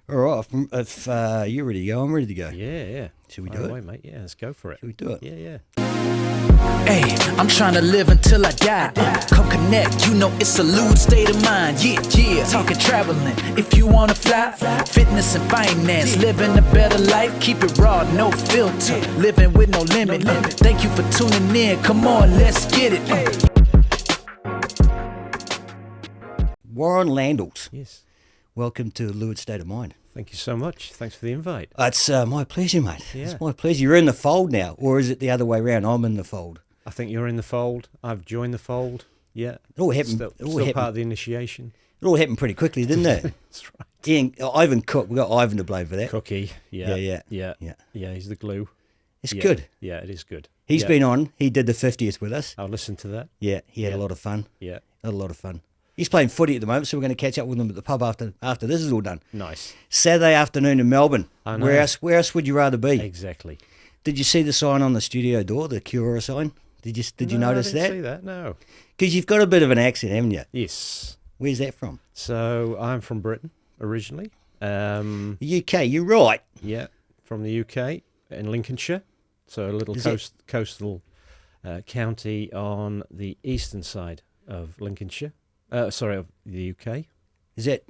All right, if you're ready to go, I'm ready to go. Yeah. Should we Fire do it? away, mate. Yeah, let's go for it. Should we do it? Yeah. Hey, I'm trying to live until I die. Come connect, you know it's a lewd state of mind. Yeah. Talking traveling, if you wanna fly. Fitness and finance, living a better life. Keep it raw, no filter. Living with no limit. Thank you for tuning in. Come on, let's get it. Warren Landles, Yes. welcome to Lured State of Mind. Thank you so much. Thanks for the invite. It's my pleasure, mate. Yeah. It's my pleasure. You're in the fold now, or is it the other way around? I'm in the fold. I think you're in the fold. I've joined the fold. Yeah. It all happened. Still part of the initiation. It all happened pretty quickly, didn't it? That's right. Ivan Cook. We got Ivan to blame for that. Cookie. Yeah. Yeah. He's the glue. It's Yeah. good. Yeah, it is good. He's Yeah. been on. He did the 50th with us. I'll listen to that. Yeah, he had a Yeah. lot of fun. Yeah. Had a lot of fun. He's playing footy at the moment, so we're going to catch up with him at the pub after this is all done. Nice. Saturday afternoon in Melbourne. I know. Where else would you rather be? Exactly. Did you see the sign on the studio door, the Cura sign? Did you No, notice I didn't see that? that? No. Because you've got a bit of an accent, haven't you? Yes. Where's that from? So I'm from Britain originally. The UK. You're right. Yeah, from the UK in Lincolnshire. So a little Is coastal county on the eastern side of Lincolnshire. Of the UK. Is that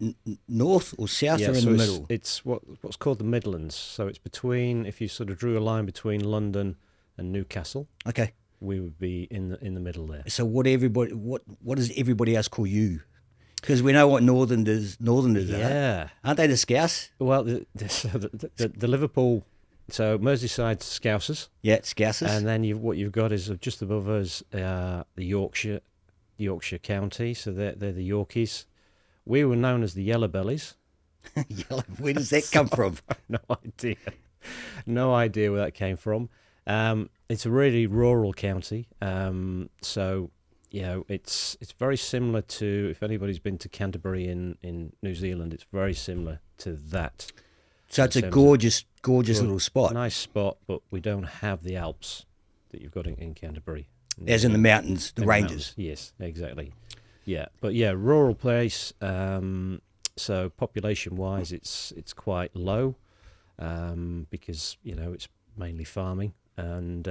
north or south or in so the middle? it's what's called the Midlands. So it's between, if you sort of drew a line between London and Newcastle, Okay. we would be in the middle there. So what does everybody else call you? Because we know what Northerners are. Yeah. Aren't they the Scouse? Well, the Liverpool, so Merseyside Scousers. Yeah, Scousers. And then what you've got is just above us the Yorkshire County, so they're the Yorkies. We were known as the Yellow Bellies. Yellow. Where does that come from? No idea. No idea where that came from. It's a really rural county, so it's very similar to, if anybody's been to Canterbury in New Zealand, it's very similar to that. So it's a gorgeous little spot. Nice spot, but we don't have the Alps that you've got in Canterbury. As in the mountains, the In ranges. mountains. Yes, exactly. Yeah, but rural place. So population-wise, it's quite low because it's mainly farming, and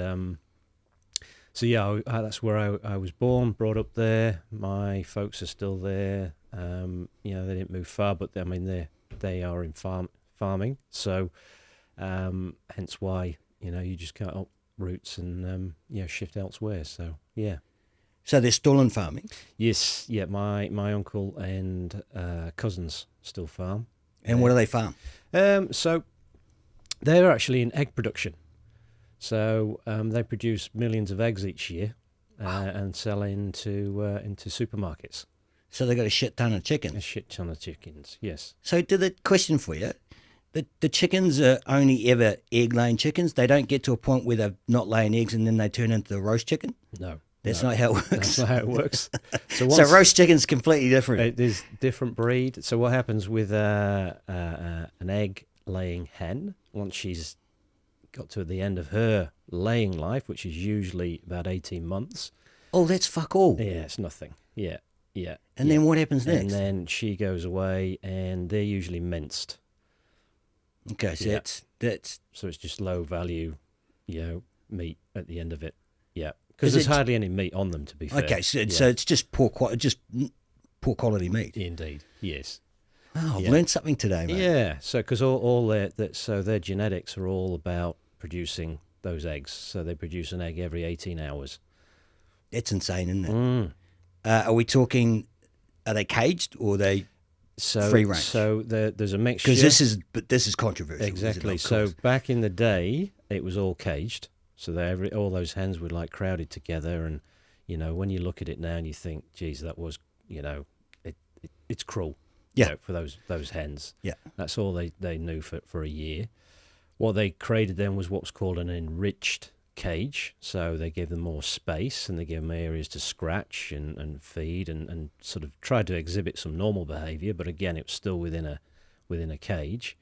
that's where I was born, brought up there. My folks are still there. They didn't move far, but they are in farming. So hence why you just cut up roots and shift elsewhere. So yeah. So they're still in farming. Yes, yeah. My uncle and cousins still farm. And what do they farm? So they're actually in egg production. So they produce millions of eggs each year and sell into supermarkets. So they got a shit ton of A chickens. shit ton of chickens. Yes. So the question for you, the chickens are only ever egg-laying chickens. They don't get to a point where they're not laying eggs and then they turn into the roast chicken. No. That's not how it works. That's not how it works. So Roast chicken's completely different. it is different breed. So what happens with an egg-laying hen, once she's got to the end of her laying life, which is usually about 18 months. Oh, that's fuck all. Yeah, it's nothing. Yeah. And then what happens next? And then she goes away, and they're usually minced. Okay, so Yeah. that's So it's just low value, meat at the end of it. Yeah, because Is there's it- hardly any meat on them, to be fair. okay. So Yeah. it's just poor quality meat. Indeed, yes. Oh, I've Yeah. learned something today, mate. Yeah, so because all their genetics are all about producing those eggs. So they produce an egg every 18 hours. That's insane, isn't it? Mm. Are we talking? Are they caged or are they So free range? So there's a mixture. Because this is controversial. isn't it? Exactly. Of So course. back in the day, it was all caged. So all those hens were like crowded together, and when you look at it now and you think, geez, that was it's cruel. Yeah. For those hens. Yeah. That's all they knew for a year. What they created then was what's called an enriched cage. So they gave them more space and they gave them areas to scratch and feed and sort of tried to exhibit some normal behaviour, but again, it was still within a cage.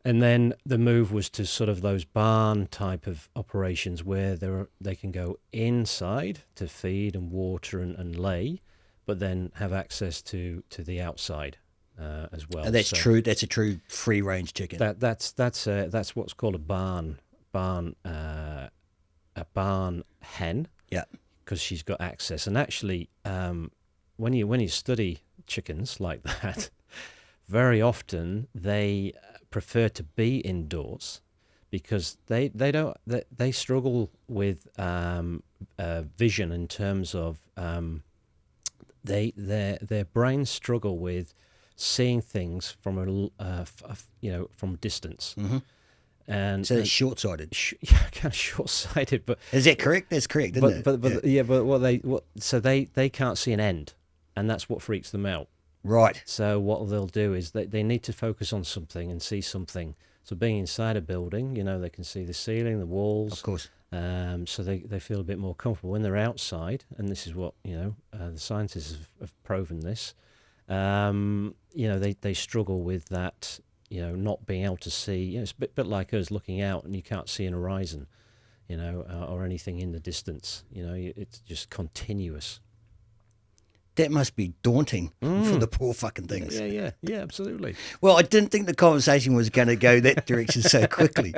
And then the move was to sort of those barn type of operations where they can go inside to feed and water and lay, but then have access to the outside. as well. And that's true. That's a true free range chicken. That's what's called a barn hen. Yeah. Because she's got access. And actually, when you study chickens like that, very often they prefer to be indoors because they struggle with vision in terms of their brains struggle with seeing things from from distance. Mm-hmm. And so they're short-sighted. Yeah, kind of short-sighted, but is that correct? That's correct, isn't it? So they can't see an end, and that's what freaks them out. Right. So what they'll do is they need to focus on something and see something. So being inside a building, they can see the ceiling, the walls. Of course. So they feel a bit more comfortable when they're outside, and this is what the scientists have proven this. They struggle with that. Not being able to see. It's a bit like us looking out and you can't see an horizon, or anything in the distance. It's just continuous. That must be daunting for the poor fucking things. Yeah, absolutely. Well, I didn't think the conversation was going to go that direction so quickly.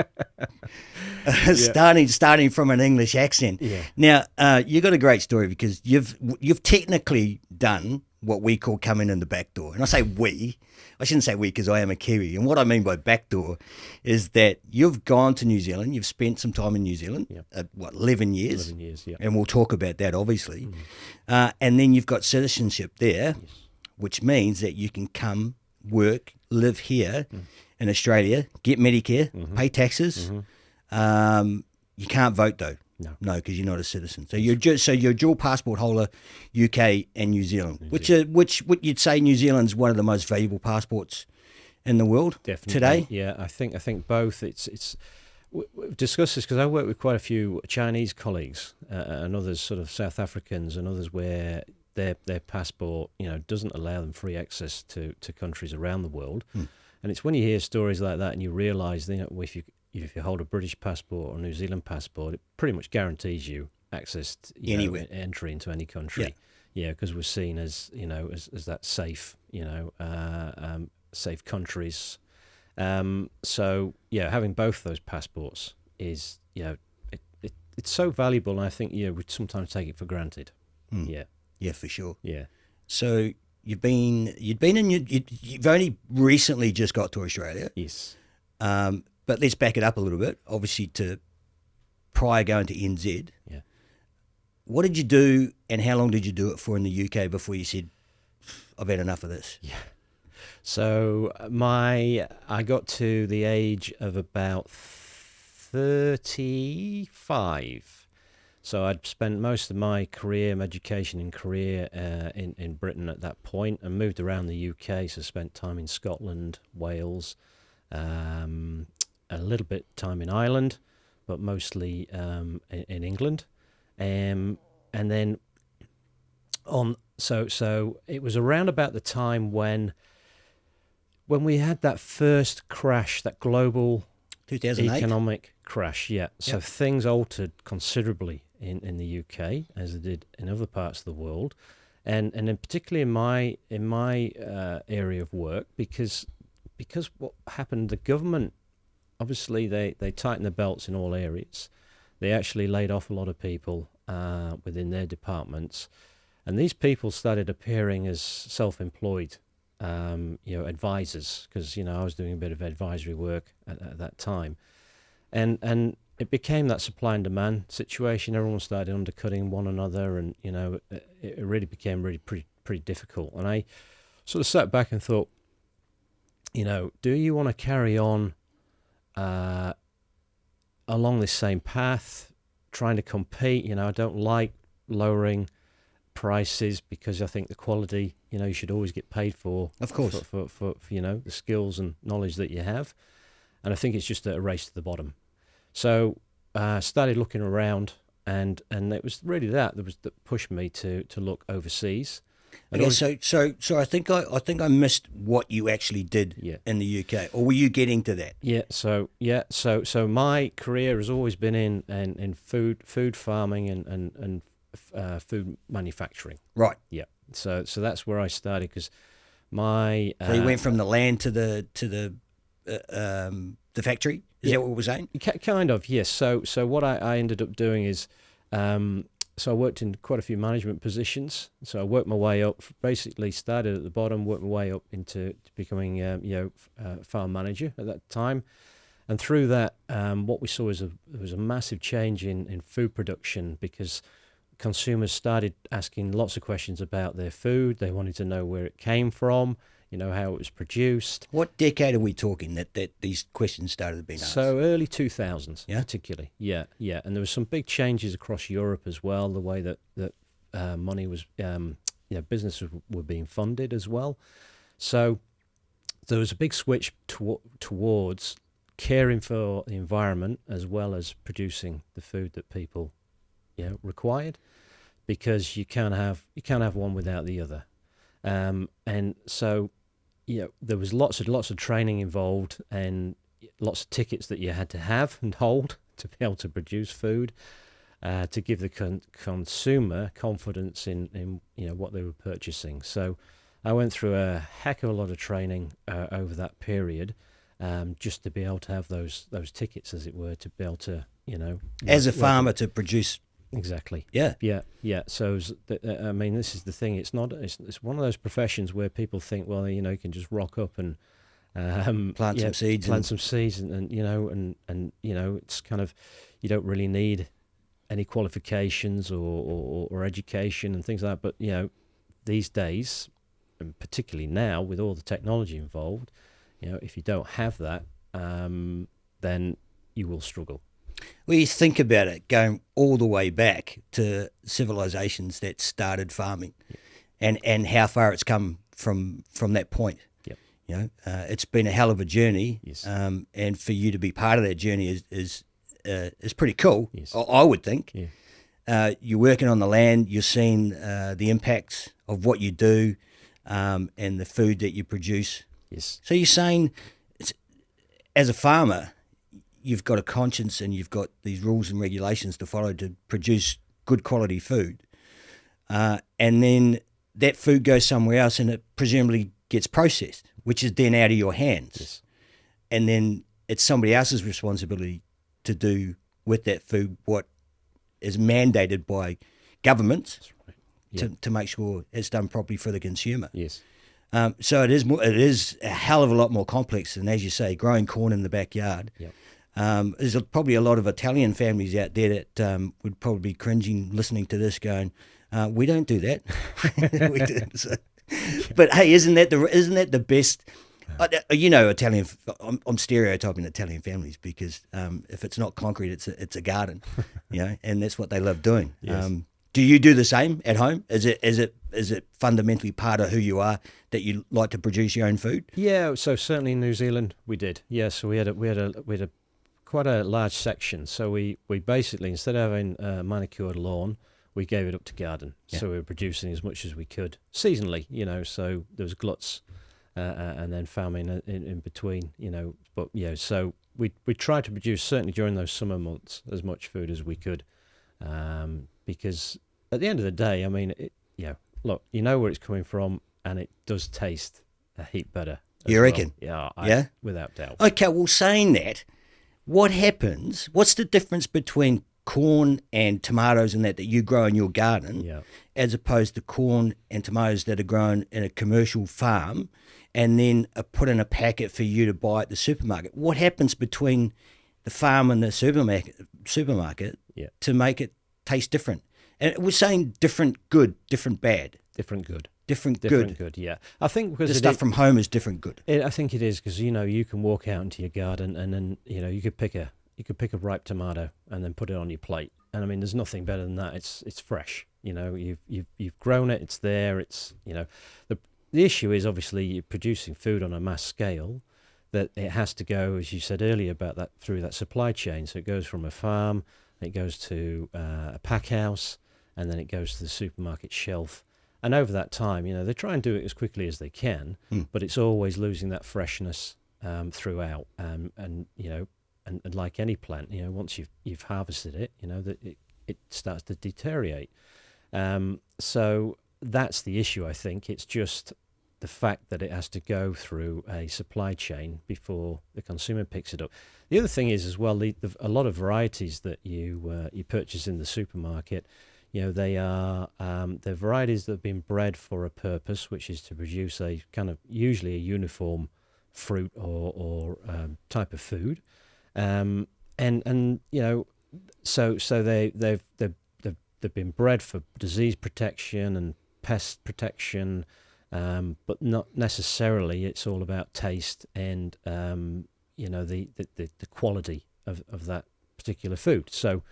Starting from an English accent. Yeah. Now, you got a great story because you've technically done what we call coming in the back door. And I say we. I shouldn't say we because I am a Kiwi. And what I mean by back door is that you've gone to New Zealand. You've spent some time in New Zealand, 11 years? 11 years, yeah. And we'll talk about that, obviously. And then you've got citizenship there, which means that you can come, work, live here in Australia, get Medicare, pay taxes. You can't vote, though. No, because you're not a citizen. So you're dual passport holder, UK and New Zealand, which you'd say New Zealand's one of the most valuable passports in the world today. Yeah, I think both. We've discussed this because I work with quite a few Chinese colleagues and others, sort of South Africans and others, where their passport doesn't allow them free access to countries around the world. And it's when you hear stories like that and you realise if you hold a British passport or a New Zealand passport, it pretty much guarantees you access to, anywhere, entry into any country. Yeah, because we're seen as as that safe, safe countries. So having both those passports is it's so valuable, and I think we sometimes take it for granted. Yeah, for sure. Yeah. So you've only recently just got to Australia. Yes. But let's back it up a little bit, obviously, to prior going to NZ. Yeah. What did you do and how long did you do it for in the UK before you said, I've had enough of this? Yeah. So I got to the age of about 35. So I'd spent most of my education and career in Britain at that point, and moved around the UK. So spent time in Scotland, Wales, a little bit time in Ireland, but mostly in England, and then on. So it was around about the time when we had that first crash, that global 2008 economic crash. Yeah. So things altered considerably in the UK as they did in other parts of the world, and then particularly in my area of work because what happened, the government, obviously they tightened the belts in all areas. They actually laid off a lot of people within their departments, and these people started appearing as self-employed advisors, because I was doing a bit of advisory work at that time, and it became that supply and demand situation. Everyone started undercutting one another, and it really became pretty difficult. And I sort of sat back and thought, do you want to carry on along this same path, trying to compete? I don't like lowering prices because I think the quality, you should always get paid for. Of course. For the skills and knowledge that you have. And I think it's just a race to the bottom. So I started looking around, and it was really that pushed me to look overseas. Okay, so I think I missed what you actually did in the UK, or were you getting to that? So my career has always been in food farming and food manufacturing. Right. Yeah. So that's where I started, because So you went from the land to the factory. Is that what we're saying? Kind of, yes. So what I ended up doing is, so I worked in quite a few management positions. So I worked my way up. Basically, started at the bottom, worked my way up into becoming, farm manager at that time. And through that, what we saw was there was a massive change in food production, because consumers started asking lots of questions about their food. They wanted to know where it came from, how it was produced. What decade are we talking that these questions started being asked? So early 2000s, Yeah? particularly. Yeah. And there was some big changes across Europe as well, the way that money was, businesses were being funded as well. So there was a big switch towards caring for the environment as well as producing the food that people required, because you can't have one without the other. And so there was lots of training involved, and lots of tickets that you had to have and hold to be able to produce food, to give the consumer confidence in what they were purchasing. So I went through a heck of a lot of training over that period, just to be able to have those tickets, as it were, to be able to as a farmer to produce. Exactly. Yeah. So this is the thing. It's one of those professions where people think, well, you can just rock up and Plant some seeds, and it's kind of, you don't really need any qualifications or education and things like that. But these days, and particularly now with all the technology involved, if you don't have that, then you will struggle. Well, you think about it, going all the way back to civilizations that started farming, and how far it's come from that point. Yep. It's been a hell of a journey. Yes. And for you to be part of that journey is pretty cool. Yes. I would think. Yeah. You're working on the land. You're seeing the impacts of what you do, and the food that you produce. Yes. So you're saying, as a farmer, you've got a conscience and you've got these rules and regulations to follow to produce good quality food. And then that food goes somewhere else and it presumably gets processed, which is then out of your hands. Yes. And then it's somebody else's responsibility to do with that food what is mandated by governments. That's right. Yeah. to make sure it's done properly for the consumer. Yes. So it is a hell of a lot more complex than, as you say, growing corn in the backyard. Yep. There's probably a lot of Italian families out there that would probably be cringing listening to this, going, "We don't do that." We do. So, but hey, isn't that the best? Italian. I'm stereotyping Italian families because if it's not concrete, it's a garden, and that's what they love doing. Yes. Do you do the same at home? Is it fundamentally part of who you are that you like to produce your own food? Yeah. So certainly in New Zealand we did. Yeah. So we had a quite a large section. So we basically, instead of having a manicured lawn, we gave it up to garden. Yeah. So we were producing as much as we could seasonally. So there was gluts and then famine in between. But so we tried to produce, certainly during those summer months, as much food as we could, because at the end of the day, look, where it's coming from, and it does taste a heap better. You reckon? Well. Yeah. Yeah? Without doubt. Okay, well, saying that, what happens? What's the difference between corn and tomatoes and that you grow in your garden, Yeah. as opposed to corn and tomatoes that are grown in a commercial farm and then are put in a packet for you to buy at the supermarket? What happens between the farm and the supermarket Yeah. to make it taste different? And we're saying different good, different bad. Different good. Different good. Yeah. I think because The stuff from home is different good. I think it is because you can walk out into your garden and then you could pick a ripe tomato and then put it on your plate. And there's nothing better than that. It's fresh. You've grown it. It's there. It's the issue is obviously you're producing food on a mass scale, that it has to go, as you said earlier, about that through that supply chain. So it goes from a farm, it goes to a pack house, and then it goes to the supermarket shelf. And over that time, they try and do it as quickly as they can, but it's always losing that freshness throughout. And like any plant, once you've harvested it, that it starts to deteriorate. So that's the issue, I think. It's just the fact that it has to go through a supply chain before the consumer picks it up. The other thing is as well, a lot of varieties that you purchase in the supermarket, they're varieties that have been bred for a purpose, which is to produce a kind of usually a uniform fruit or type of food, and so they've been bred for disease protection and pest protection, but not necessarily it's all about taste and the quality of that particular food. So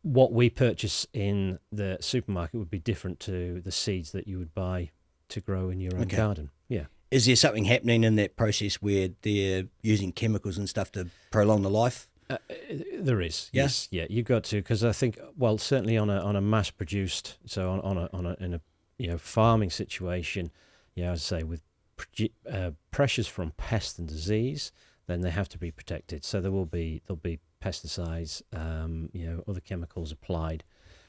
what we purchase in the supermarket would be different to the seeds that you would buy to grow in your own garden. Yeah. Is there something happening in that process where they're using chemicals and stuff to prolong the life? There is. Yeah? Yes. Yeah. You've got to, because I think, well, certainly on a mass produced, so in a farming situation, as I say, with pressures from pest and disease, then they have to be protected. So there'll be pesticides, other chemicals applied,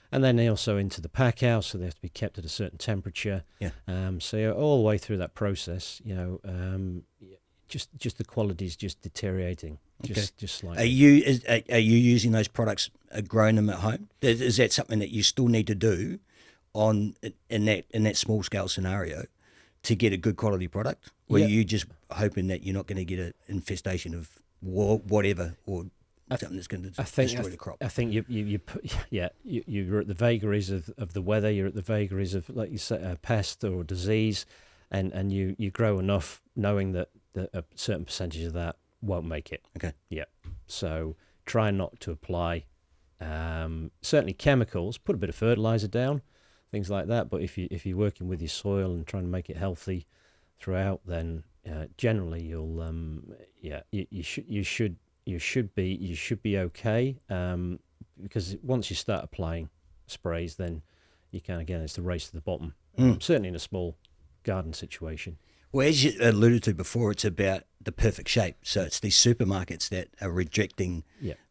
and then they also into the pack house, so they have to be kept at a certain temperature. Yeah. So all the way through that process, just the quality is just deteriorating. Just slightly. Are you using those products, growing them at home? Is that something that you still need to do in that small scale scenario to get a good quality product? Or are you just hoping that you're not going to get an infestation of whatever or something that's going to destroy the crop? I think you're at the vagaries of the weather. You're at the vagaries of, like you say, pest or disease, and you grow enough knowing that a certain percentage of that won't make it. Okay. Yeah. So try not to apply certainly chemicals. Put a bit of fertilizer down, things like that. But if you're working with your soil and trying to make it healthy throughout, then generally you'll you should be okay, because once you start applying sprays, then you can, again, it's the race to the bottom. Certainly in a small garden situation. Well, as you alluded to before, it's about the perfect shape. So it's these supermarkets that are rejecting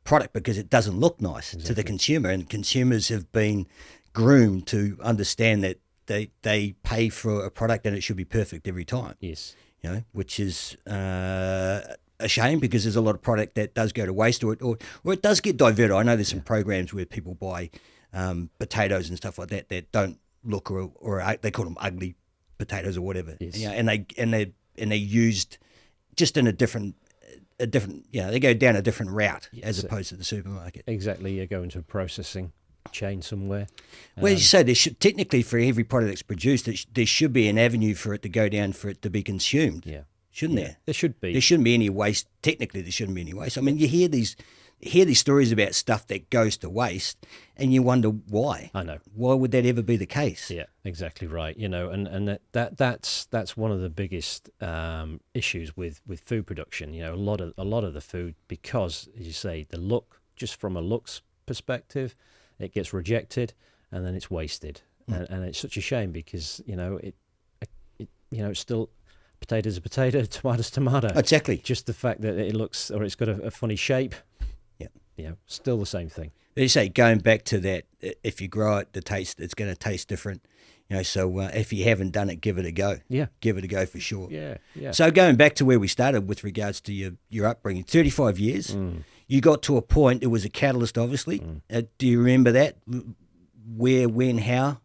product because it doesn't look nice to the consumer, and consumers have been groomed to understand that they pay for a product and it should be perfect every time. Yes. Which is a shame, because there's a lot of product that does go to waste, or it does get diverted. I know there's some programs where people buy potatoes and stuff like that don't look or they call them ugly potatoes or whatever. Yes. And they're used just in a different they go down a different route as opposed to the supermarket. Exactly. You go into a processing chain somewhere. Well, as you say, there should, technically, for every product that's produced, there should be an avenue for it to go down for it to be consumed. Yeah. Shouldn't there? There should be. There shouldn't be any waste. Technically, there shouldn't be any waste. I mean, you hear these stories about stuff that goes to waste, and you wonder why. I know. Why would that ever be the case? Yeah, exactly right. And that's one of the biggest issues with food production. A lot of the food, because, as you say, the look, just from a looks perspective, it gets rejected and then it's wasted. And it's such a shame, because it's still, potato's a potato, tomato's tomato. Exactly. Just the fact that it looks, or it's got a funny shape. Yeah. Still the same thing. As you say, going back to that, if you grow it, it's going to taste different. So if you haven't done it, give it a go. Yeah. Give it a go for sure. Yeah. So going back to where we started with regards to your upbringing, 35 years, you got to a point, it was a catalyst, obviously. Do you remember that? Where, when, how?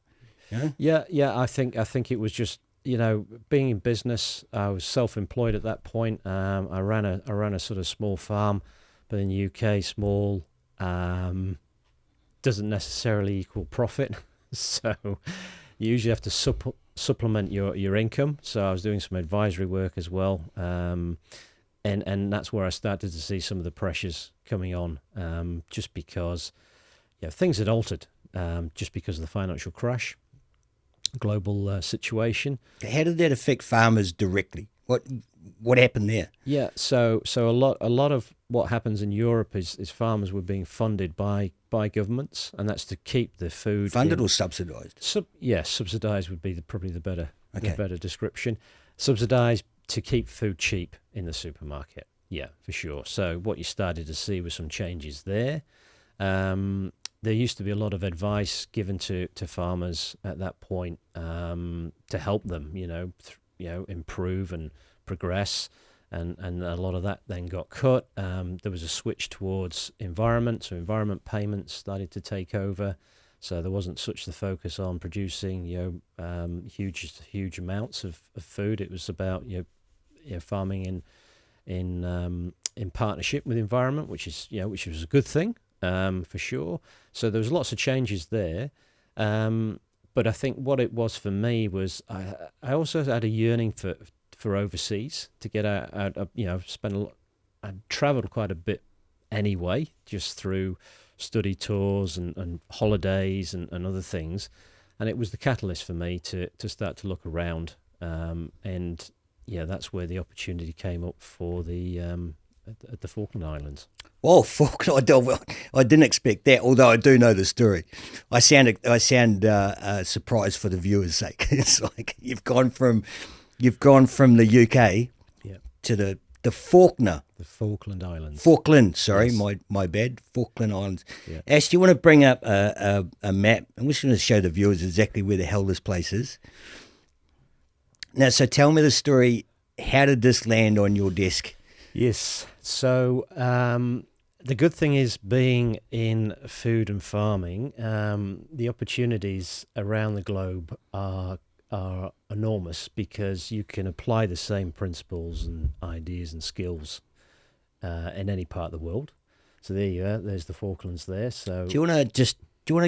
Yeah. I think it was just, being in business. I was self-employed at that point. I ran a sort of small farm, but in the UK, small doesn't necessarily equal profit. So you usually have to supplement your income. So I was doing some advisory work as well, and that's where I started to see some of the pressures coming on, just because things had altered, just because of the financial crash, global situation. How did that affect farmers directly? What happened there? Yeah, so a lot of what happens in Europe is farmers were being funded by governments, and that's to keep the food funded or subsidised. Subsidised would be probably the better description. Subsidised to keep food cheap in the supermarket. Yeah, for sure. So what you started to see was some changes there. there used to be a lot of advice given to farmers at that point to help them, improve and progress, and a lot of that then got cut. There was a switch towards environment, so environment payments started to take over. So there wasn't such the focus on producing, huge amounts of food. It was about farming in partnership with environment, which was a good thing. For sure. So there was lots of changes there. But I think what it was for me was I also had a yearning for overseas, to get out I'd travelled quite a bit anyway, just through study tours and holidays and other things. And it was the catalyst for me to start to look around. And that's where the opportunity came up for at the Falkland Islands. Oh, Falkland! I didn't expect that. Although I do know the story, I sound surprised for the viewers' sake. It's like you've gone from the UK to the Falkland Islands. Falkland, sorry, yes. my bad. Falkland Islands. Yeah. Ash, do you want to bring up a map? I'm just going to show the viewers exactly where the hell this place is. Now, so tell me the story. How did this land on your desk? Yes. So the good thing is, being in food and farming, the opportunities around the globe are enormous, because you can apply the same principles and ideas and skills in any part of the world. So there you are. There's the Falklands there. So Do you want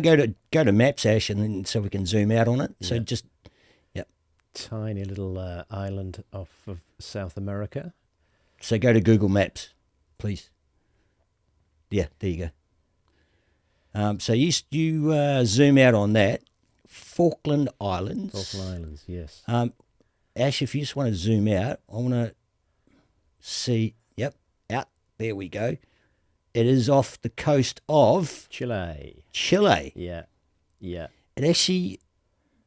to go to maps, Ash, and then so we can zoom out on it? So just tiny little island off of South America. So go to Google Maps, please. Yeah, there you go. So you zoom out on that. Falkland Islands. Falkland Islands, yes. Ash, if you just want to zoom out, I want to see. Yep, out. There we go. It is off the coast of Chile. Yeah. It actually,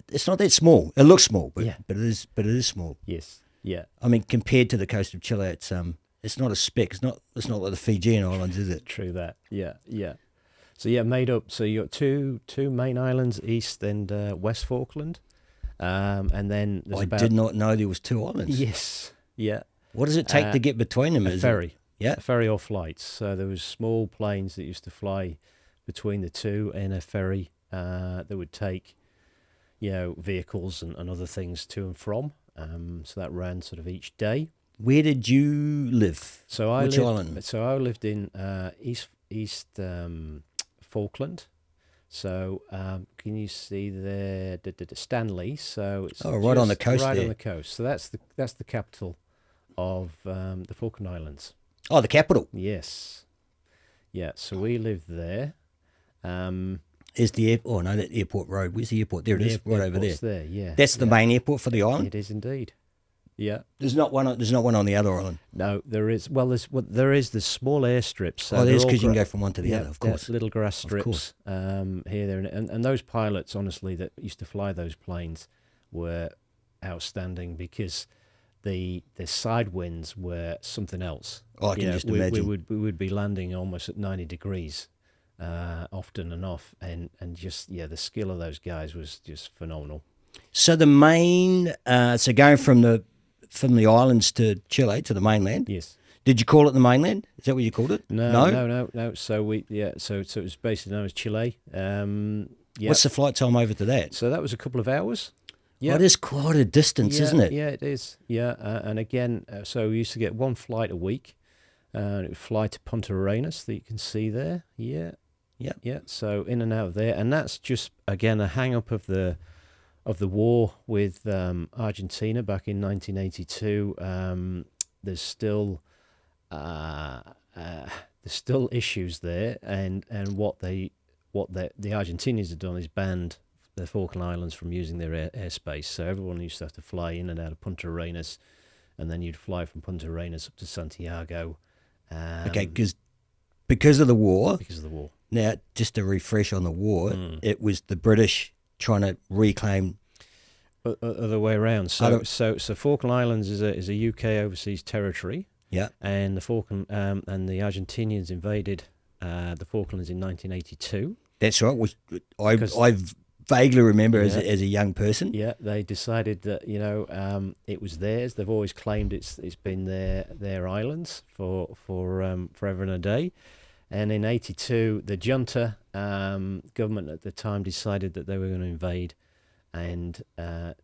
it's not that small. It looks small, but it is small. Yes. Yeah. I mean, compared to the coast of Chile, it's not a speck. It's not like the Fijian Islands, is it? True that. Yeah. So made up. So you got two main islands, East and West Falkland, and then I did not know there was two islands. Yes. Yeah. What does it take to get between them? A ferry. A ferry or flights. So there was small planes that used to fly between the two, and a ferry that would take, vehicles and other things to and from. So that ran sort of each day. Where did you live? Which island? So I lived in East Falkland. So can you see there Stanley? So it's right on the coast. Right there. on the coast. So that's the capital of the Falkland Islands. Oh, the capital. Yes. Yeah. So we lived there. Is the airport? Oh no, that airport road. Where's the airport? There it is, right over there. There, yeah. That's the main airport for the island. It is indeed. Yeah. There's not one on the other island. No, there is. Well, there's the small airstrips. So there's because you can go from one to the other, of course. Little grass strips here, there, and those pilots, honestly, that used to fly those planes were outstanding, because the side winds were something else. Oh, I can just imagine. We would be landing almost at 90 degrees. Often enough, and just the skill of those guys was just phenomenal. So the main, going from the islands to Chile to the mainland. Yes. Did you call it the mainland? Is that what you called it? No. So so it was basically known as Chile. What's the flight time over to that? So that was a couple of hours. Yeah, it is quite a distance, isn't it? Yeah, it is. Yeah, and again, so we used to get one flight a week. It would fly to Punta Arenas, that you can see there. Yeah. So in and out of there, and that's just again a hang up of the war with Argentina back in 1982. There's still issues there, and what the Argentinians have done is banned the Falkland Islands from using their airspace. So everyone used to have to fly in and out of Punta Arenas, and then you'd fly from Punta Arenas up to Santiago. Because of the war. Because of the war. Now, just to refresh on the war, it was the British trying to reclaim. Other way around. So Falkland Islands is a UK overseas territory. Yeah. And the Falkland and the Argentinians invaded the Falklands in 1982. That's right. Because- I vaguely remember Yeah. as a young person. Yeah, they decided that it was theirs. They've always claimed it's been their islands for forever and a day. And in '82, the junta government at the time decided that they were going to invade, and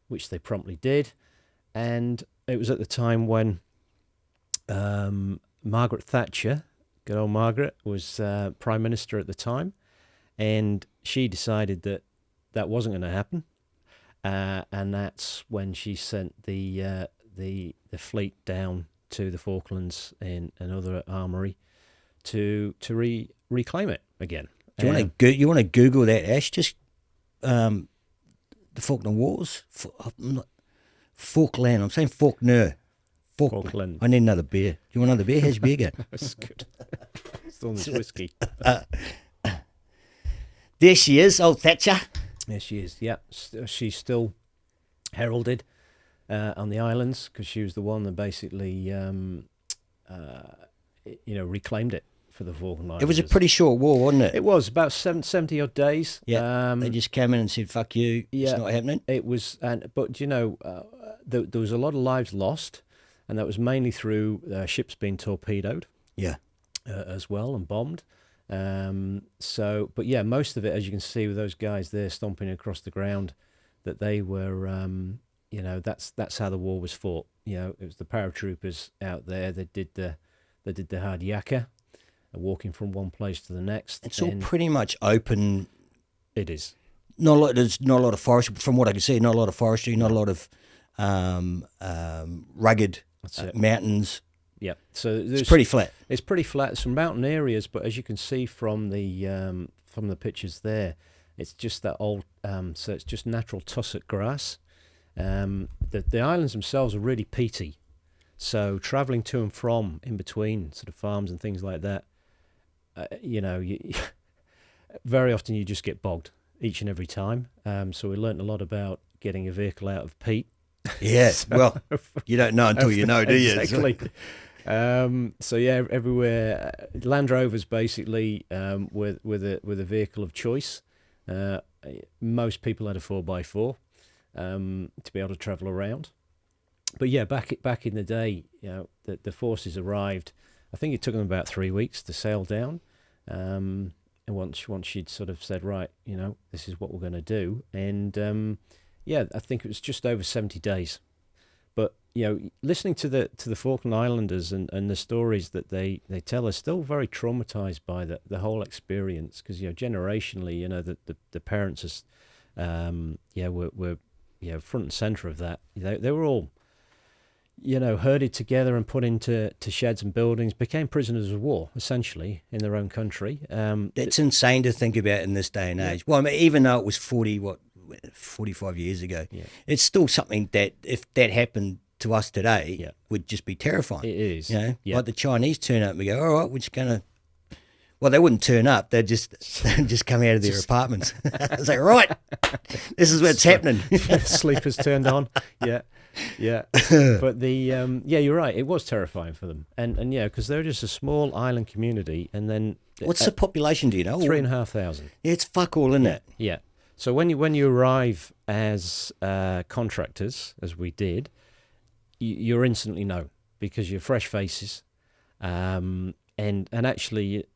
which they promptly did. And it was at the time when Margaret Thatcher, good old Margaret, was Prime Minister at the time, and she decided that wasn't going to happen, and that's when she sent the fleet down to the Falklands and another armory to reclaim it again. Do you want to Google that, Ash? Just the Falkland Wars. Falkland. I'm saying Faulkner. Falkland. I need another beer. Do you want another beer? How's your beer go? That's good. Still on this whiskey. There she is, old Thatcher. There she is. Yeah, she's still heralded on the islands because she was the one that basically, reclaimed it for the Falkland Islands. It was a pretty short war, wasn't it? It was about 70 odd days. Yeah, they just came in and said, "Fuck you, it's not happening." It was, but there was a lot of lives lost, and that was mainly through ships being torpedoed. Yeah, as well, and bombed. But yeah, most of it, as you can see with those guys there stomping across the ground, that they were, that's how the war was fought. It was the paratroopers out there. They did the hard yakka, walking from one place to the next. It's all pretty much open. It is. There's not a lot of forestry, from what I can see. Not a lot of forestry. Not a lot of rugged mountains. Yeah, so it's pretty flat. It's pretty flat. There's some mountain areas, but as you can see from the pictures there, it's just that old. So it's just natural tussock grass. The islands themselves are really peaty, so travelling to and from in between sort of farms and things like that, very often you just get bogged each and every time. So we learnt a lot about getting a vehicle out of peat. Yes, well, you don't know until you know, do you? Exactly. So yeah, everywhere Land Rovers basically with a vehicle of choice. Most people had a 4x4 to be able to travel around. But yeah, back in the day, the forces arrived. I think it took them about 3 weeks to sail down. And once she'd sort of said, right, this is what we're going to do, and I think it was just over 70 days. But listening to the Falkland Islanders and the stories that they tell are still very traumatized by the whole experience, because generationally, the parents were front and center of that. They were all herded together and put into sheds and buildings, became prisoners of war essentially in their own country. It's insane to think about in this day and age. Well, I mean, even though it was 45 years ago, it's still something that if that happened to us today, would just be terrifying. It is. Like the Chinese turn up and we go, all right, we're just going to. Well, they wouldn't turn up. They'd just come out of their apartments. It's like, right, this is what's happening. Sleepers turned on. Yeah. But you're right. It was terrifying for them, and because they're just a small island community, and then what's the population? Do you know? 3,500. Yeah, it's fuck all, isn't it? Yeah. So when you arrive as contractors, as we did, you're instantly known because you're fresh faces, and actually.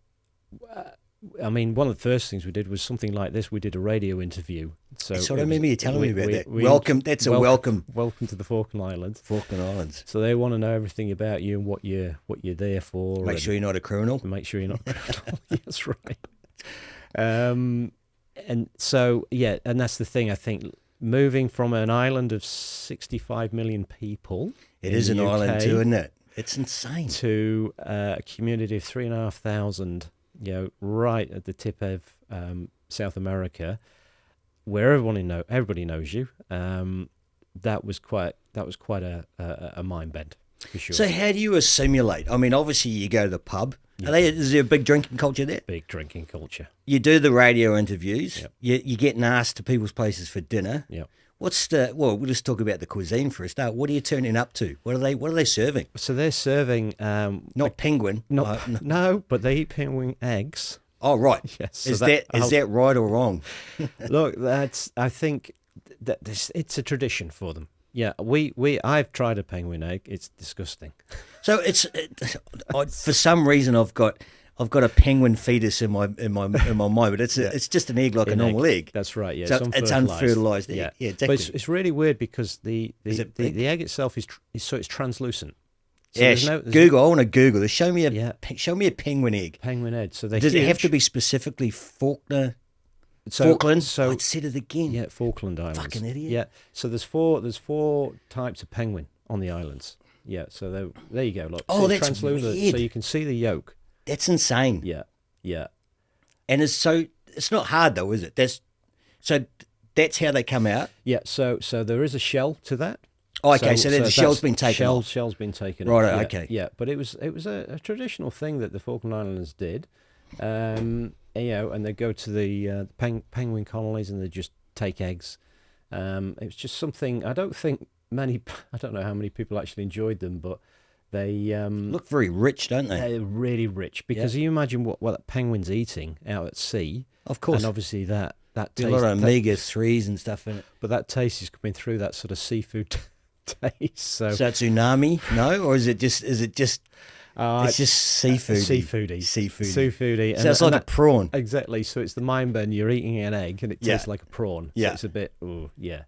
I mean, one of the first things we did was something like this. We did a radio interview. So I remember you telling me about that. Welcome. That's a welcome. Welcome to the Falkland Islands. Falkland Islands. So they want to know everything about you and what you're there for. Make sure you're not a criminal. Make sure you're not a criminal. That's right. And so and that's the thing. I think moving from an island of 65 million people, it is an island too, isn't it? It's insane. To a community of 3,500. Right at the tip of South America, where everybody knows you. That was quite a mind bend for sure. So how do you assimilate? I mean, obviously you go to the pub. Yeah. Is there a big drinking culture there? Big drinking culture. You do the radio interviews. Yep. You're getting asked to people's places for dinner. Yeah. We'll just talk about the cuisine for a start. What are you turning up to? What are they serving? So they're serving not penguin. No, but they eat penguin eggs. Oh, right. Yes. So Is that right or wrong? Look, I think that it's a tradition for them. Yeah, I've tried a penguin egg. It's disgusting. So for some reason I've got a penguin fetus in my mind, but it's just an egg like a normal egg. That's right. Yeah, so it's unfertilized egg. Yeah, exactly. But it's really weird because the egg itself is it's translucent. So Ash, Google. I want to Google this. Show me a penguin egg. Penguin egg. So does it have to be specifically Falklands? So I'd said it again. Yeah, Falkland Islands. Fucking idiot. Yeah. So there's four types of penguin on the islands. Yeah. So there you go. Look. Oh, that's translucent, weird. so you can see the yolk. That's insane. Yeah. Yeah. And it's not hard though, is it? That's how they come out. Yeah. So there is a shell to that. Oh, okay. So the shell's been taken off. Shell's been taken off. Right. Okay. Yeah. But it was a traditional thing that the Falkland Islands did. And they go to the penguin colonies and they just take eggs. It was just something. I don't know how many people actually enjoyed them, but they look very rich, don't they? They're really rich because you imagine what that penguin's eating out at sea. Of course, and obviously that taste, a lot of omega-3s and stuff in it. But that taste is coming through that sort of seafood taste. So it's umami, no, or is it just? It's just seafoody. Seafoody. So it's like a prawn. Exactly. So it's the mind bend. You're eating an egg and it tastes like a prawn. Yeah. So it's a bit, yeah.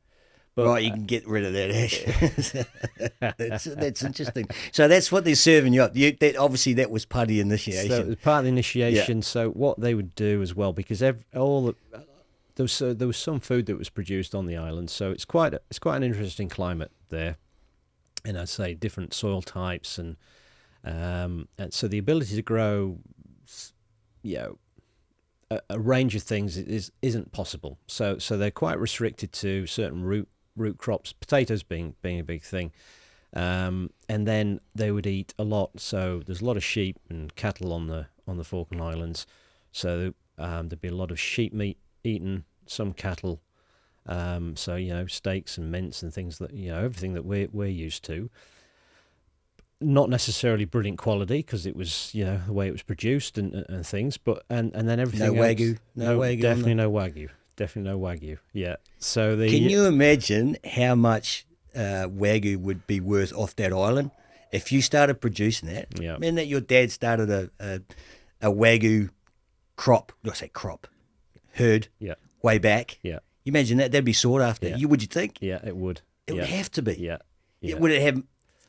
But, right, you can get rid of that, Ash. That's interesting. So that's what they're serving you up. Obviously, that was part of the initiation. So it was part of the initiation. Yeah. So what they would do as well, because there was some food that was produced on the island. So it's quite an interesting climate there. And I'd say different soil types and so the ability to grow, a range of things isn't possible. So they're quite restricted to certain root crops, potatoes being a big thing, and then they would eat a lot. So there's a lot of sheep and cattle on the Falkland Islands. So there'd be a lot of sheep meat eaten, some cattle. So steaks and mince and things that everything that we're used to. Not necessarily brilliant quality because it was the way it was produced and things, but and then everything no else, wagyu, no wagyu, definitely no wagyu. Yeah. So can you imagine how much wagyu would be worth off that island if you started producing that? Yeah. Man, that your dad started a wagyu herd. Yeah. Way back. Yeah. You imagine that'd be sought after. Yeah. Would you think? Yeah, it would. It would have to be. Yeah. Yeah. Would it have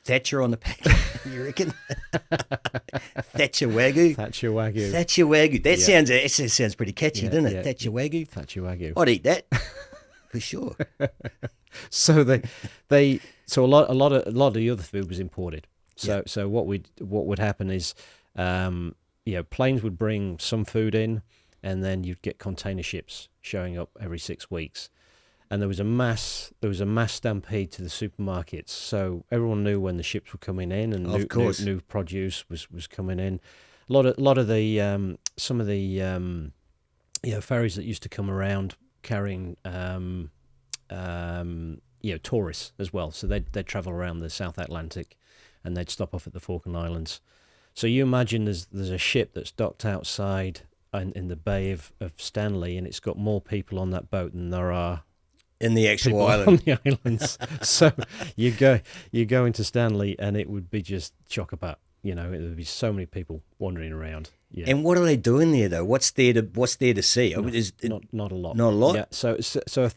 Thatcher on the pack? You reckon? Thatcher Wagyu. Thatcher Wagyu. Thatcher Wagyu. That sounds pretty catchy, doesn't it? Thatcher Wagyu. Thatcher Wagyu. I'd eat that for sure. So so a lot of the other food was imported. So what would happen is planes would bring some food in, and then you'd get container ships showing up every 6 weeks. And there was a mass stampede to the supermarkets. So everyone knew when the ships were coming in, and new produce was coming in. A lot of the some of the ferries that used to come around carrying tourists as well. So they'd travel around the South Atlantic, and they'd stop off at the Falkland Islands. So you imagine there's a ship that's docked outside in the Bay of Stanley, and it's got more people on that boat than there are in the actual people island. On the islands. So you go into Stanley, and it would be just chock-a-butt. It would be so many people wandering around. Yeah. And what are they doing there though? What's there to see? Not a lot. Not a lot. Yeah. So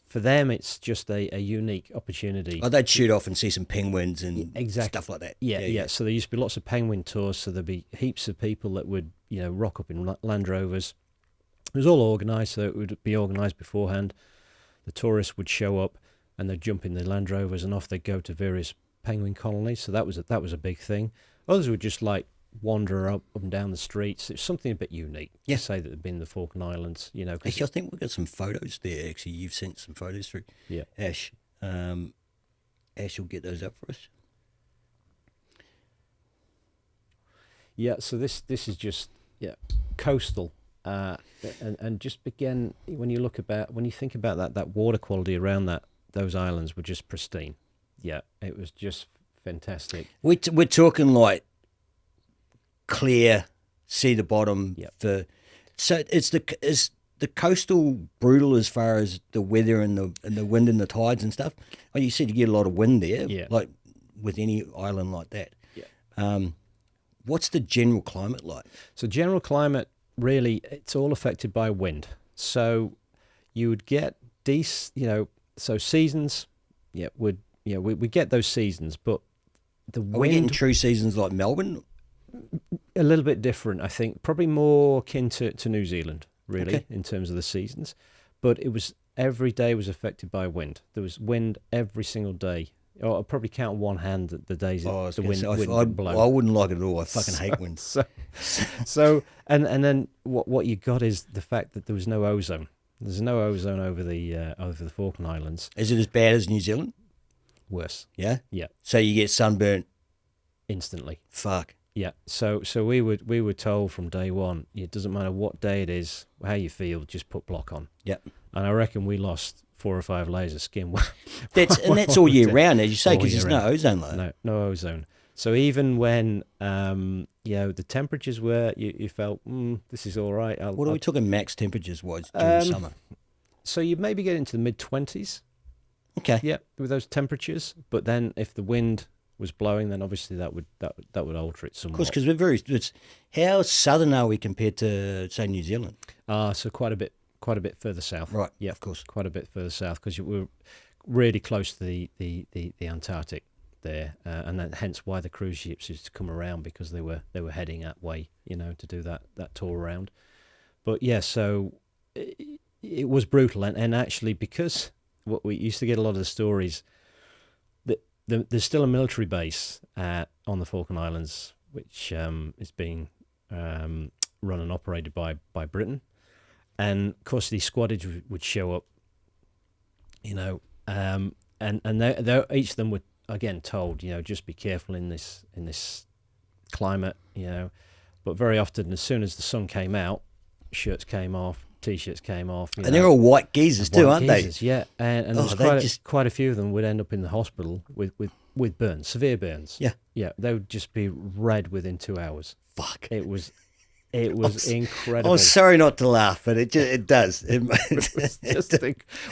for them, it's just a unique opportunity. Oh, they'd shoot off and see some penguins and stuff like that. Yeah. So there used to be lots of penguin tours. So there'd be heaps of people that would rock up in Land Rovers. It was all organised, so it would be organised beforehand. The tourists would show up, and they'd jump in the Land Rovers, and off they'd go to various penguin colonies. So that was a big thing. Others would just wander up and down the streets. It's something a bit unique. Yeah. To say that they've been in the Falkland Islands. Actually, I think we've got some photos there. Actually, you've sent some photos through. Yeah. Ash will get those up for us. Yeah. So this is just coastal. And just begin when you think about that water quality around those islands were just pristine. Yeah, it was just fantastic. We're talking like clear, see the bottom So is the coastal brutal as far as the weather and the wind and the tides and stuff? Oh, you said you get a lot of wind there, like with any island like that. Yeah. What's the general climate like? So general climate, really, it's all affected by wind. So you would get so seasons, we get those seasons, but the wind... Are we getting true seasons like Melbourne? A little bit different, I think. Probably more akin to New Zealand, really, in terms of the seasons. But it was every day was affected by wind. There was wind every single day. Or I'll probably count on one hand the days the wind would blow. I wouldn't like it at all. I fucking hate wind. So and then what you got is the fact that there was no ozone. There's no ozone over the Falkland Islands. Is it as bad as New Zealand? Worse. Yeah? Yeah. So you get sunburnt instantly. Fuck. Yeah. So we were told from day one, it doesn't matter what day it is, how you feel, just put block on. Yep. And I reckon we lost 4 or 5 layers of skin. That's all year round, as you say, because there's no ozone layer. No ozone. So even when the temperatures were, you felt this is all right. What are we talking max temperatures was during summer? So you'd maybe get into the mid-20s. Okay. Yeah, with those temperatures. But then if the wind was blowing, then obviously that would alter it somewhat. Of course, because how southern are we compared to, say, New Zealand? So quite a bit further south. Right. Yeah, of course. Quite a bit further south because we're really close to the Antarctic there, and then hence why the cruise ships used to come around, because they were heading that way, to do that tour around. But yeah, so it was brutal, and actually because what we used to get a lot of the stories that there's still a military base on the Falkland Islands, which is being run and operated by Britain. And of course, these squadrons would show up, and they each of them were again told, just be careful in this climate, But very often, as soon as the sun came out, shirts came off, t-shirts came off, and they're all white geezers too, aren't they? Yeah, and there's quite a few of them would end up in the hospital with burns, severe burns. Yeah, they would just be red within 2 hours. Fuck, it was incredible. I'm sorry not to laugh, but it does.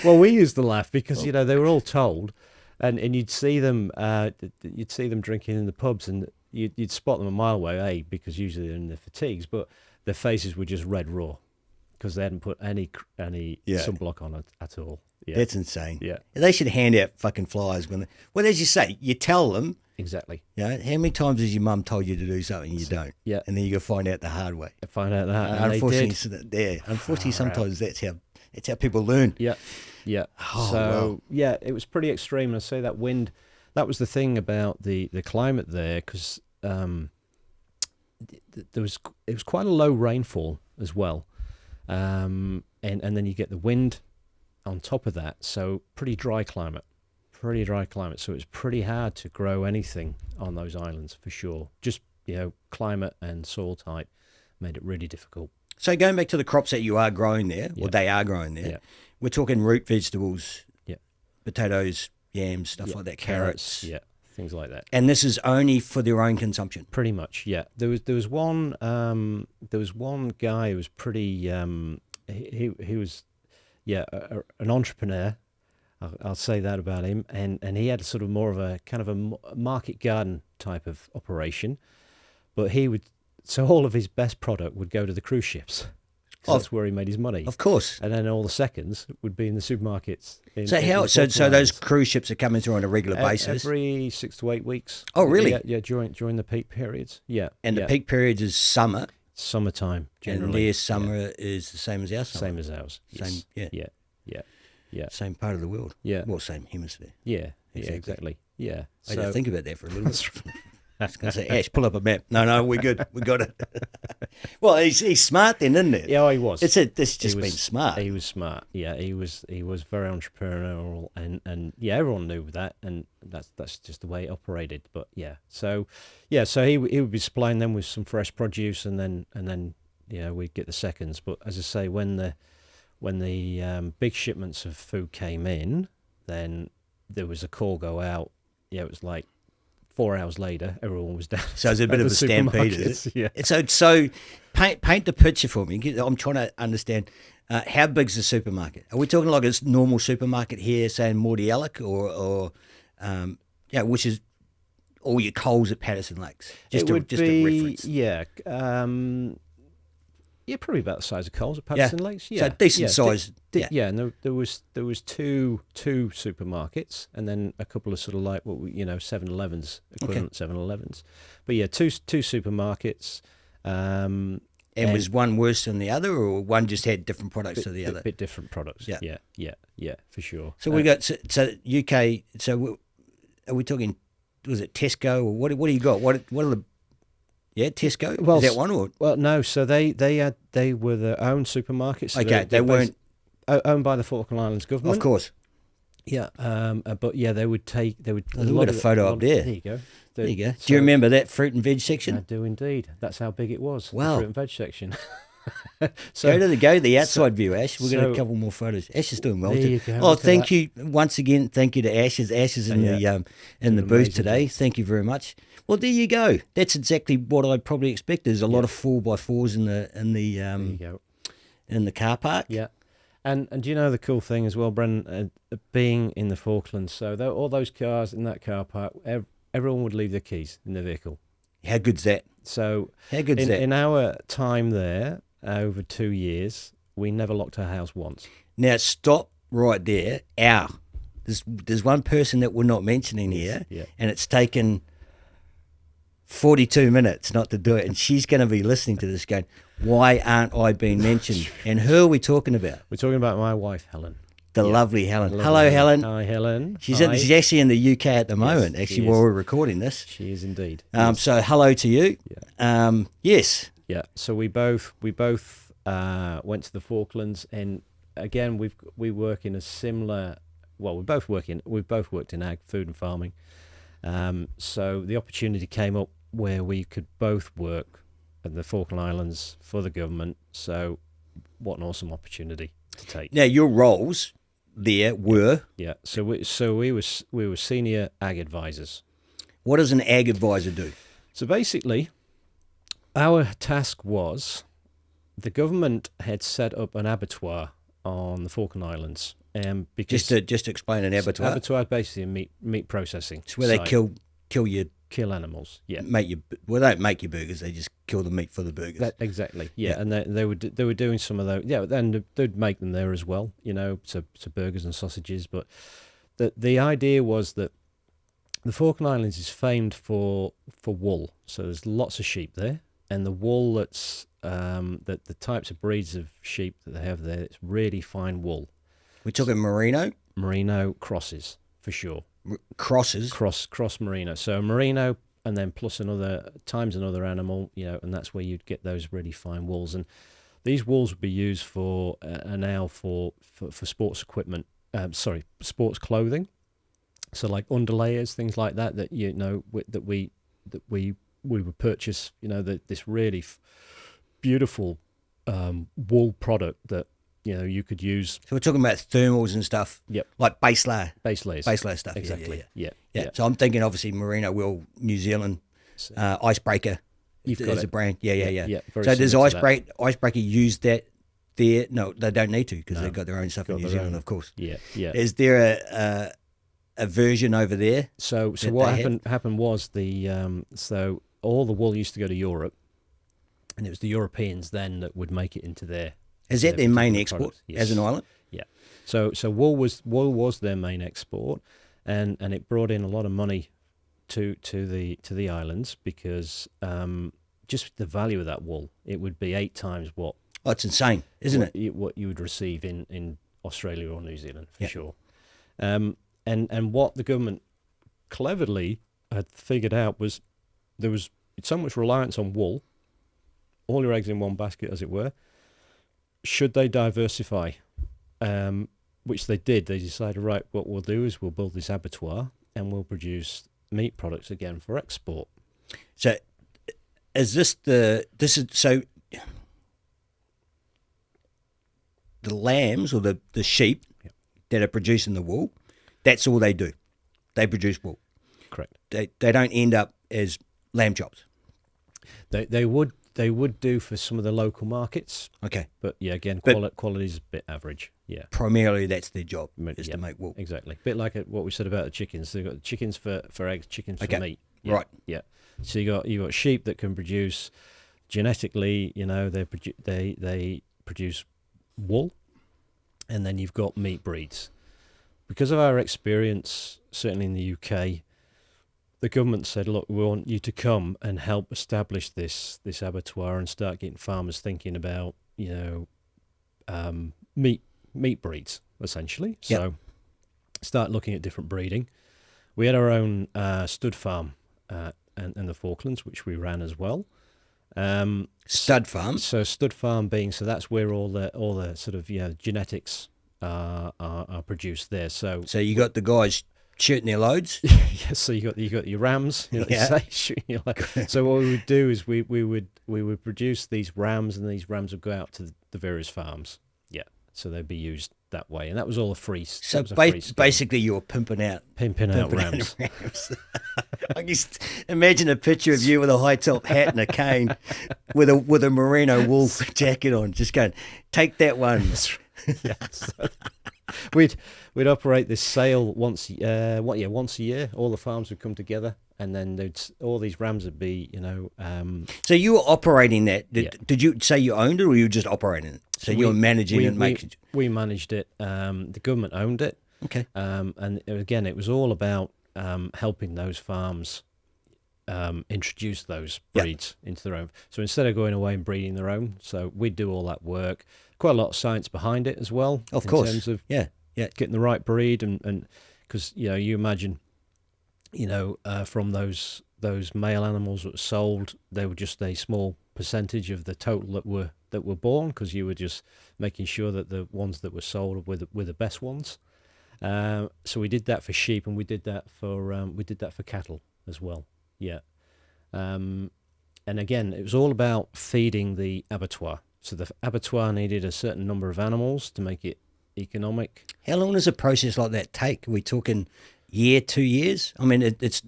Well, we used to laugh because they were all told, and you'd see them drinking in the pubs, and you'd spot them a mile away, because usually they're in their fatigues, but their faces were just red raw because they hadn't put any sunblock on it at all. Yeah. That's insane. Yeah, they should hand out fucking flyers well, as you say, you tell them. Exactly. How many times has your mum told you to do something you don't? Yeah. And then you go find out the hard way. Unfortunately, sometimes that's how people learn. Yeah. Yeah. Wow. Yeah, it was pretty extreme. And I say that wind, that was the thing about the climate there, because it was quite a low rainfall as well. And then you get the wind on top of that. So pretty dry climate. So it's pretty hard to grow anything on those islands for sure. Just, climate and soil type made it really difficult. So going back to the crops that you are growing there, or they are growing there, we're talking root vegetables, potatoes, yams, stuff like that, carrots. Yeah, things like that. And this is only for their own consumption? Pretty much, yeah. There was one guy who was pretty, he was, an entrepreneur. I'll say that about him, and he had sort of more of a kind of a market garden type of operation, but so all of his best product would go to the cruise ships. That's where he made his money. Of course. And then all the seconds would be in the supermarkets. So those cruise ships are coming through on a regular basis? Every 6 to 8 weeks. Oh, really? Yeah, during the peak periods. Yeah. And the peak periods is summer? Summertime, generally. And their summer is the same as our summer? Same as ours. Same, yes. Yeah. Same part of the world. Yeah. Well, same hemisphere. Yeah, exactly. Yeah. I had to think about that for a little bit. I was going to say, Ash, pull up a map. No, we're good. We got it. Well, he's smart then, isn't it? Yeah, he was. It's just been smart. He was smart. Yeah, he was very entrepreneurial, and everyone knew that, and that's just the way it operated. But so he would be supplying them with some fresh produce, and then we'd get the seconds. But as I say, when the big shipments of food came in, then there was a call go out. Yeah, it was like 4 hours later, everyone was down. So it's a bit of a stampede, is it? Yeah. So paint the picture for me. I'm trying to understand how big's the supermarket. Are we talking like a normal supermarket here, say in Mordialloc, or which is all your Coles at Patterson Lakes? Just a reference. Yeah. Yeah, probably about the size of Coles at Patterson Lakes. Yeah, so decent size. Yeah, and there was two supermarkets, and then a couple of sort of like 7-Elevens, equivalent 7-Elevens. But yeah, two supermarkets. And was one worse than the other, or one just had different products to the other? Bit different products. Yeah, for sure. So we got so UK. So are we talking? Was it Tesco, or what do you got? What are the Tesco. Well, is that one or? Well, no. So they were their own supermarkets. So okay, they weren't owned by the Falkland Islands government. Of course. Yeah. But yeah, they would. Look at a photo up there. There you go. There you go. Do you remember that fruit and veg section? I do indeed. That's how big it was. Wow. The fruit and veg section. Go to the outside view, Ash. We've got a couple more photos. Ash is doing well too. Thank you once again. Thank you to Ash. Ash is in the booth today. Thank you very much. Well, there you go. That's exactly what I probably expected. There's a lot of 4x4s in the car park. Yeah. And do you know the cool thing as well, Brennan, being in the Falklands, so all those cars in that car park, everyone would leave their keys in their vehicle. How good's that? So how good's that? In our time there, over 2 years, we never locked our house once. Now stop right there. There's one person that we're not mentioning here, and it's taken 42 minutes not to do it, and she's going to be listening to this going, why aren't I being mentioned? And who are we talking about? We're talking about my wife, Helen. The lovely Helen. Hello, Helen. Hi, Helen. She's actually in the UK at the moment, actually, while we're recording this. She is indeed. So hello to you. Yeah. Yes. Yeah. So we both went to the Falklands, and again we work in a similar. Well, we've both worked in ag, food and farming. So the opportunity came up where we could both work at the Falkland Islands for the government. So what an awesome opportunity to take. Now your roles there were So we were senior ag advisors. What does an ag advisor do? So basically, our task was the government had set up an abattoir on the Falkland Islands. Because just explain an abattoir. Abattoir is basically meat processing. It's where they kill animals. Yeah. They don't make your burgers. They just kill the meat for the burgers. Exactly. Yeah. And they were doing some of those. Yeah. Then they'd make them there as well. So burgers and sausages. But the idea was that the Falkland Islands is famed for wool. So there's lots of sheep there, and the wool that's the types of breeds of sheep that they have there, it's really fine wool. We're talking merino? Merino crosses, for sure. Crosses? Cross merino. So merino and then plus another animal, and that's where you'd get those really fine wools. And these wools would be used for sports equipment, sports clothing. So like underlayers, things like that that we would purchase, this really beautiful wool product that you could use. So we're talking about thermals and stuff. Yep. Like base layer stuff. Exactly. Yeah. So I'm thinking obviously merino wool, New Zealand, Icebreaker. There's a brand. Yeah. So does Icebreaker use that there? No, they don't need to because they've got their own stuff in New Zealand, of course. Yeah. Is there a version over there? So what happened was so all the wool used to go to Europe, and it was the Europeans then that would make it into their. Is that their main export as an island? Yeah. So wool was their main export, and it brought in a lot of money to the islands because just the value of that wool, it would be 8 times what. Oh, it's insane, isn't it? What you would receive in Australia or New Zealand for sure. And what the government cleverly had figured out was there was so much reliance on wool, all your eggs in one basket, as it were. Should they diversify, which they did, they decided, right, what we'll do is we'll build this abattoir and we'll produce meat products again for export. So the lambs or the sheep that are producing the wool, that's all they do. They produce wool. Correct. They don't end up as lamb chops. They would they would do for some of the local markets, Okay. but yeah, again, But- quality is a bit average. Yeah, Primarily, that's their job, is Yeah, to make wool. exactly. Bit like what we said about the chickens. They've got chickens for eggs, chickens Okay. for meat. Yeah, Right. Yeah. So you got sheep that can produce genetically. They produce wool, and then you've got meat breeds. Because of our experience, certainly in the UK, the government said, "Look, we want you to come and help establish this abattoir and start getting farmers thinking about meat breeds essentially." So start looking at different breeding. We had our own stud farm in the Falklands, which we ran as well. Stud farms. So stud farm being that's where all the sort of genetics are produced there. So So you got the guys shooting their loads. yeah, so you got your rams, you say. So what we would do is we would produce these rams, and these rams would go out to the various farms. Yeah, so they'd be used that way, and that was all a free. So that was a free scheme. basically, you were pimping out rams. I just imagine a picture of you with a high top hat and a cane, with a merino wool jacket on, just going, "Take that one." Yes. We'd operate this sale once a year. All the farms would come together, and then all these rams would be, So you were operating that. Yeah. Did you say you owned it, or you were just operating it? So you were managing and making. We managed it. The government owned it. Okay. And again, it was all about helping those farms introduce those breeds into their own. So instead of going away and breeding their own, so we'd do all that work. Quite a lot of science behind it as well. Of course. In terms of Yeah. getting the right breed, and because you imagine, from those male animals that were sold, they were just a small percentage of the total that were born, because you were just making sure that the ones that were sold were the best ones. So we did that for sheep, and we did that for cattle as well. Yeah. And again, it was all about feeding the abattoir. So the abattoir needed a certain number of animals to make it economic. How long does a process like that take? Are we talking year, 2 years? I mean, it's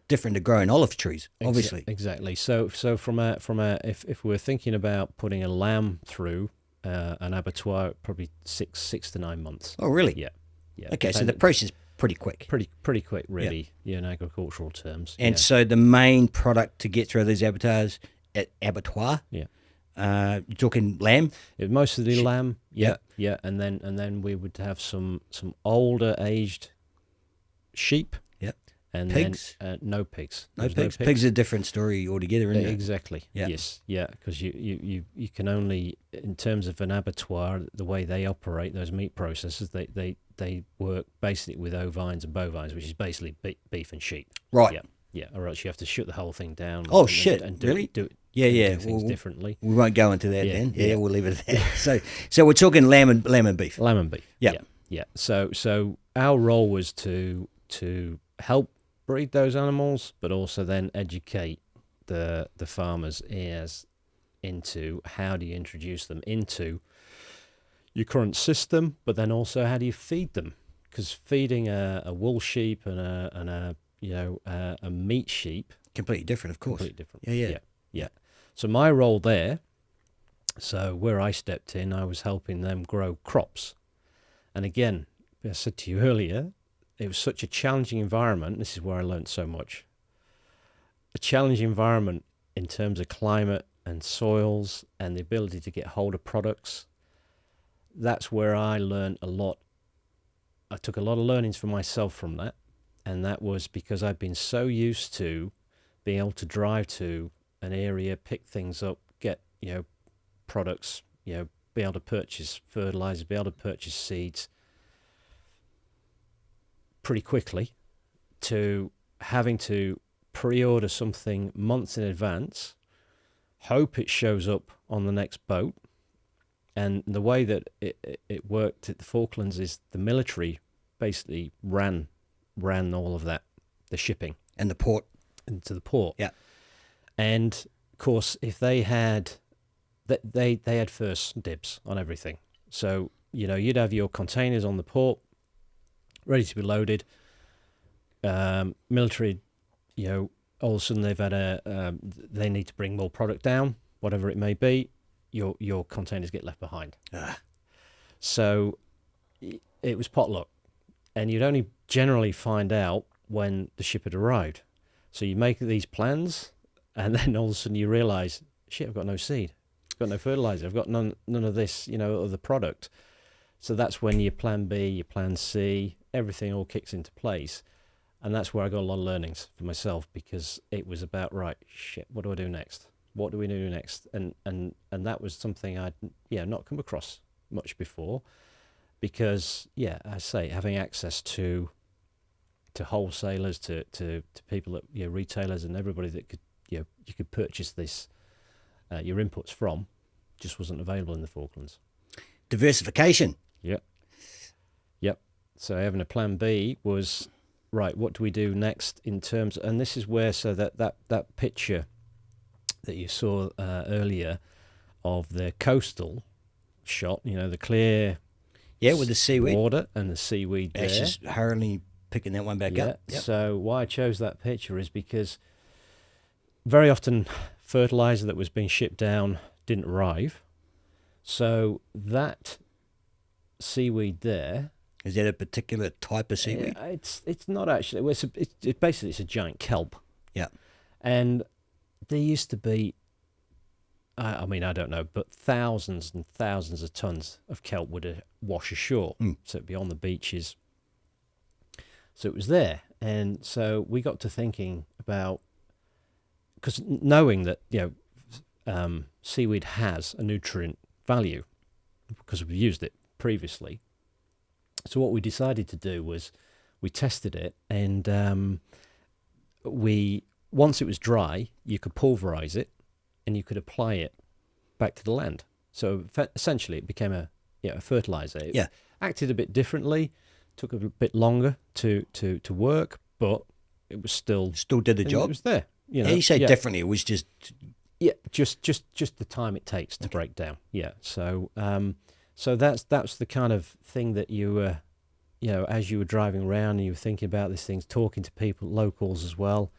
different to growing olive trees, obviously. Exactly. So from a if we're thinking about putting a lamb through an abattoir, probably six to 9 months. Oh, really? Yeah. Okay, so the process is pretty quick. Pretty quick, really. Yeah, in agricultural terms. And so the main product to get through these abattoir. Yeah. You're talking lamb? It was mostly lamb. Yeah. And then we would have some older aged sheep. Yep. And pigs? Then no pigs. No pigs. Pigs are a different story altogether, isn't it? Exactly. Yeah. Yes. Yeah. Because you can only, in terms of an abattoir, the way they operate those meat processors, they work basically with ovines and bovines, which is basically beef and sheep. Right. Yeah. Yeah. Or else you have to shut the whole thing down. Oh, shit. And do Really? Do things differently. We won't go into that then. Yeah, we'll leave it at that. So we're talking lamb and beef. Lamb and beef. Yeah. Yeah. So our role was to help breed those animals, but also then educate the farmers into how do you introduce them into your current system, but then also how do you feed them? Because feeding a wool sheep and a meat sheep, Completely different, of course. completely different. Yeah. So my role there, so where I stepped in, I was helping them grow crops. And again, I said to you earlier, it was such a challenging environment. This is where I learned so much. A challenging environment in terms of climate and soils and the ability to get hold of products. That's where I learned a lot. I took a lot of learnings for myself from that. And that was because I'd been so used to being able to drive to an area, pick things up, get, products, be able to purchase fertilizer, be able to purchase seeds pretty quickly, to having to pre-order something months in advance, hope it shows up on the next boat. And the way that it worked at the Falklands is the military basically ran all of that, the shipping. And the port. Into the port. Yeah. And of course, if they had, they had first dibs on everything. So, you'd have your containers on the port, ready to be loaded. Military, all of a sudden they've had they need to bring more product down. whatever it may be, your containers get left behind. Ah. So it was potluck, and you'd only generally find out when the ship had arrived. So you make these plans, and then all of a sudden you realise, shit, I've got no seed, I've got no fertiliser, I've got none of this, of the product. So that's when your plan B, your plan C, everything all kicks into place. And that's where I got a lot of learnings for myself, because it was about, right, shit, what do I do next? What do we do next? And that was something I'd not come across much before, because I say, having access to wholesalers, to people that retailers and everybody that could you could purchase this your inputs from, just wasn't available in the Falklands. Diversification. Yep. So having a plan B was, right, what do we do next in terms, and this is where, so that picture that you saw earlier of the coastal shot, the clear with the seaweed water and the seaweed there. Ash is hurriedly picking that one back up. Yep. So why I chose that picture is because very often fertilizer that was being shipped down didn't arrive. So that seaweed there, is that a particular type of seaweed? It's not actually. It's basically it's a giant kelp. Yeah. And there used to be, I mean, I don't know, but thousands and thousands of tons of kelp would wash ashore. So it'd be on the beaches. So it was there. And so we got to thinking about, because knowing that, seaweed has a nutrient value because we've used it previously. So what we decided to do was we tested it, and once it was dry, you could pulverize it and you could apply it back to the land. So essentially it became a fertilizer. It acted a bit differently, took a bit longer to work, but it was still did the job. It was there. You say differently, it was just just the time it takes to break down. So that's the kind of thing that you as you were driving around and you were thinking about these things, talking to people, locals as well,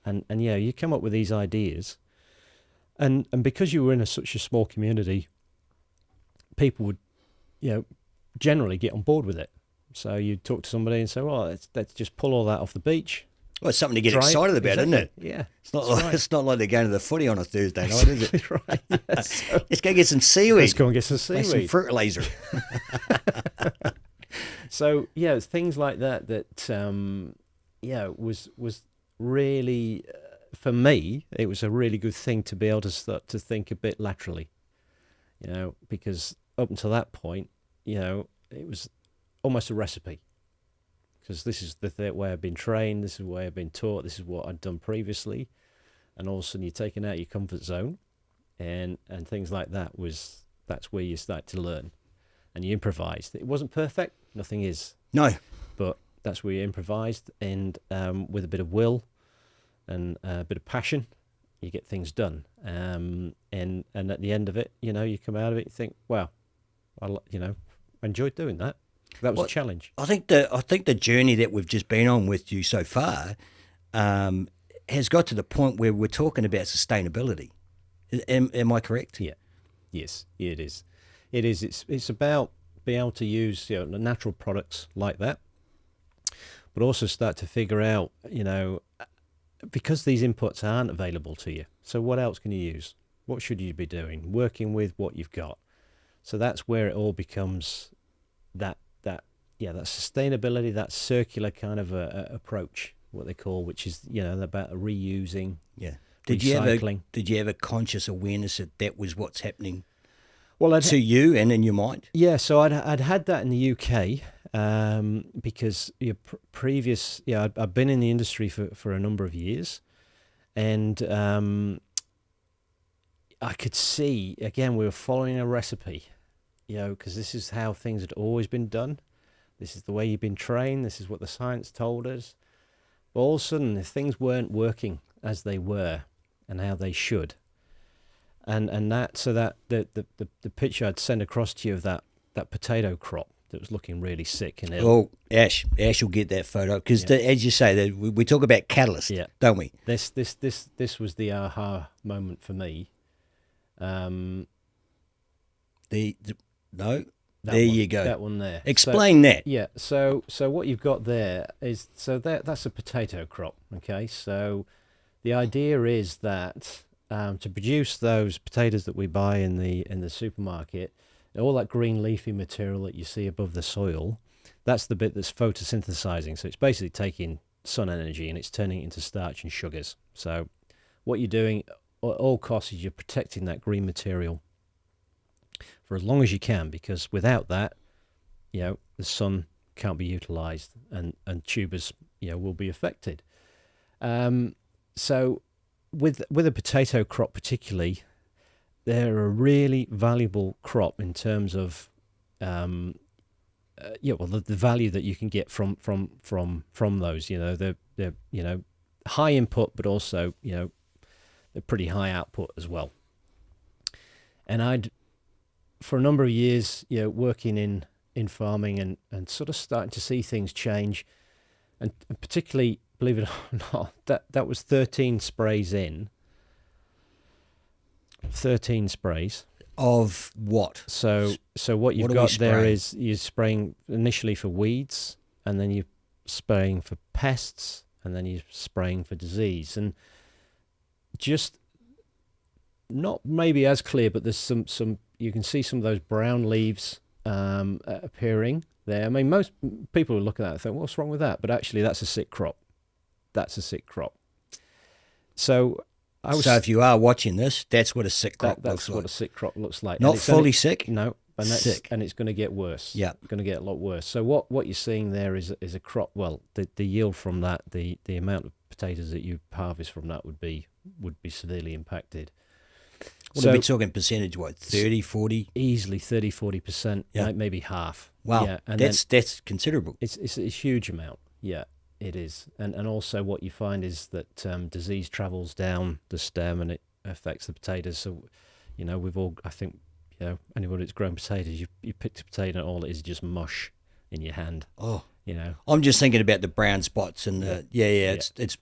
and you come up with these ideas, and because you were in such a small community, people would generally get on board with it. So you'd talk to somebody and say, well, let's just pull all that off the beach. Well, it's something to get excited about, isn't it? Yeah. It's not like they're going to the footy on a Thursday night, is it? Right. Yes. So let's go get some seaweed. Let's go and get some seaweed. Make some fertilizer. So things like that was really, for me, it was a really good thing to be able to start to think a bit laterally, because up until that point, it was almost a recipe. Because this is the way I've been trained, this is the way I've been taught, this is what I'd done previously, and all of a sudden you're taken out of your comfort zone, and things like that that's where you start to learn, and you improvised. It wasn't perfect, nothing is. No. But that's where you improvised, and with a bit of will and a bit of passion, you get things done. And at the end of it, you come out of it, you think, wow, I enjoyed doing that. That was a challenge. I think the journey that we've just been on with you so far has got to the point where we're talking about sustainability. Am I correct? Yeah. Yes, it is. It is. It's about being able to use natural products like that, but also start to figure out because these inputs aren't available to you. So what else can you use? What should you be doing? Working with what you've got. So that's where it all becomes that sustainability, that circular kind of approach, what they call, which is about reusing, recycling. Did you have a conscious awareness that was what's happening? Well, to you and in your mind. Yeah, so I'd had that in the UK because previous. I'd been in the industry for a number of years, and I could see again we were following a recipe, because this is how things had always been done. This is the way you've been trained. This is what the science told us. But all of a sudden, if things weren't working as they were and how they should, and the picture I'd send across to you of that potato crop that was looking really sick and ill. Oh, Ash will get that photo because, as you say, we talk about catalyst, don't we? This was the aha moment for me, Um, No, that there one, you go. That one there. Explain that. Yeah. So what you've got there is that's a potato crop. Okay. So the idea is that to produce those potatoes that we buy in the supermarket, all that green leafy material that you see above the soil, that's the bit that's photosynthesizing. So it's basically taking sun energy and it's turning it into starch and sugars. So what you're doing at all costs is you're protecting that green material for as long as you can, because without that, the sun can't be utilized and tubers, will be affected. So with a potato crop particularly, they're a really valuable crop in terms of the value that you can get from those. They're high input, but also they're pretty high output as well. And I'd, for a number of years, working in farming and sort of starting to see things change, and particularly, believe it or not, that was 13 sprays in. 13 sprays. Of what? So what you've What are we got there spraying? is you're spraying initially for weeds, and then you're spraying for pests, and then you're spraying for disease. And just not maybe as clear, but there's some you can see some of those brown leaves appearing there. I mean, most people who look at that and think, what's wrong with that? But actually, that's a sick crop. That's a sick crop. So if you are watching this, that's what a sick crop that's looks like. what a sick crop looks like. Not And it's fully sick. No, and that's sick. and it's going to get worse. Yeah, It's going to get a lot worse. So what you're seeing there is a crop. Well, the yield from that, the amount of potatoes that you harvest from that would be severely impacted. What are we talking percentage? What, 30, 40? Easily 30-40%. Yeah. Maybe half. Wow, Yeah, and that's considerable. it's a huge amount. Yeah, it is. And also what you find is that disease travels down the stem and it affects the potatoes. So, we've all, I think, anybody that's grown potatoes, you picked a potato and all it is just mush in your hand. Oh, I'm just thinking about the brown spots and it's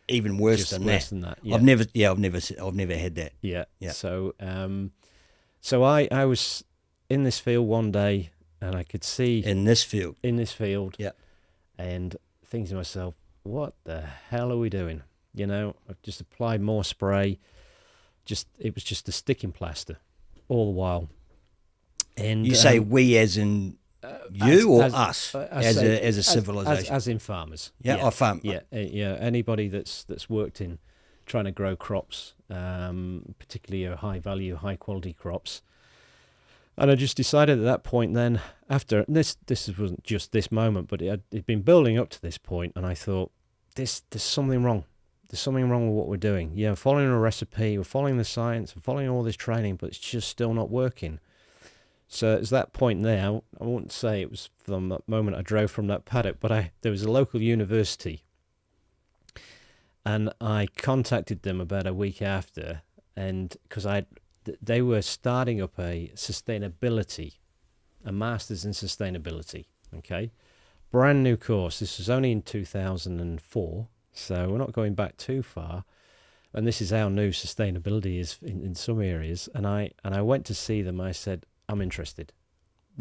even worse Just than worse that. than that. Yeah. I've never had that. Yeah. Yeah. So I was in this field one day and I could see In this field. yeah, and thinking to myself, what the hell are we doing? I've just applied more spray. It was just a sticking plaster all the while. And You say we as in you or as- us as as a civilization? as in farmers. Yeah, or farm. Yeah, anybody that's worked in trying to grow crops, particularly high value, high quality crops. And I just decided at that point then, after this wasn't just this moment, but it'd been building up to this point, and I thought, there's something wrong. There's something wrong with what we're doing. Following a recipe, we're following the science, we're following all this training, but it's just still not working. So it's that point there. I wouldn't say it was from that moment I drove from that paddock, but there was a local university, and I contacted them about a week after, and because they were starting up a master's in sustainability. Okay, brand new course. This was only in 2004, so we're not going back too far. And this is how new sustainability is in some areas. And I went to see them. I said, I'm interested.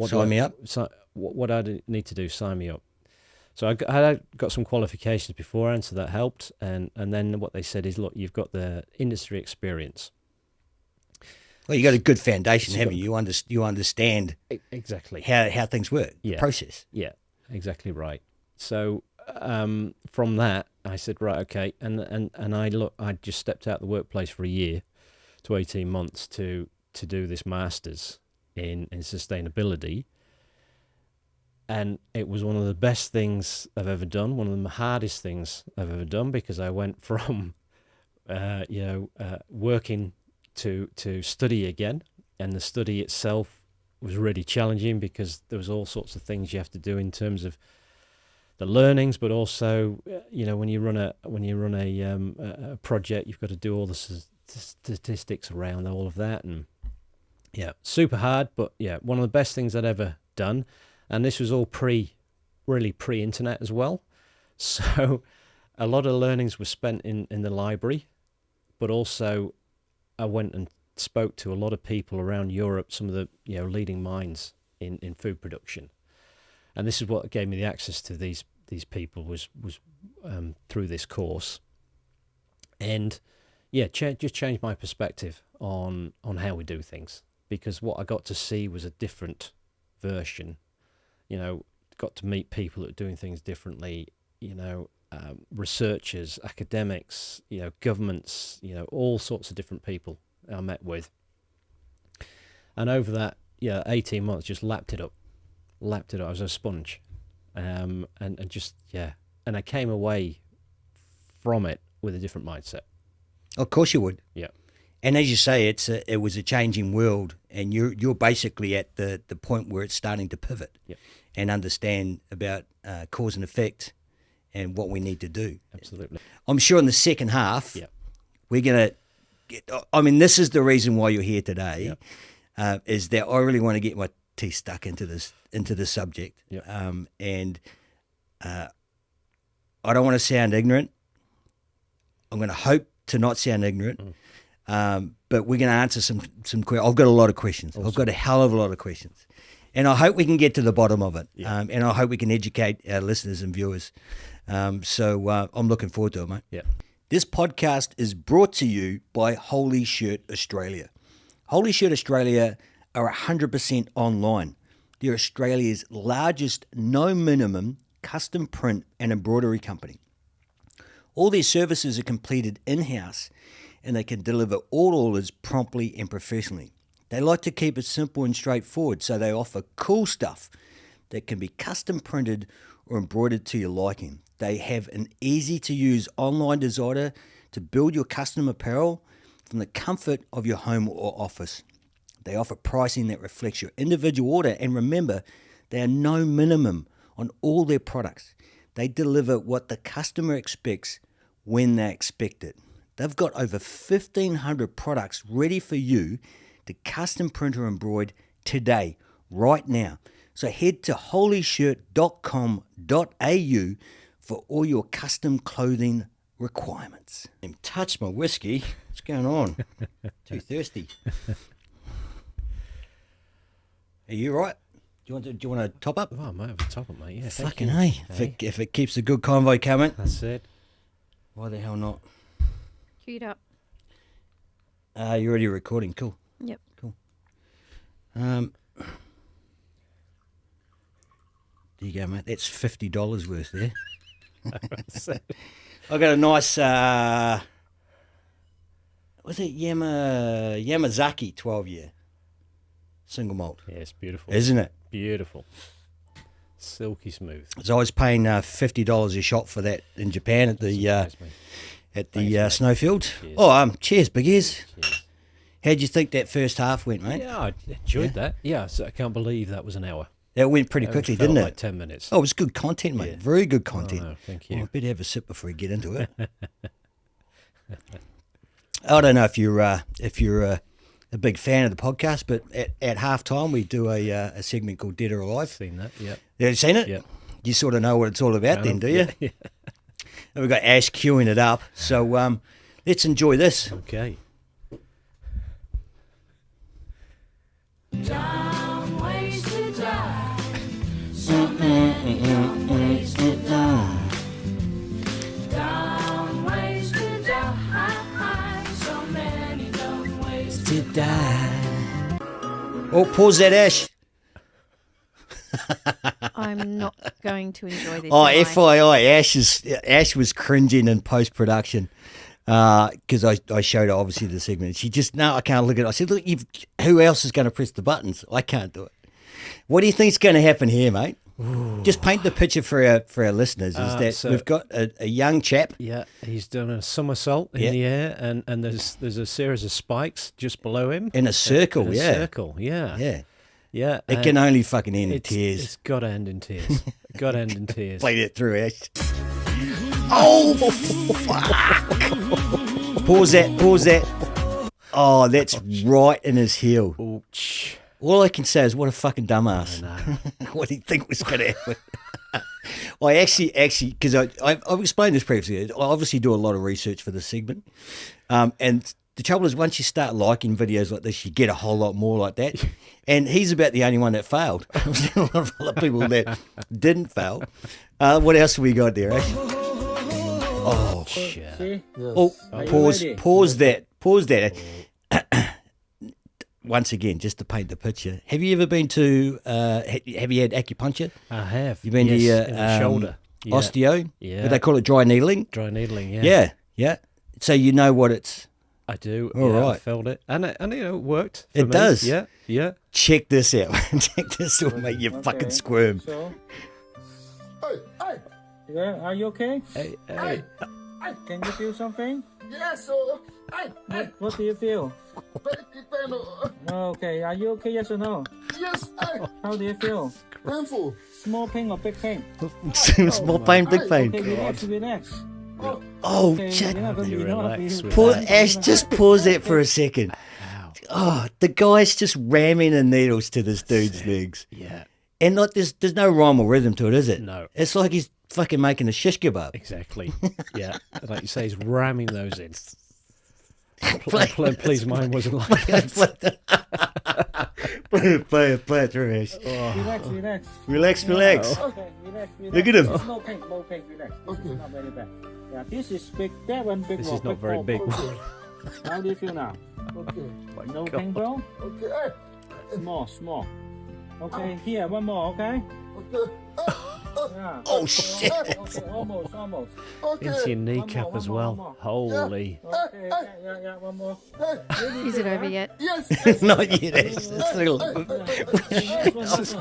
Sign me up. So what I need to do, sign me up. So I got some qualifications beforehand, so that helped. And then what they said is, look, you've got the industry experience. Well, you got a good foundation, haven't you? You understand Exactly how things work, Yeah. process. Yeah, exactly right. So from that, I said, right, okay, and I just stepped out of the workplace for a year to 18 months to do this master's in sustainability, and it was one of the best things I've ever done, one of the hardest things I've ever done, because I went from working to study again, and the study itself was really challenging because there was all sorts of things you have to do in terms of the learnings, but also when you run a project, you've got to do all the statistics around all of that, and super hard, but one of the best things I'd ever done. And this was all pre-internet as well, so a lot of learnings were spent in the library, but also I went and spoke to a lot of people around Europe, some of the leading minds in food production, and this is what gave me the access to these people was through this course, and just changed my perspective on how we do things, because what I got to see was a different version. Got to meet people that are doing things differently. Researchers, academics, governments, all sorts of different people I met with. And over that, 18 months, just lapped it up. I was a sponge. And I came away from it with a different mindset. Of course you would. Yeah. And as you say, it was a changing world, and you're basically at the point where it's starting to pivot and understand about cause and effect and what we need to do. Absolutely. I'm sure in the second half, we're going to get, this is the reason why you're here today, is that I really want to get my teeth stuck into this subject. And I don't want to sound ignorant. I'm going to hope to not sound ignorant. But we're going to answer some questions. I've got a lot of questions. Awesome. I've got a hell of a lot of questions. And I hope we can get to the bottom of it. And I hope we can educate our listeners and viewers. So I'm looking forward to it, mate. Yeah. This podcast is brought to you by Holy Shirt Australia. Holy Shirt Australia are 100% online. They're Australia's largest no minimum custom print and embroidery company. All their services are completed in-house, and they can deliver all orders promptly and professionally. They like to keep it simple and straightforward, so they offer cool stuff that can be custom printed or embroidered to your liking. They have an easy-to-use online designer to build your custom apparel from the comfort of your home or office. They offer pricing that reflects your individual order, and remember, they are no minimum on all their products. They deliver what the customer expects when they expect it. They've got over 1,500 products ready for you to custom print or embroider today, right now. So head to holyshirt.com.au for all your custom clothing requirements. Touch my whiskey. What's going on? Too thirsty. Are you right? Do you want to top up? Oh, I might have a top up, mate. Yeah, fucking hey. If it keeps a good convoy coming. That's it. Why the hell not? Queued up. You're already recording. Cool. Yep. Cool. There you go, mate. That's $50 worth there. I got a nice, was it Yamazaki 12-year single malt? Yeah, it's beautiful. Isn't it? Beautiful. Silky smooth. So I was paying $50 a shot for that in Japan at the snowfield. Cheers. Oh, cheers, big ears. Cheers. How'd you think that first half went, mate? Yeah, I enjoyed that. Yeah, so I can't believe that was an hour. It went pretty quickly, didn't it? Like 10 minutes. Oh, it was good content, mate. Yeah. Very good content. Oh, thank you. I better have a sip before we get into it. I don't know if you're a big fan of the podcast, but at halftime we do a segment called Dead or Alive. Seen that? Yeah. Have you seen it? Yeah. You sort of know what it's all about, then, do you? Yeah. And we've got Ash queuing it up, so let's enjoy this. Okay. Dumb ways to die. So many dumb ways to die. Dumb ways to die. So many dumb ways to Die. Oh, pause that, Ash. I'm not going to enjoy this. Oh, am I? FYI, Ash was cringing in post-production because I showed her obviously the segment. She just, no, I can't look at it. I said, look, who else is going to press the buttons? I can't do it. What do you think's going to happen here, mate? Ooh. Just paint the picture for our listeners. Is that so we've got a young chap. Yeah, he's done a somersault in the air, and there's a series of spikes just below him. In a circle, in a circle, yeah. Yeah. Yeah. It can only fucking end in tears. It's got to end in tears. Got to end in tears. Play that through, Ash. Oh, fuck. Pause that. Oh, that's right in his heel. Ouch. All I can say is, what a fucking dumbass. I know. What do you think was going to happen? I actually, because I've explained this previously. I obviously do a lot of research for this segment. And the trouble is, once you start liking videos like this, you get a whole lot more like that. And he's about the only one that failed. I've seen a lot of other people that didn't fail. What else have we got there, Ash? Oh, Shit. See? oh, Are you pause, ready? pause that, pause that. Once again, just to paint the picture, have you ever been to? Have you had acupuncture? I have. You've been to Yes, your in the shoulder. Yeah. osteo? Yeah. What they call it, dry needling. Dry needling. Yeah. Yeah, yeah. So you know what it's. I do. All yeah, I right. felt it, and you know, it worked. For It me. does. Yeah. Yeah. Check this out. Check this. Will make you fucking squirm. So, yeah, are you okay? Hey, hey. Can you feel something? Yes, sir. What do you feel? Okay, are you okay? Yes or no? Yes, How do you feel? painful. Small pain or big pain? Small pain, big Okay, pain. relax, relax. Oh, Okay, check. you're not gonna- You you're not relax gonna- with Pause, that. Ash, just pause that for a second. Ow. Oh, the guy's just ramming the needles to this dude's legs. Yeah. And like there's no rhyme or rhythm to it, is it? No. It's like he's fucking making a shish kebab. Exactly. Yeah. Like you say, he's ramming those in. Please, mine wasn't like that. play it through, Ash. Relax, relax. Relax, relax. Okay, relax, relax. Look at him. There's no pain, relax. This is not very bad. Yeah, this is big, that one big This more, is not very more. big. How do you feel now? Okay, No pain, bro? okay, Small. Okay, here, one more, okay? okay, Yeah. Oh, shit. Okay, almost. okay. Into your kneecap one as more, well. one more. Holy. Okay, yeah, one more. Is it over yet? Yes, Not yet, Ash. It's little. Okay, relax.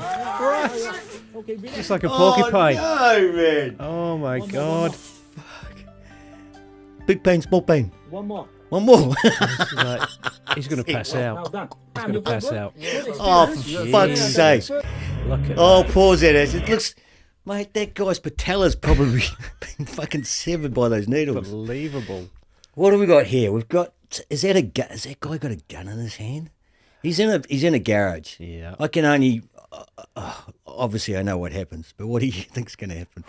It's like a Oh, porcupine. no, man. Oh my One more, god. Big pain, small pain. One more. One more. He's like, he's going to pass Now out. done. He's going to pass out. Oh, for fuck's sake. Look at Oh, that. pause that, Ash. It looks. Mate, that guy's patella's probably been fucking severed by those needles. Unbelievable. What do we got here? We've got. Is that a gun? Has that guy got a gun in his hand? He's in a garage. Yeah. I can only. Obviously, I know what happens, but what do you think's going to happen?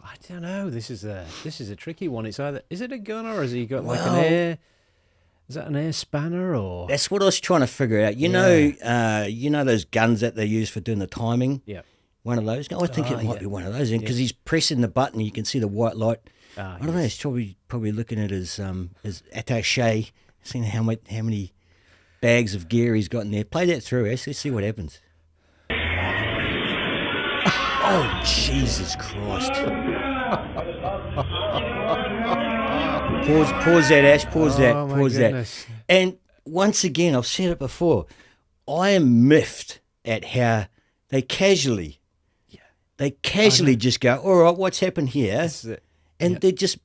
I don't know. This is a tricky one. It's either, is it a gun or has he got like Well- an air? Is that an air spanner or? That's what I was trying to figure out. You know those guns that they use for doing the timing. Yeah. One of those. I think it might be one of those because he's pressing the button. You can see the white light. Ah, I don't know. He's probably looking at his attaché, seeing how many bags of gear he's got in there. Play that through, Ash. Let's see what happens. Oh, Jesus Christ. Pause that, Ash. Pause that. Oh, my Pause goodness. that. And once again, I've said it before, I am miffed at how they casually just go, all right, what's happened here? This is it. And they're just,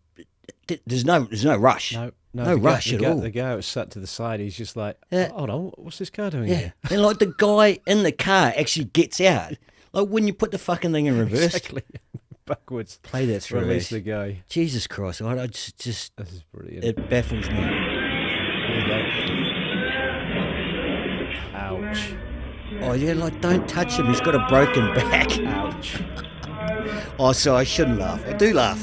there's no rush. No No rush at all. The guy was sat to the side. He's just like, Yeah. hold on, what's this guy doing Yeah. here? And like the guy in the car actually gets out. Like when you put the fucking thing in reverse. Exactly. Backwards. Play that through. Release Ash. the guy. Jesus Christ. I just This is brilliant. it baffles me. There you go. Ouch. Oh yeah, like don't touch him. He's got a broken back. Ouch. Oh, so I shouldn't laugh. I do laugh.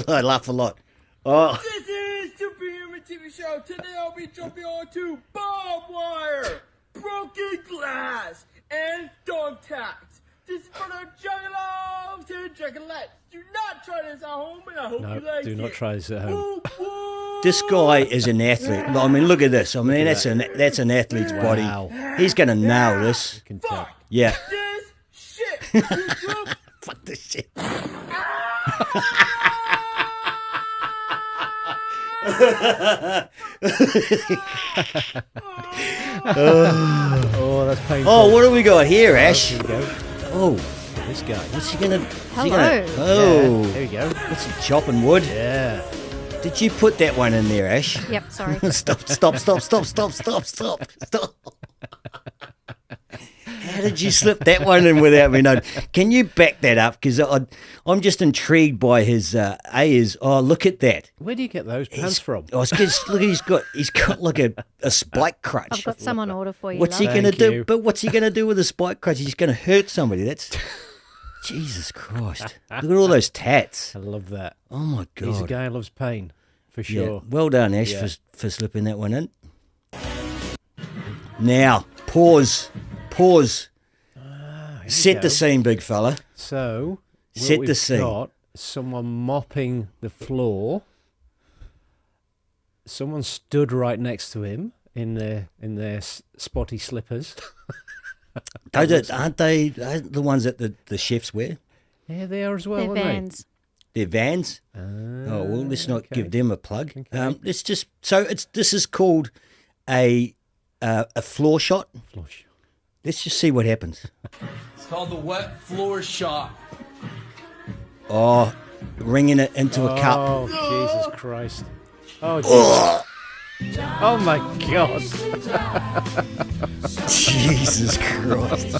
I laugh a lot. Oh, This is Superhuman TV Show. Today I'll be jumping onto barbed wire, broken glass, and dog tags. This is for the juggalos and juggalettes. Do not try this at home, and I hope No, you like do it. not try this at home. Woo, woo. this guy is an athlete. I mean, look at this. I mean, that's an athlete's body. Wow. He's gonna nail this. Can tell. Fuck Yeah. this shit. You group. Fuck this shit. Oh, that's painful. Oh, what do we got here, Ash? Here we go. Oh, This guy. what's he gonna? Hello. Oh, Yeah, there we go. what's he chopping wood? Yeah. Did you put that one in there, Ash? Yep, sorry. Stop. How did you slip that one in without me knowing? Can you back that up? Because I'm just intrigued by his oh, look at that. Where do you get those pants from? Oh, look, he's got like a spike crutch. I've got some on order for you. What's he love. going to Thank do? you. But what's he going to do with a spike crutch? He's going to hurt somebody. That's Jesus Christ. Look at all those tats. I love that. Oh my He's a God. guy who loves pain. for Yeah. sure. Well done, Ash, Yeah. for slipping that one in. Now, pause. Here we Set the go. scene, big fella. So, Set what the we've scene. got someone mopping the floor. Someone stood right next to him in their spotty slippers. Aren't they the ones that the chefs wear? Yeah, they are as well, They're aren't Vans. Their Vans. they? Oh well, let's not okay. give them a plug. Okay. Let's just this is called a floor shot. Flush. Let's just see what happens. It's called the wet floor shot. Oh, wringing it into a cup. Oh, Jesus Christ. Oh, Jesus. Oh, my God. Jesus Christ.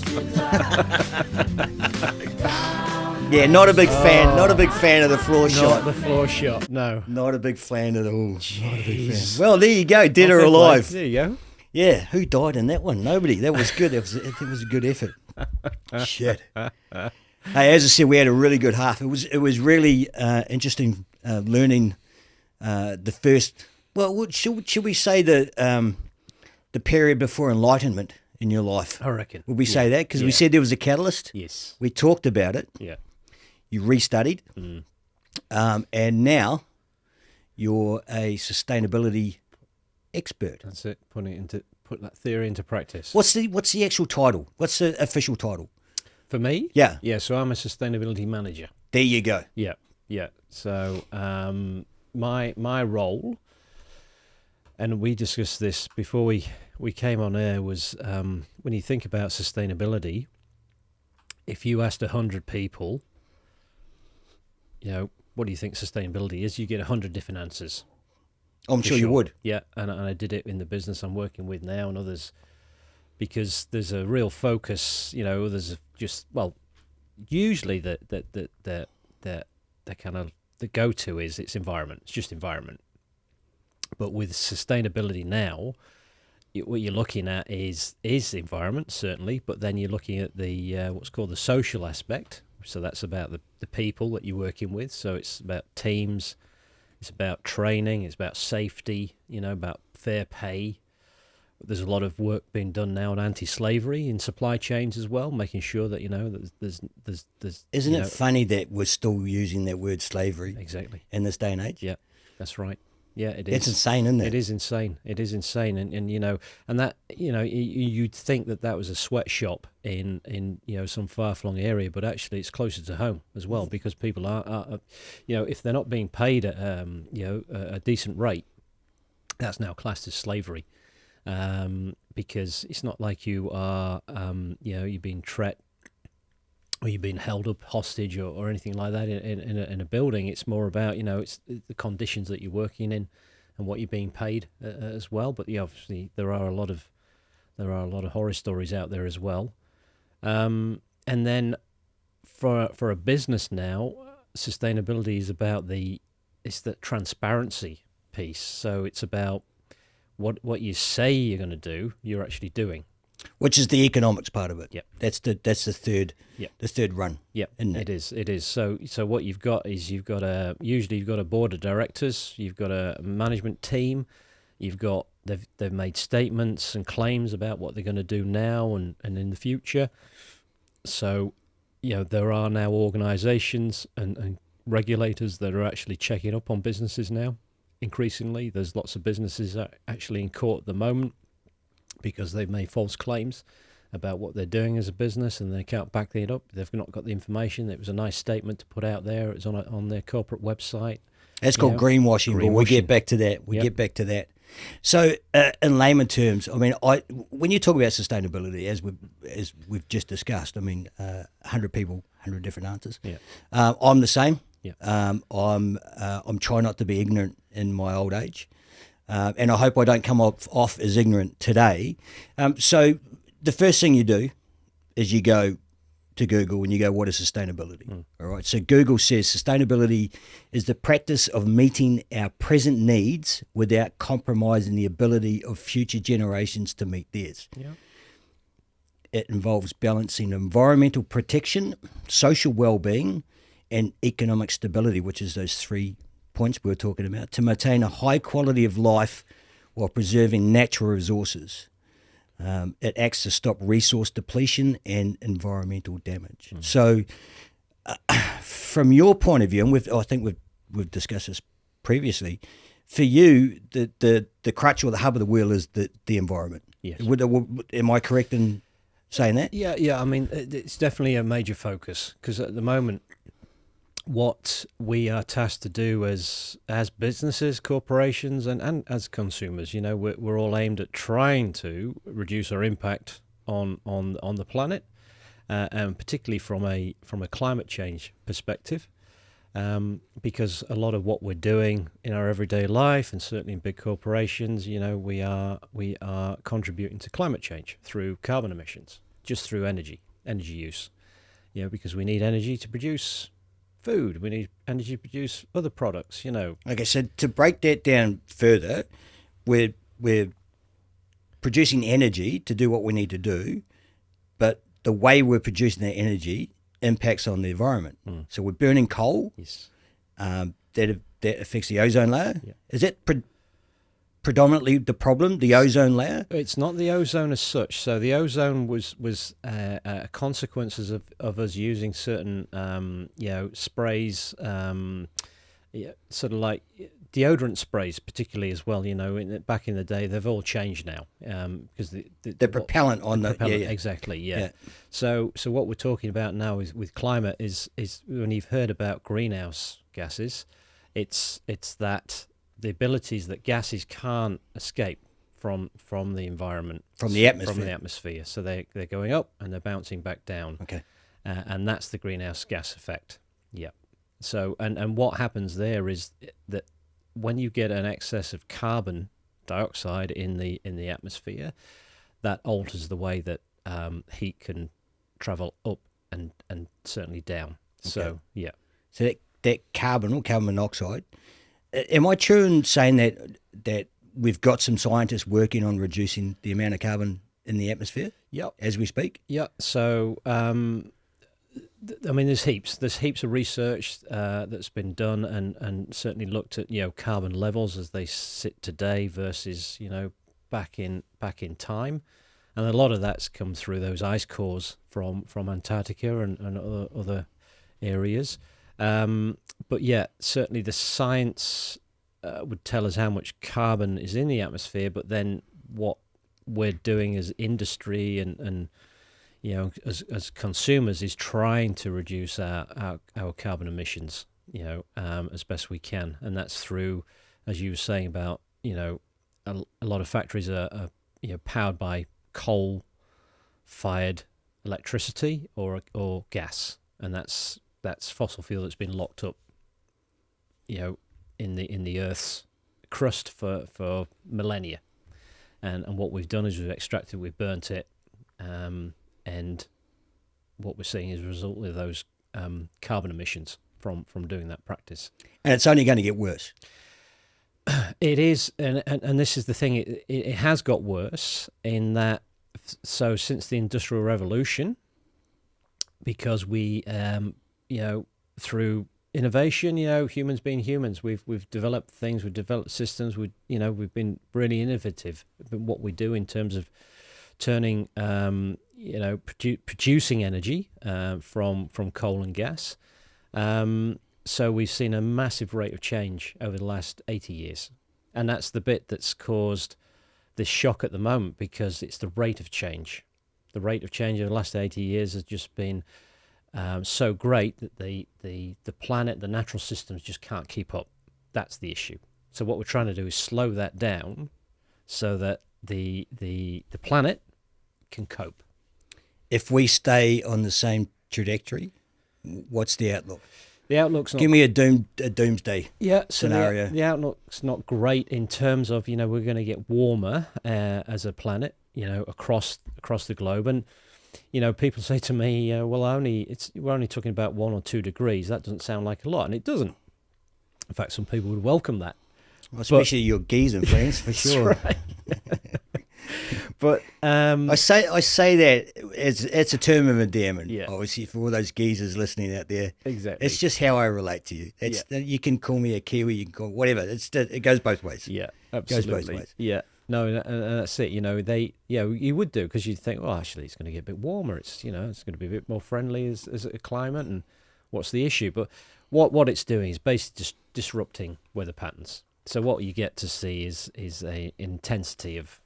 Yeah, not a big fan. Not a big fan of the floor Not shot. the floor shot, no. Not a big fan at all. Not a big fan. Jeez. Well, there you go. Dead Oh, or fair play. alive. There you go. Yeah, who died in that one? Nobody. That was good. It was a good effort. Shit. Hey, as I said, we had a really good half. It was really interesting learning the first. Well, should we say the period before enlightenment in your life? I reckon. Would we say that? Because we Yeah. said there was a catalyst. Yes. We talked about it. Yeah. You restudied, and now you're a sustainability expert. That's it. Put that theory into practice. What's the actual title? What's the official title? For me? Yeah. Yeah, so I'm a sustainability manager. There you go. Yeah, yeah. So my role, and we discussed this before we came on air, was when you think about sustainability, if you asked 100 people, what do you think sustainability is? You get 100 different answers. I'm For sure you would. Yeah, and I did it in the business I'm working with now and others, because there's a real focus. There's just usually the kind of the go-to is it's environment. It's just environment. But with sustainability now, what you're looking at is environment certainly, but then you're looking at the what's called the social aspect. So that's about the people that you're working with. So it's about teams. It's about training. It's about safety. About fair pay. There's a lot of work being done now on anti-slavery in supply chains as well, making sure that there's. Isn't it funny that we're still using that word slavery Exactly. in this day and age? Yeah, that's right. Yeah, it is. It's insane, isn't it? It is insane. It is insane, and that you'd think that was a sweatshop in some far-flung area, but actually it's closer to home as well, because people are if they're not being paid at a decent rate, that's now classed as slavery, because it's not like you are you're being trapped or you're being held up hostage or anything like that in a building. It's more about it's the conditions that you're working in and what you're being paid as well. But obviously there are a lot of horror stories out there as well. And then for a business now, sustainability is about the transparency piece. So it's about what you say you're going to do, you're actually doing. Which is the economics part of it. Yep. That's the third. Yep. The third run. Yeah, Isn't it is. So what you've got is usually you've got a board of directors, you've got a management team, they've made statements and claims about what they're going to do now and in the future. So there are now organisations and regulators that are actually checking up on businesses now. Increasingly, there's lots of businesses actually in court at the moment, because they've made false claims about what they're doing as a business and they can't back it up. They've not got the information. It was a nice statement to put out there. It's on their corporate website. That's called greenwashing, but we'll get Greenwashing. back to that. We'll get back to that. So, in layman terms, I mean, when you talk about sustainability, as we've just discussed, I mean, 100 people, 100 different answers. Yeah. I'm the same. Yeah. I'm trying not to be ignorant in my old age, and I hope I don't come off as ignorant today. So, the first thing you do is you go to Google and you go, what is sustainability? All right. So Google says sustainability is the practice of meeting our present needs without compromising the ability of future generations to meet theirs. Yeah. It involves balancing environmental protection, social well-being, and economic stability, which is those three points we were talking about, to maintain a high quality of life while preserving natural resources. It acts to stop resource depletion and environmental damage. So, from your point of view, and I think we've discussed this previously, for you, the crutch or the hub of the wheel is the environment. Yes. Am I correct in saying that? Yeah. I mean, it's definitely a major focus because at the moment, what we are tasked to do as businesses, corporations, and as consumers, we're all aimed at trying to reduce our impact on the planet, and particularly from a climate change perspective. Because a lot of what we're doing in our everyday life, and certainly in big corporations, we are contributing to climate change through carbon emissions, just through energy use. Because we need energy to produce food, we need energy to produce other products. Okay, so to break that down further, we're producing energy to do what we need to do, but the way we're producing that energy impacts on the environment. So we're burning coal. Yes. That affects the ozone layer. Yeah. Is that predominantly the problem, the ozone layer? It's not the ozone as such. So the ozone was consequences of us using certain sprays, sort of like deodorant sprays, particularly as well. Back in the day, they've all changed now because the propellant on the propellant, yeah. Exactly. Yeah. So what we're talking about now is with climate is when you've heard about greenhouse gases, it's that the abilities that gases can't escape from the environment, from the atmosphere. So they're going up and they're bouncing back down. Okay. And that's the greenhouse gas effect. Yeah. So and what happens there is that when you get an excess of carbon dioxide in the atmosphere, that alters the way that heat can travel up and certainly down. Okay. So yeah. So that carbon or carbon monoxide. Am I true in saying that we've got some scientists working on reducing the amount of carbon in the atmosphere? Yep. As we speak? Yeah. So, there's heaps of research that's been done and certainly looked at carbon levels as they sit today versus back in time, and a lot of that's come through those ice cores from Antarctica and other areas. But yeah, certainly the science would tell us how much carbon is in the atmosphere, but then what we're doing as industry and as consumers is trying to reduce our carbon emissions, as best we can. And that's through, as you were saying about, a lot of factories are powered by coal-fired electricity or gas, and that's fossil fuel that's been locked up, in the Earth's crust for millennia. And what we've done is we've extracted, we've burnt it, and what we're seeing is a result of those carbon emissions from doing that practice. And it's only going to get worse. It is, and this is the thing, it has got worse in that, so since the Industrial Revolution, because we, through innovation, humans being humans, we've developed things, we've developed systems, we've been really innovative in what we do in terms of turning, producing energy from coal and gas. So we've seen a massive rate of change over the last 80 years. And that's the bit that's caused this shock at the moment, because it's the rate of change. The rate of change over the last 80 years has just been so great that the planet, the natural systems just can't keep up. That's the issue. So what we're trying to do is slow that down so that the planet can cope. If we stay on the same trajectory, what's the outlook? The outlook's not... Give me a doomsday scenario. So the outlook's not great in terms of, we're going to get warmer as a planet, across the globe. And, people say to me, we're only talking about 1 or 2 degrees. That doesn't sound like a lot. And it doesn't. In fact, some people would welcome that. Well, especially your geese and friends, for sure. Right. But I say that it's a term of endearment, Yeah. obviously, for all those geezers listening out there. Exactly. It's just how I relate to you. You can call me a Kiwi, you can call whatever. It goes both ways. yeah, Goes both absolutely. ways. Yeah. No, and that's it. You know, you would do because you'd think, well, actually, it's going to get a bit warmer. It's it's going to be a bit more friendly as a climate, and what's the issue? But what it's doing is basically just disrupting weather patterns. So what you get to see is a intensity of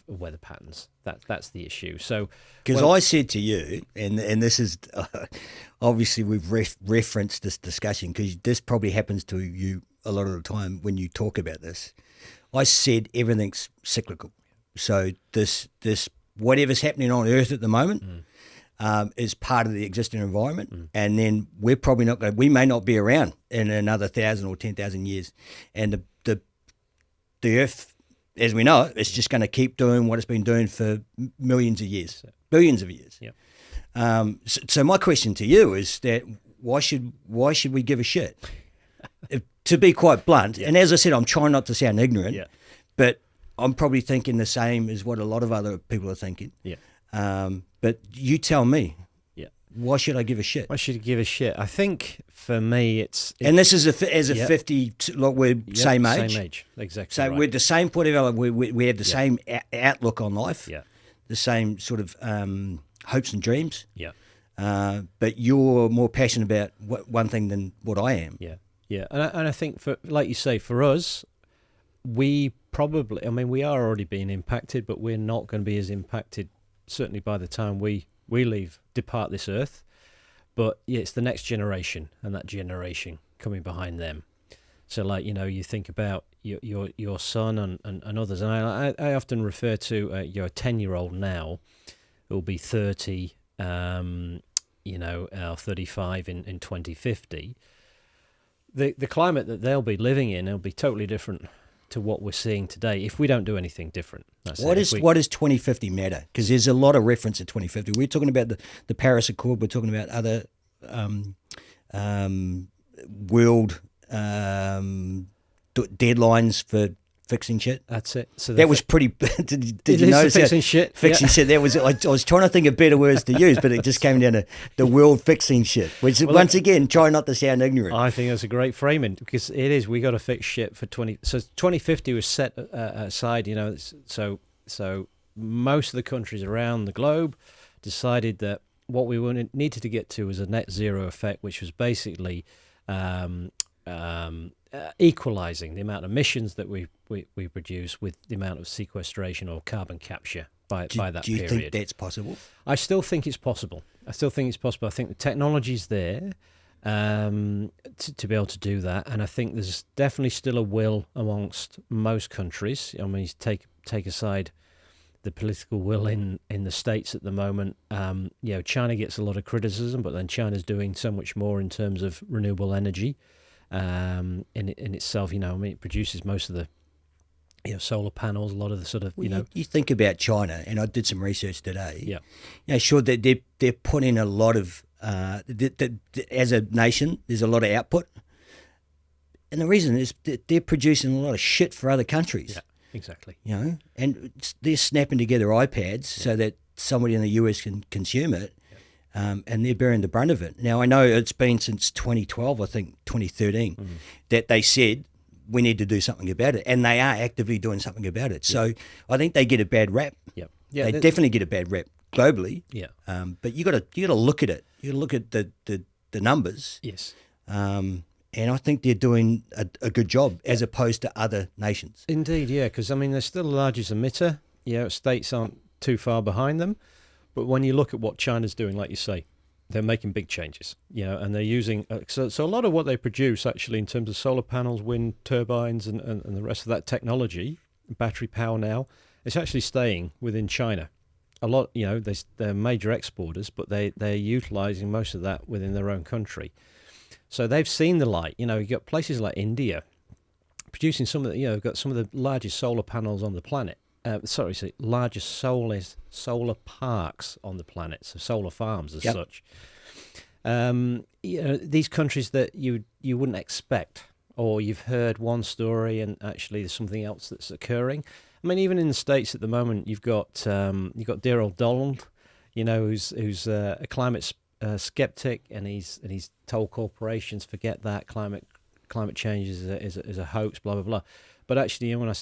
weather patterns. That's the issue. So Because I said to you, and this is obviously we've referenced this discussion because this probably happens to you a lot of the time when you talk about this. I said everything's cyclical. So this whatever's happening on Earth at the moment is part of the existing environment, and then we're probably not going. We may not be around in another 1,000 or 10,000 years, and the Earth, as we know it, it's just going to keep doing what it's been doing for millions of years, billions of years. Yep. So my question to you is that why should we give a shit? To be quite blunt, and as I said, I'm trying not to sound ignorant, but I'm probably thinking the same as what a lot of other people are thinking. Yeah. But you tell me, Yeah. why should I give a shit? Why should you give a shit? I think for me, it's And this is as a Yep. 50, like we're same age. Same age, exactly. So right. we're the same point of view. We have the same outlook on life. Yeah. The same sort of hopes and dreams. Yeah. But you're more passionate about one thing than what I am. Yeah. Yeah. And I think for, like you say, for us, we probably, we are already being impacted, but we're not going to be as impacted certainly by the time we depart this earth. But yeah, it's the next generation and that generation coming behind them. So like, you think about your son and others. And I often refer to your 10-year-old now who will be 30, 35 in 2050. The climate that they'll be living in will be totally different to what we're seeing today if we don't do anything different. What does 2050 matter? Because there's a lot of reference to 2050. We're talking about the Paris Accord. We're talking about other world deadlines for fixing shit. That's it. So that was pretty. Did you notice fixing shit? Fixing shit. That was. I was trying to think of better words to use, but it just came down to the world fixing shit. Which once again, try not to sound ignorant. I think that's a great framing because it is. We got to fix shit for 20. So 2050 was set aside. So most of the countries around the globe decided that what we needed to get to was a net zero effect, which was basically equalizing the amount of emissions that we produce with the amount of sequestration or carbon capture by that period. Do you think that's possible? I still think it's possible. I think the technology's there to be able to do that, and I think there's definitely still a will amongst most countries. Take aside the political will in the States at the moment. China gets a lot of criticism, but then China's doing so much more in terms of renewable energy. In itself, it produces most of the solar panels, a lot of the sort of You think about China, and I did some research today. Yeah. Sure that they're putting a lot of as a nation, there's a lot of output, and the reason is that they're producing a lot of shit for other countries. Yeah, exactly. And they're snapping together iPads so that somebody in the US can consume it. And they're bearing the brunt of it. Now, I know it's been since 2012, I think 2013, that they said we need to do something about it. And they are actively doing something about it. So I think they get a bad rap. Yeah, they definitely get a bad rap globally. Yeah. But you got to look at it. You got to look at the numbers. Yes. And I think they're doing a good job as opposed to other nations. Indeed, yeah, because they're still the largest emitter. States aren't too far behind them. But when you look at what China's doing, like you say, they're making big changes, and they're using so a lot of what they produce actually in terms of solar panels, wind turbines, and the rest of that technology, battery power now, it's actually staying within China. A lot, they're major exporters, but they're utilising most of that within their own country. So they've seen the light. You've got places like India producing some of the, got some of the largest solar panels on the planet. Largest solar parks on the planet, so solar farms as such. These countries that you wouldn't expect, or you've heard one story and actually there's something else that's occurring. I mean, even in the States at the moment, you've got dear old Donald, who's a climate skeptic, and he's told corporations forget that climate change is a hoax, blah blah blah. But actually, when I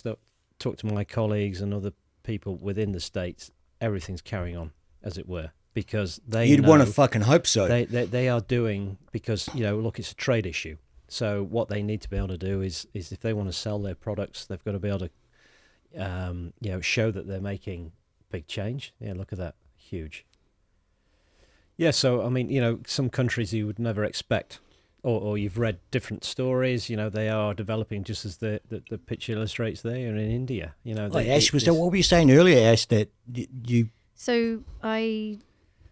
talk to my colleagues and other people within the States, everything's carrying on, as it were, because You'd want to fucking hope so. They are doing, because look, it's a trade issue. So what they need to be able to do is if they want to sell their products, they've got to be able to show that they're making big change. Yeah, look at that, huge. Yeah, so I mean, some countries you would never expect, or you've read different stories. They are developing just as the picture illustrates there. And in India, Ash, what were you saying earlier, Ash? That you. So I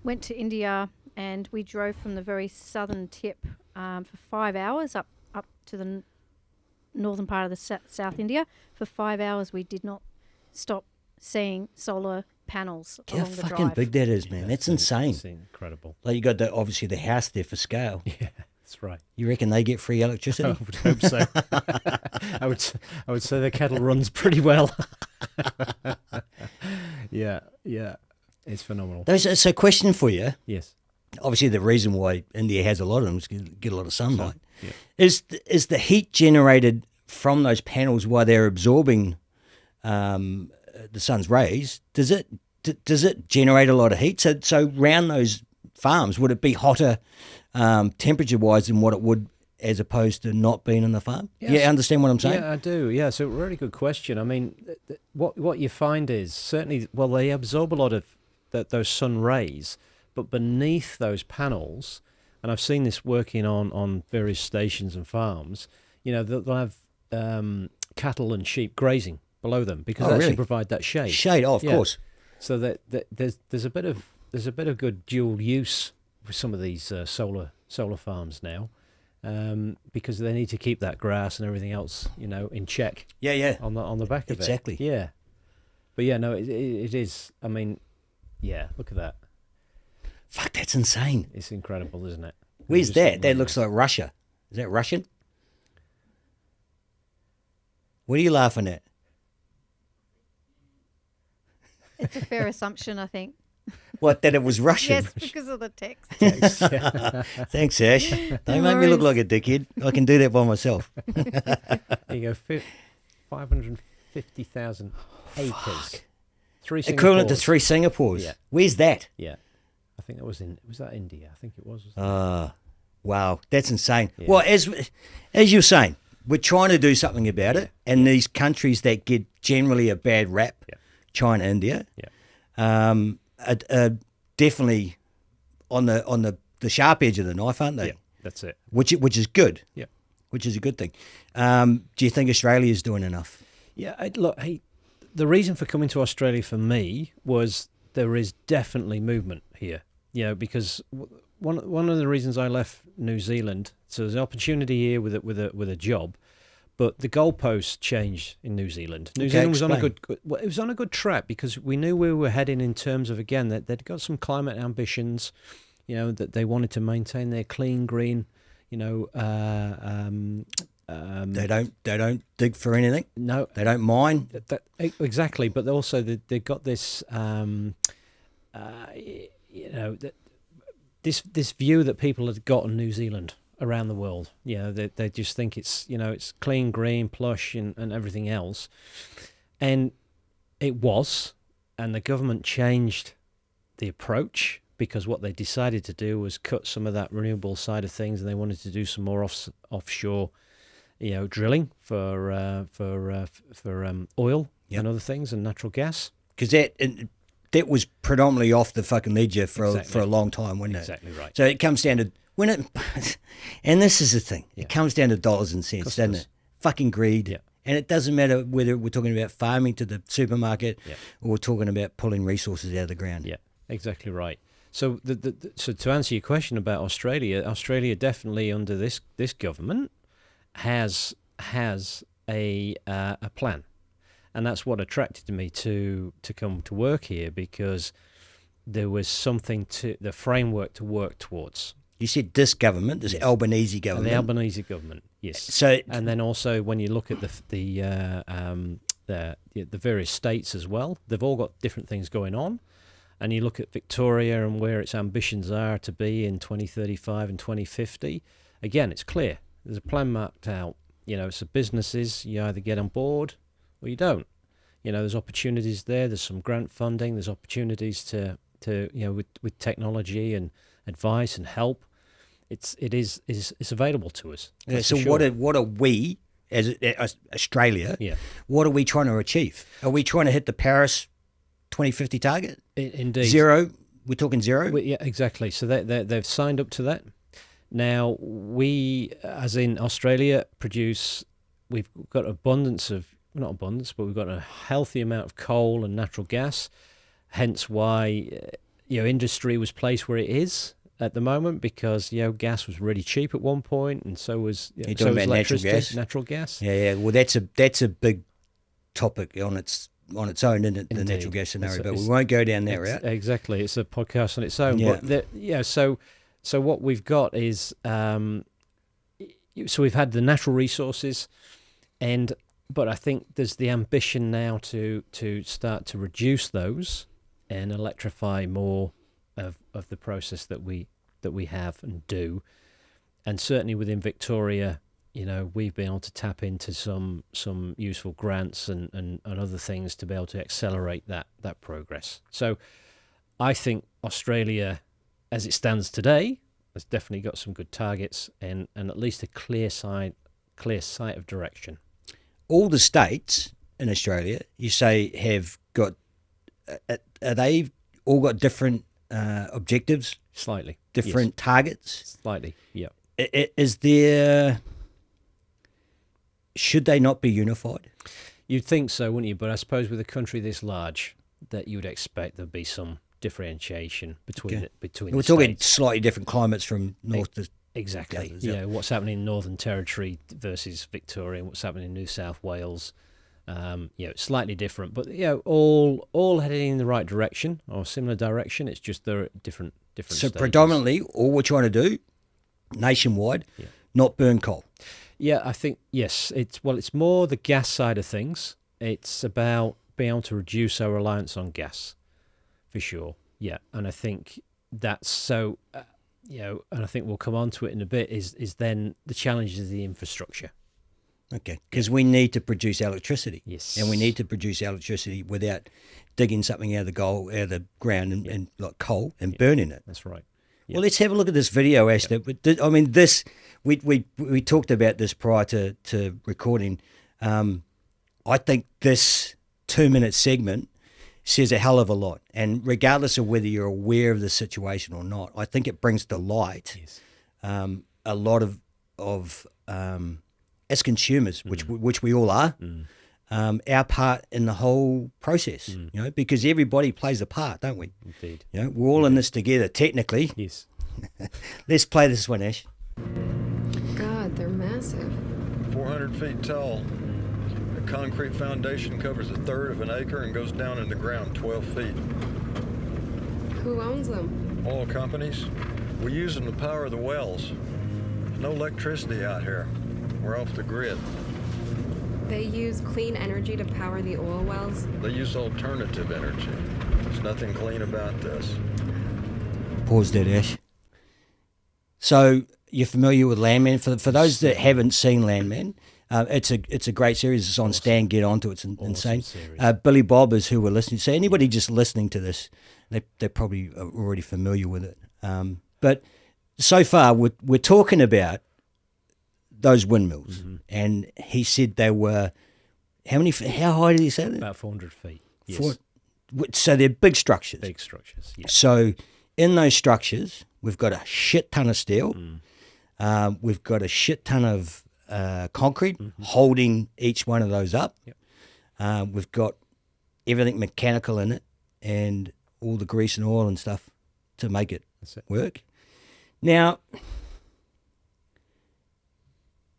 went to India and we drove from the very southern tip for 5 hours up to the northern part of the South India. For 5 hours, we did not stop seeing solar panels How along the fucking drive. big that is, man. That's insane. It's incredible. Like you got obviously the house there for scale. Yeah, that's right. You reckon they get free electricity? I would hope so. I would say the kettle runs pretty well. Yeah, it's phenomenal. So question for you. Yes. Obviously, the reason why India has a lot of them is to get a lot of sunlight. Yeah. Is the heat generated from those panels while they're absorbing the sun's rays? Does it generate a lot of heat? So around those farms, would it be hotter temperature wise than what it would as opposed to not being in the farm? Yes. Yeah, understand what I'm saying? Yeah, I do. Yeah, so really good question. I mean, what you find is certainly, well, they absorb a lot of those sun rays, but beneath those panels, and I've seen this working on various stations and farms, they'll have cattle and sheep grazing below them because they actually provide that shade. Shade, of course. So that there's a bit of good dual use with some of these solar farms now. Because they need to keep that grass and everything else, in check. Yeah. On the back of it. Exactly. Yeah. But yeah, no, it is. I mean, yeah, look at that. Fuck, that's insane. It's incredible, isn't it? Where's that? That looks like Russia. Is that Russian? What are you laughing at? It's a fair assumption, I think. What, that it was Russian? Yes, because of the text. Thanks, Ash. Don't make me look like a dickhead. I can do that by myself. There you go, 550,000 acres. Fuck. 3 Singapores. Equivalent to 3 Singapores. Yeah. Where's that? Yeah. I think that was that India? I think it was. Wow, that's insane. Yeah. Well, as you're saying, we're trying to do something about it, and these countries that get generally a bad rap, China, India, are definitely on the sharp edge of the knife, aren't they? Yeah, that's it. Which is good. Yeah. Which is a good thing. Do you think Australia is doing enough? Yeah, look, the reason for coming to Australia for me was there is definitely movement here. Because one of the reasons I left New Zealand, so there's an opportunity here with a job, but the goalposts changed in New Zealand. New Zealand was on a good track because we knew where we were heading in terms of, again, that they'd got some climate ambitions, that they wanted to maintain their clean green, They don't dig for anything. No, they don't mine. Exactly, but also they've got this, this view that people have got in New Zealand around the world. They just think it's clean, green, plush, and everything else, and it was, and the government changed the approach because what they decided to do was cut some of that renewable side of things, and they wanted to do some more offshore. Drilling for oil and other things and natural gas. Because that was predominantly off the fucking ledger for a long time, wasn't it? Exactly right. So it comes down to and this is the thing. Yeah. It comes down to dollars and cents, doesn't it? Fucking greed. Yeah. And it doesn't matter whether we're talking about farming to the supermarket or we're talking about pulling resources out of the ground. Yeah, exactly right. So so to answer your question about Australia definitely under this government has a plan, and that's what attracted me to come to work here, because there was something to the framework to work towards. You said this government, this Albanese government. And the Albanese government, yes. So, and then also when you look at the various states as well. They've all got different things going on. And you look at Victoria and where its ambitions are to be in 2035 and 2050. Again, it's clear. There's a plan marked out. So businesses, you either get on board or you don't. There's opportunities there. There's some grant funding. There's opportunities to with technology and advice and help. It's available to us. Yeah, so sure. What are we as Australia? Yeah. What are we trying to achieve? Are we trying to hit the Paris 2050 target? Indeed. Zero. We're talking zero. Yeah, exactly. So they've signed up to that. Now we, as in Australia, we've got not abundance, but we've got a healthy amount of coal and natural gas. Hence why industry was placed where it is at the moment, because gas was really cheap at one point, and so was electricity, natural gas. Yeah. Well, that's a big topic on its own, isn't it? The natural gas scenario, but we won't go down that route. Exactly, it's a podcast on its own. Yeah. But so what we've got is so we've had the natural resources, but I think there's the ambition now to start to reduce those and electrify more of the process that we have and do. And certainly within Victoria, we've been able to tap into some useful grants and other things to be able to accelerate that progress. So I think Australia, as it stands today, has definitely got some good targets and at least a clear sight of direction. All the states in Australia, you say, have got, are they all got different objectives? Slightly. Different targets? Slightly, yeah. Should they not be unified? You'd think so, wouldn't you? But I suppose with a country this large, that you would expect there'd be some differentiation between We're talking states. Slightly different climates from north to exactly. Others, yeah. What's happening in Northern Territory versus Victoria, and what's happening in New South Wales. Slightly different, but all heading in the right direction or similar direction. It's just they're at different So stages. predominantly, all we're trying to do, nationwide, not burn coal. Yeah, I think yes. It's more the gas side of things. It's about being able to reduce our reliance on gas, for sure. Yeah, and I think that's so. And I think we'll come on to it in a bit. Is then the challenge is the infrastructure. Okay, because we need to produce electricity. Yes. And we need to produce electricity without digging something out of the ground and like coal and burning it. That's right. Well, let's have a look at this video, Ash. I mean, we talked about this prior to recording. I think this 2-minute segment says a hell of a lot. And regardless of whether you're aware of the situation or not, I think it brings to light a lot of as consumers, which we all are, our part in the whole process, because everybody plays a part, don't we? Indeed. We're all in this together, technically. Yes. Let's play this one, Ash. God, they're massive. 400 feet tall. The concrete foundation covers 1/3 of an acre and goes down in the ground 12 feet. Who owns them? Oil companies. We use them to power the wells. No electricity out here. We're off the grid. They use clean energy to power the oil wells? They use alternative energy. There's nothing clean about this. Pause there, Ash. So you're familiar with Landman? For those that haven't seen Landman, it's a great series. It's on Stan. Get onto it. It's insane. Billy Bob is who we're listening to. So anybody just listening to this, they're probably already familiar with it. But so far, we're talking about those windmills, and he said they were how high did he say that? About 400 feet. Yes. So they're big structures. Big structures. Yeah. So in those structures, we've got a shit ton of steel. We've got a shit ton of concrete holding each one of those up. Yep. We've got everything mechanical in it, and all the grease and oil and stuff to make it work. Now,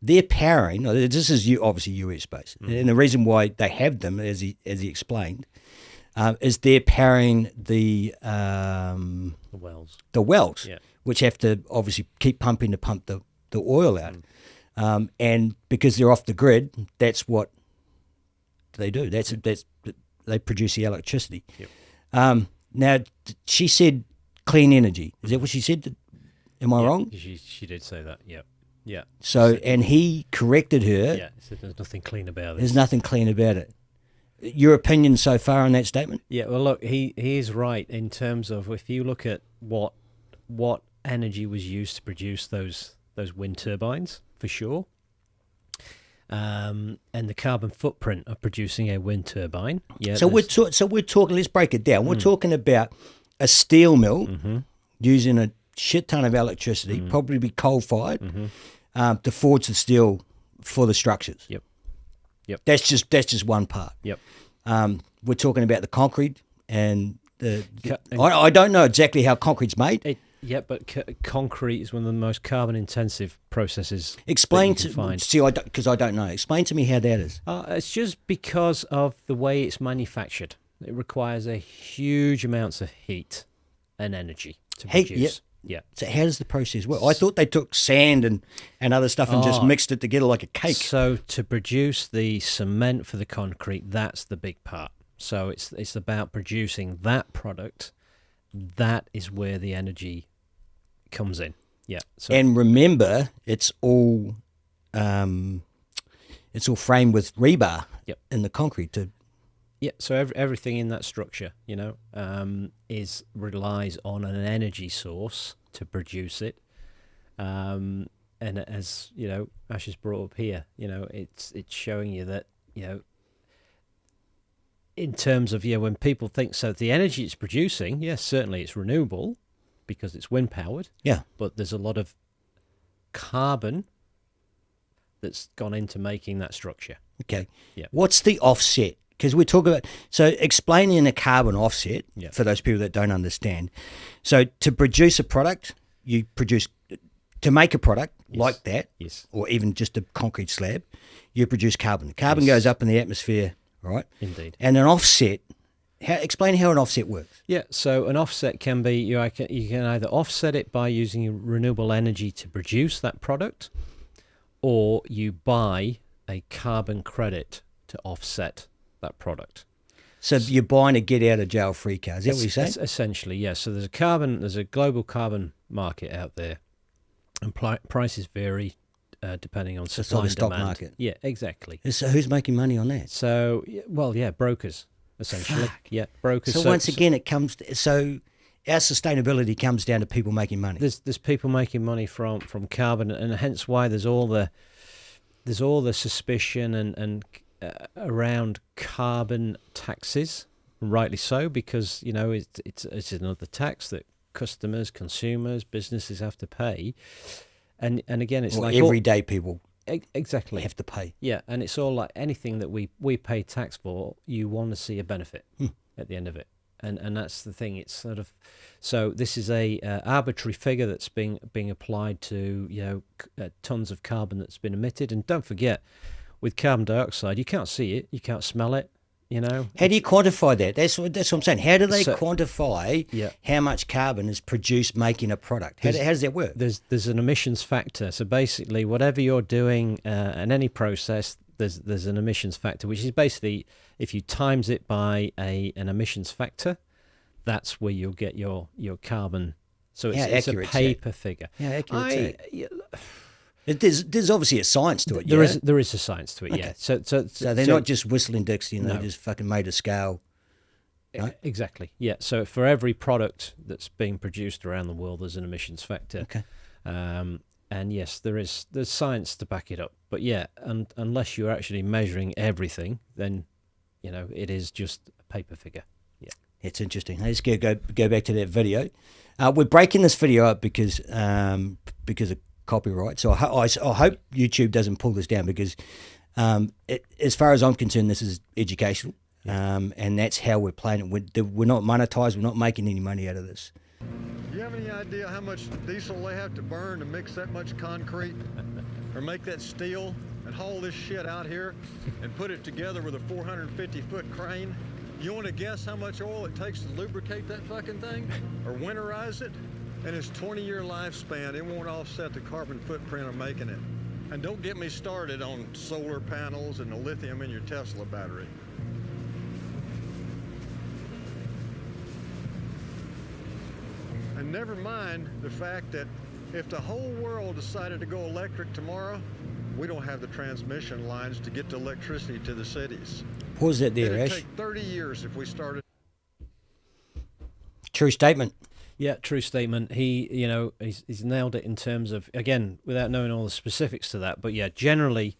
they're powering. This is obviously US based, and the reason why they have them, as he explained, is they're powering the wells. The wells, Yeah. which have to obviously keep pumping to pump the oil out, and because they're off the grid, that's what they do. That's they produce the electricity. Yep. Now, she said clean energy. Is that what she said? Am I wrong? She did say that. Yeah. Yeah. So, and he corrected her. Yeah. He said there's nothing clean about it. There's nothing clean about it. Your opinion so far on that statement? Yeah. Well, look, he is right in terms of if you look at what energy was used to produce those wind turbines, for sure. And the carbon footprint of producing a wind turbine. Yeah. So we're talking. Let's break it down. We're talking about a steel mill using a shit ton of electricity, probably be coal fired, to forge the steel for the structures. Yep. That's just one part. Yep. We're talking about the concrete and I don't know exactly how concrete's made. Concrete is one of the most carbon-intensive processes. Explain that you to can find. see, because I don't know. Explain to me how that is. It's just because of the way it's manufactured. It requires a huge amounts of heat and energy to produce. Yeah. So how does the process work? I thought they took sand and other stuff and just mixed it together like a cake. So to produce the cement for the concrete, that's the big part. So it's about producing that product. That is where the energy comes in. Yeah. So, and remember, it's all framed with rebar in the concrete to. Yeah. So everything in that structure, relies on an energy source to produce it. And as Ash has brought up here, it's showing you that in terms of when people think so, the energy it's producing, yes, certainly it's renewable because it's wind powered. Yeah, but there's a lot of carbon that's gone into making that structure. Okay. Yeah. What's the offset? Because we're talking about explaining a carbon offset for those people that don't understand. So to produce a product, to make a product like that, or even just a concrete slab, you produce carbon. Carbon goes up in the atmosphere. Right. Indeed. And an offset. Explain how an offset works. Yeah. So an offset can be you can either offset it by using renewable energy to produce that product, or you buy a carbon credit to offset that product. So you're buying a get out of jail free card. Is that what you're saying? Essentially, yes. So there's a global carbon market out there, and prices vary. Depending on supply and stock demand. Market. Yeah, exactly. So who's making money on that? So, brokers, essentially. Fuck. Yeah, brokers. So once again, it comes so our sustainability comes down to people making money. There's people making money from carbon, and hence why there's all the suspicion and around carbon taxes, rightly so, because it's another tax that customers, consumers, businesses have to pay. And again, it's like everyday people exactly have to pay. Yeah, and it's all like anything that we pay tax for. You want to see a benefit at the end of it, and that's the thing. It's sort of this is a arbitrary figure that's being applied to tons of carbon that's been emitted. And don't forget, with carbon dioxide, you can't see it, you can't smell it. How do you quantify that? That's what I'm saying. How do they quantify how much carbon is produced making a product? How does that work? There's an emissions factor. So basically, whatever you're doing in any process, there's an emissions factor, which is basically if you times it by an emissions factor, that's where you'll get your carbon. So it's a paper figure. How accurate is that? There's obviously a science to it. There is a science to it. Okay. Yeah. So they're not just whistling Dixie and they just fucking made a scale. No? Exactly. Yeah. So for every product that's being produced around the world, there's an emissions factor. Okay. And yes, there's science to back it up. But yeah, and unless you're actually measuring everything, then it is just a paper figure. Yeah. It's interesting. Let's go back to that video. We're breaking this video up because of copyright. So I hope YouTube doesn't pull this down because as far as I'm concerned, this is educational. And that's how we're playing it. We're not monetized. We're not making any money out of this. Do you have any idea how much diesel they have to burn to mix that much concrete or make that steel and haul this shit out here and put it together with a 450-foot crane? You want to guess how much oil it takes to lubricate that fucking thing or winterize it? And its 20-year lifespan, it won't offset the carbon footprint of making it. And don't get me started on solar panels and the lithium in your Tesla battery. And never mind the fact that if the whole world decided to go electric tomorrow, we don't have the transmission lines to get the electricity to the cities. Pause that there, It'd Ash. take 30 years if we started. True statement. Yeah, true statement. He's nailed it in terms of, again, without knowing all the specifics to that. But yeah, generally,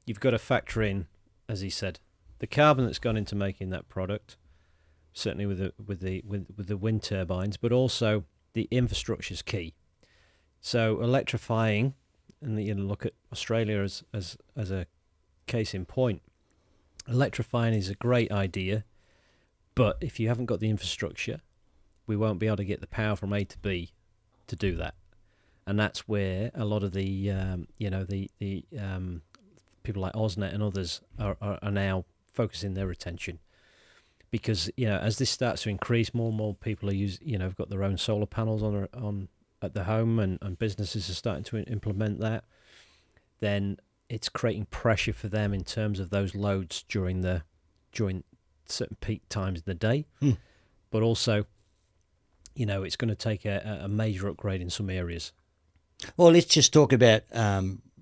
you've got to factor in, as he said, the carbon that's gone into making that product, certainly with the wind turbines, but also the infrastructure is key. So electrifying, and look at Australia as a case in point. Electrifying is a great idea, but if you haven't got the infrastructure, we won't be able to get the power from A to B to do that. And that's where a lot of the people like AusNet and others are now focusing their attention, because as this starts to increase, more and more people are have got their own solar panels on at the home, and businesses are starting to implement that. Then it's creating pressure for them in terms of those loads during certain peak times of the day, but also it's going to take a major upgrade in some areas. Well, let's just talk about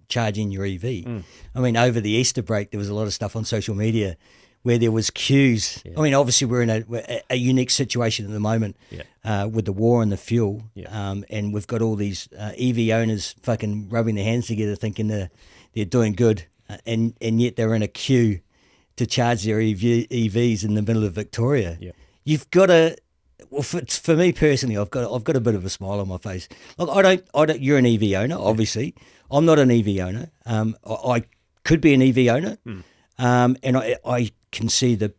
charging your EV. I mean, over the Easter break, there was a lot of stuff on social media where there was queues. Yeah. I mean, obviously we're in a unique situation at the moment with the war and the fuel, and we've got all these EV owners fucking rubbing their hands together thinking they're doing good, and yet they're in a queue to charge their EVs in the middle of Victoria. Yeah. You've got to... Well, for me personally, I've got a bit of a smile on my face. Look, I don't. You're an EV owner, obviously. I'm not an EV owner. I could be an EV owner, and I can see the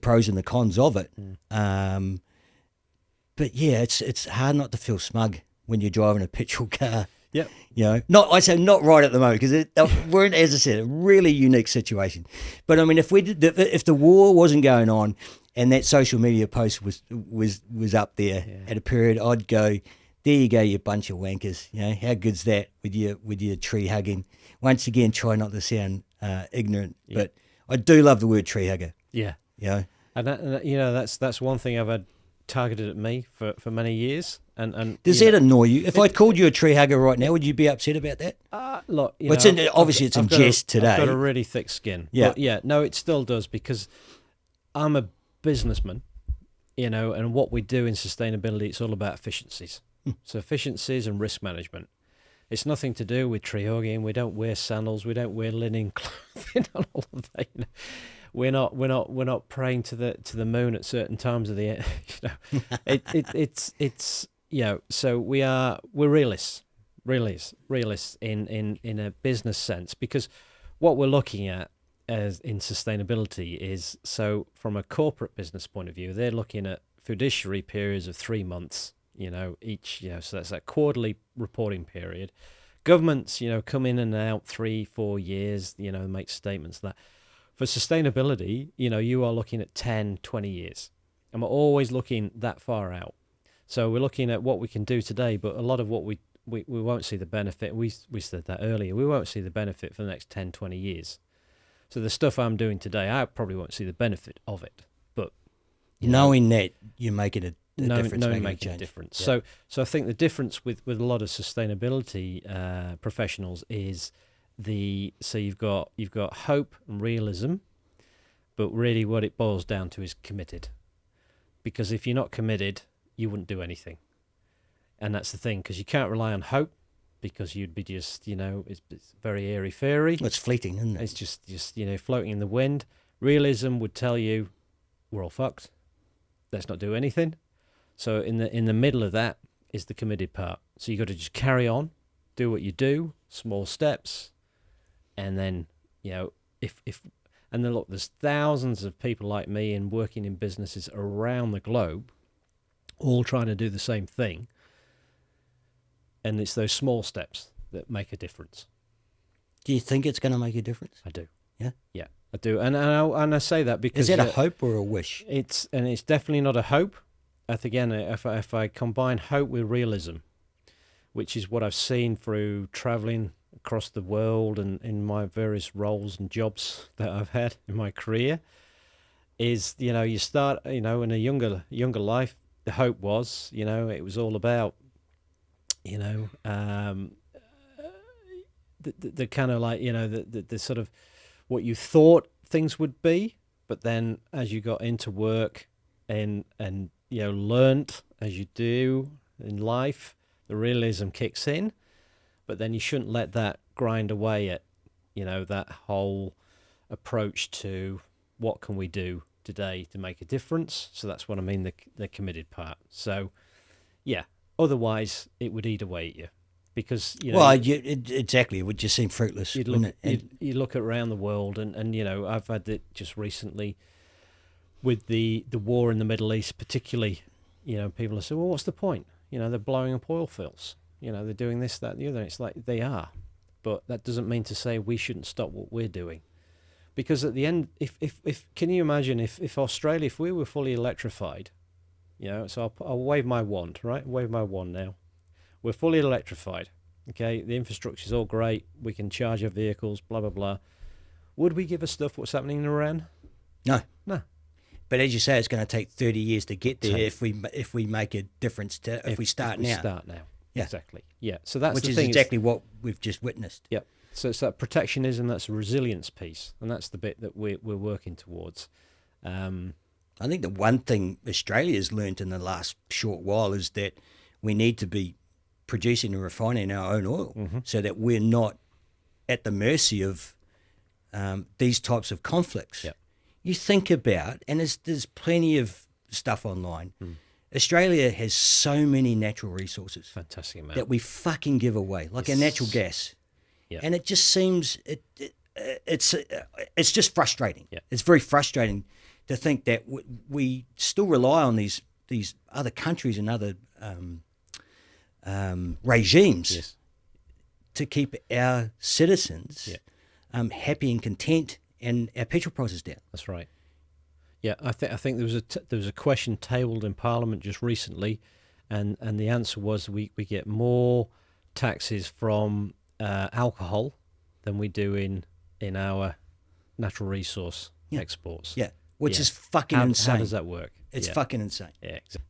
pros and the cons of it. But yeah, it's hard not to feel smug when you're driving a petrol car. Yep. Not right at the moment, because we're in, as I said, a really unique situation. But I mean, if the war wasn't going on, and that social media post was up there at a period, I'd go, there you go, you bunch of wankers. How good's that with your tree hugging? Once again, try not to sound ignorant, but I do love the word tree hugger. Yeah. And that's one thing I've had targeted at me for many years. And does that annoy you? If I called you a tree hugger right now, would you be upset about that? Look, obviously it's in jest today. I've got a really thick skin. Yeah. But no, it still does, because I'm a businessman, and what we do in sustainability, it's all about efficiencies. So efficiencies and risk management. It's nothing to do with tree hugging. We don't wear sandals. We don't wear linen clothing. All of that. We're not praying to the moon at certain times of the it's So we're realists in a business sense, because what we're looking at as in sustainability is, so from a corporate business point of view, they're looking at fiduciary periods of 3 months, each, so that's that quarterly reporting period. Governments, come in and out 3-4 years, make statements that. For sustainability, you are looking at 10-20 years, and we're always looking that far out. So we're looking at what we can do today, but a lot of what we won't see the benefit. We said that earlier. We won't see the benefit for the next 10-20 years. So the stuff I'm doing today, I probably won't see the benefit of it. But knowing that you're making a difference, making a difference. Yeah. So I think the difference with a lot of sustainability professionals is you've got hope and realism, but really what it boils down to is committed. Because if you're not committed, you wouldn't do anything. And that's the thing, because you can't rely on hope, because you'd be just, it's very airy-fairy. Well, it's fleeting, isn't it? It's just floating in the wind. Realism would tell you, we're all fucked. Let's not do anything. So in the middle of that is the committed part. So you got to just carry on, do what you do, small steps, and then, and then look, there's thousands of people like me and working in businesses around the globe, all trying to do the same thing. And it's those small steps that make a difference. Do you think it's going to make a difference? I do. Yeah? Yeah, I do. And I say that because... Is that a hope or a wish? It's definitely not a hope. Again, if I combine hope with realism, which is what I've seen through travelling across the world and in my various roles and jobs that I've had in my career is, you start, in a younger life, the hope was, it was all about, the kind of like, the sort of what you thought things would be. But then as you got into work and learnt as you do in life, the realism kicks in. But then you shouldn't let that grind away at, that whole approach to what can we do today to make a difference. So that's what I mean, the committed part. So, yeah, otherwise it would eat away at you. Because, exactly, it would just seem fruitless. You look around the world and I've had it just recently with the war in the Middle East, particularly, people say, well, what's the point? They're blowing up oil fields. They're doing this, that, and the other. It's like they are. But that doesn't mean to say we shouldn't stop what we're doing. Because at the end, if can you imagine if Australia, if we were fully electrified, so I'll wave my wand, right? Wave my wand now. We're fully electrified. Okay, the infrastructure's all great. We can charge our vehicles, blah, blah, blah. Would we give a stuff what's happening in Iran? No. No. But as you say, it's going to take 30 years to get there if we make a difference if we start now. Start now. Yeah. Exactly. Yeah. So that's which the is thing. Exactly what we've just witnessed. Yep. So it's that protectionism, that's a resilience piece, and that's the bit that we're working towards. I think the one thing Australia's learnt in the last short while is that we need to be producing and refining our own oil so that we're not at the mercy of these types of conflicts. Yep. You think about, and there's plenty of stuff online. Australia has so many natural resources. Fantastic amount. That we fucking give away, like our natural gas. Yep. And it just seems, it's just frustrating. Yep. It's very frustrating to think that we still rely on these other countries and other regimes to keep our citizens happy and content and our petrol prices down. That's right. Yeah, I think there was a question tabled in Parliament just recently, and the answer was we get more taxes from alcohol than we do in our natural resource exports. Yeah, which is fucking insane. How does that work? It's fucking insane. Yeah, exactly.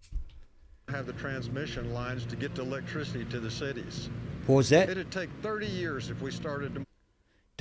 Have the transmission lines to get the electricity to the cities. Pause that. It'd take 30 years if we started to...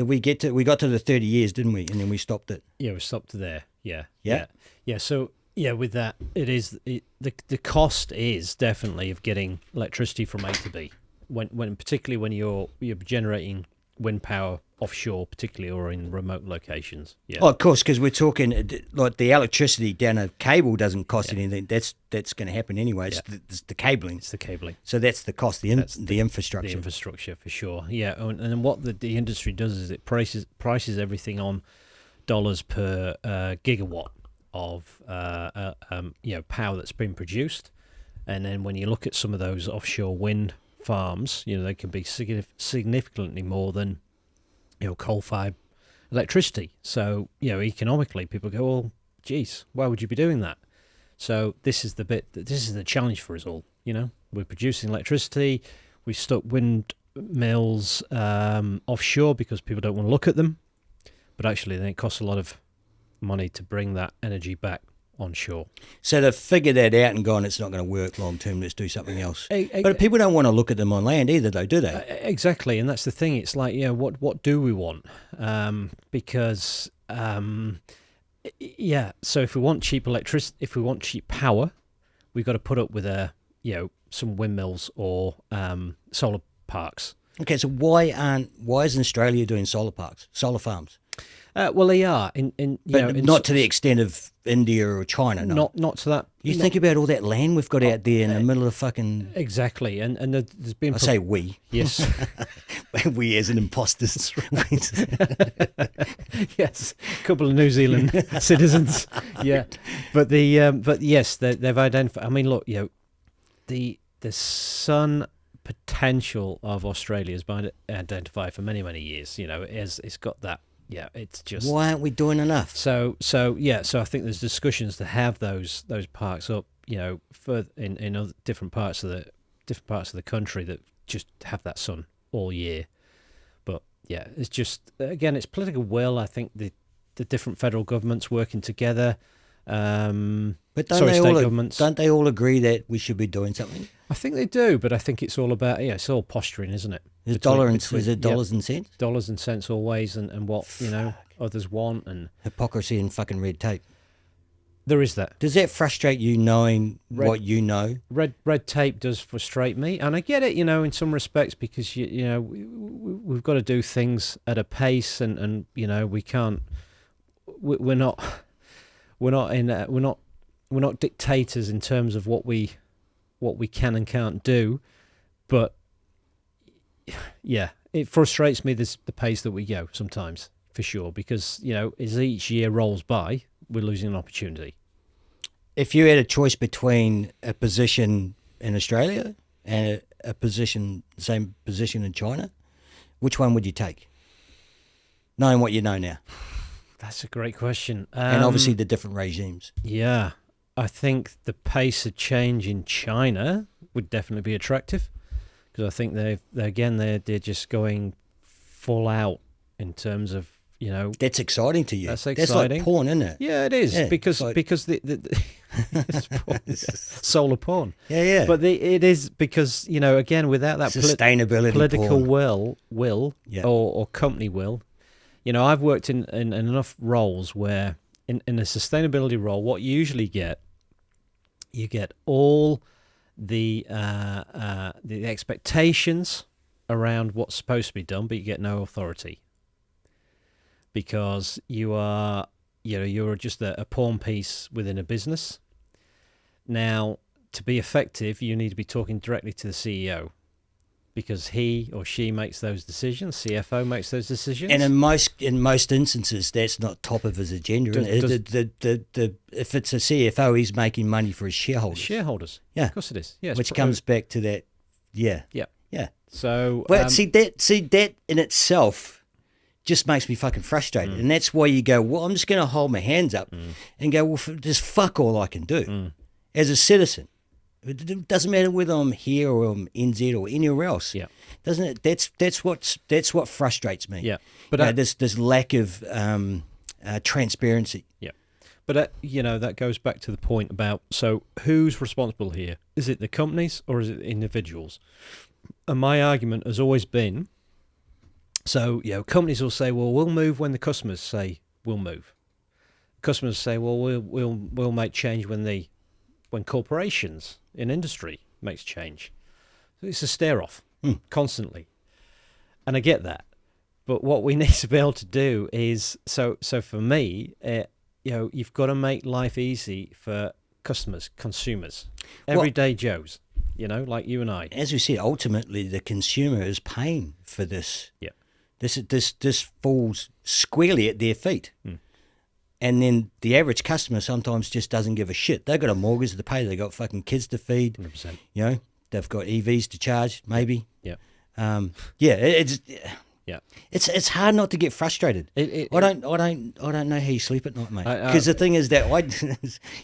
We got to the 30 years, didn't we? And then we stopped it. Yeah, we stopped there. Yeah. Yeah. Yeah. So with that, the cost is definitely of getting electricity from A to B. When particularly when you're generating wind power offshore, particularly, or in remote locations. Yeah. Oh, of course, because we're talking like the electricity down a cable doesn't cost anything. That's going to happen anyway. It's the cabling. It's the cabling. So that's the cost. The infrastructure. The infrastructure for sure. Yeah, and then what the industry does is it prices everything on dollars per gigawatt of power that's been produced, and then when you look at some of those offshore wind farms, they can be significantly more than coal-fired electricity. So economically, people go, well, geez, why would you be doing that? So this is the challenge for us all. We're producing electricity. We've stuck windmills offshore because people don't want to look at them, but actually then it costs a lot of money to bring that energy back onshore. So they've figured that out and gone, it's not going to work long term, let's do something else. But people don't want to look at them on land either, though, do they? Exactly, and that's the thing. It's like, what do we want? Because so if we want cheap electricity, if we want cheap power, we've got to put up with some windmills or solar parks. Okay, so why isn't Australia doing solar farms? Well, they are but not to the extent of India or China. No. Not to that. You think about all that land we've got out there in the middle of fucking. Exactly, and there's been. I say we. Yes, we as an imposters. Yes, a couple of New Zealand citizens. Yeah, but yes, they've identified. I mean, look, the sun potential of Australia has been identified for many years. It's got that. Yeah, it's just. Why aren't we doing enough? So I think there's discussions to have those parks up, further in other different parts of the country that just have that sun all year. But yeah, it's just, again, it's political will. I think the different federal governments working together. But State governments. don't they all agree that we should be doing something? I think they do, but I think it's all about, it's all posturing, isn't it? Is it dollars and cents? Dollars and cents always, and what, others want, and Hypocrisy and fucking red tape. there is that. Does that frustrate you knowing what you know? Red tape does frustrate me, and I get it, in some respects, because we've got to do things at a pace, and we can't. We're not dictators in terms of what we can and can't do, but yeah, it frustrates me the pace that we go sometimes, for sure, because as each year rolls by, we're losing an opportunity. If you had a choice between a position in Australia and same position in China, which one would you take? Knowing what you know now. That's a great question. And obviously the different regimes. Yeah, I think the pace of change in China would definitely be attractive, because I think they're just going full out in terms of That's exciting to you. That's exciting. That's like porn, isn't it? Yeah, it is, Yeah, because like- because the it's porn, solar porn. Yeah. But it is because again, without that Sustainability political porn. will Yeah. or company will, I've worked in enough roles where in a sustainability role, what you usually get, you get all the expectations around what's supposed to be done, but you get no authority, because you're just a pawn piece within a business. Now, to be effective, you need to be talking directly to the CEO, because he or she makes those decisions. CFO makes those decisions. And in most instances, that's not top of his agenda. If it's a CFO, he's making money for his shareholders. Shareholders. Yeah. Of course it is. Yeah, Which comes back to that. Yeah. Yeah. Yeah. So, Well, see that in itself just makes me fucking frustrated, and that's why you go, well, I'm just going to hold my hands up and go, well, there's fuck all I can do as a citizen. It doesn't matter whether I'm here or I'm NZ or anywhere else. Yeah. Doesn't it? That's what frustrates me. Yeah. But this lack of transparency. Yeah. But that goes back to the point about, so who's responsible here? Is it the companies or is it the individuals? And my argument has always been, so companies will say, well, we'll move when the customers say we'll move. Customers say, well, we'll make change when corporations in industry makes change. So it's a stare off constantly, and I get that. But what we need to be able to do is, so for me, you've got to make life easy for customers, consumers, everyday Joes, like you and I. As we said, ultimately the consumer is paying for this. Yeah. This falls squarely at their feet. And then the average customer sometimes just doesn't give a shit. They've got a mortgage to pay. They've got fucking kids to feed. 100%. They've got EVs to charge, maybe. Yeah. It's hard not to get frustrated. I don't know how you sleep at night, mate. Because the thing is that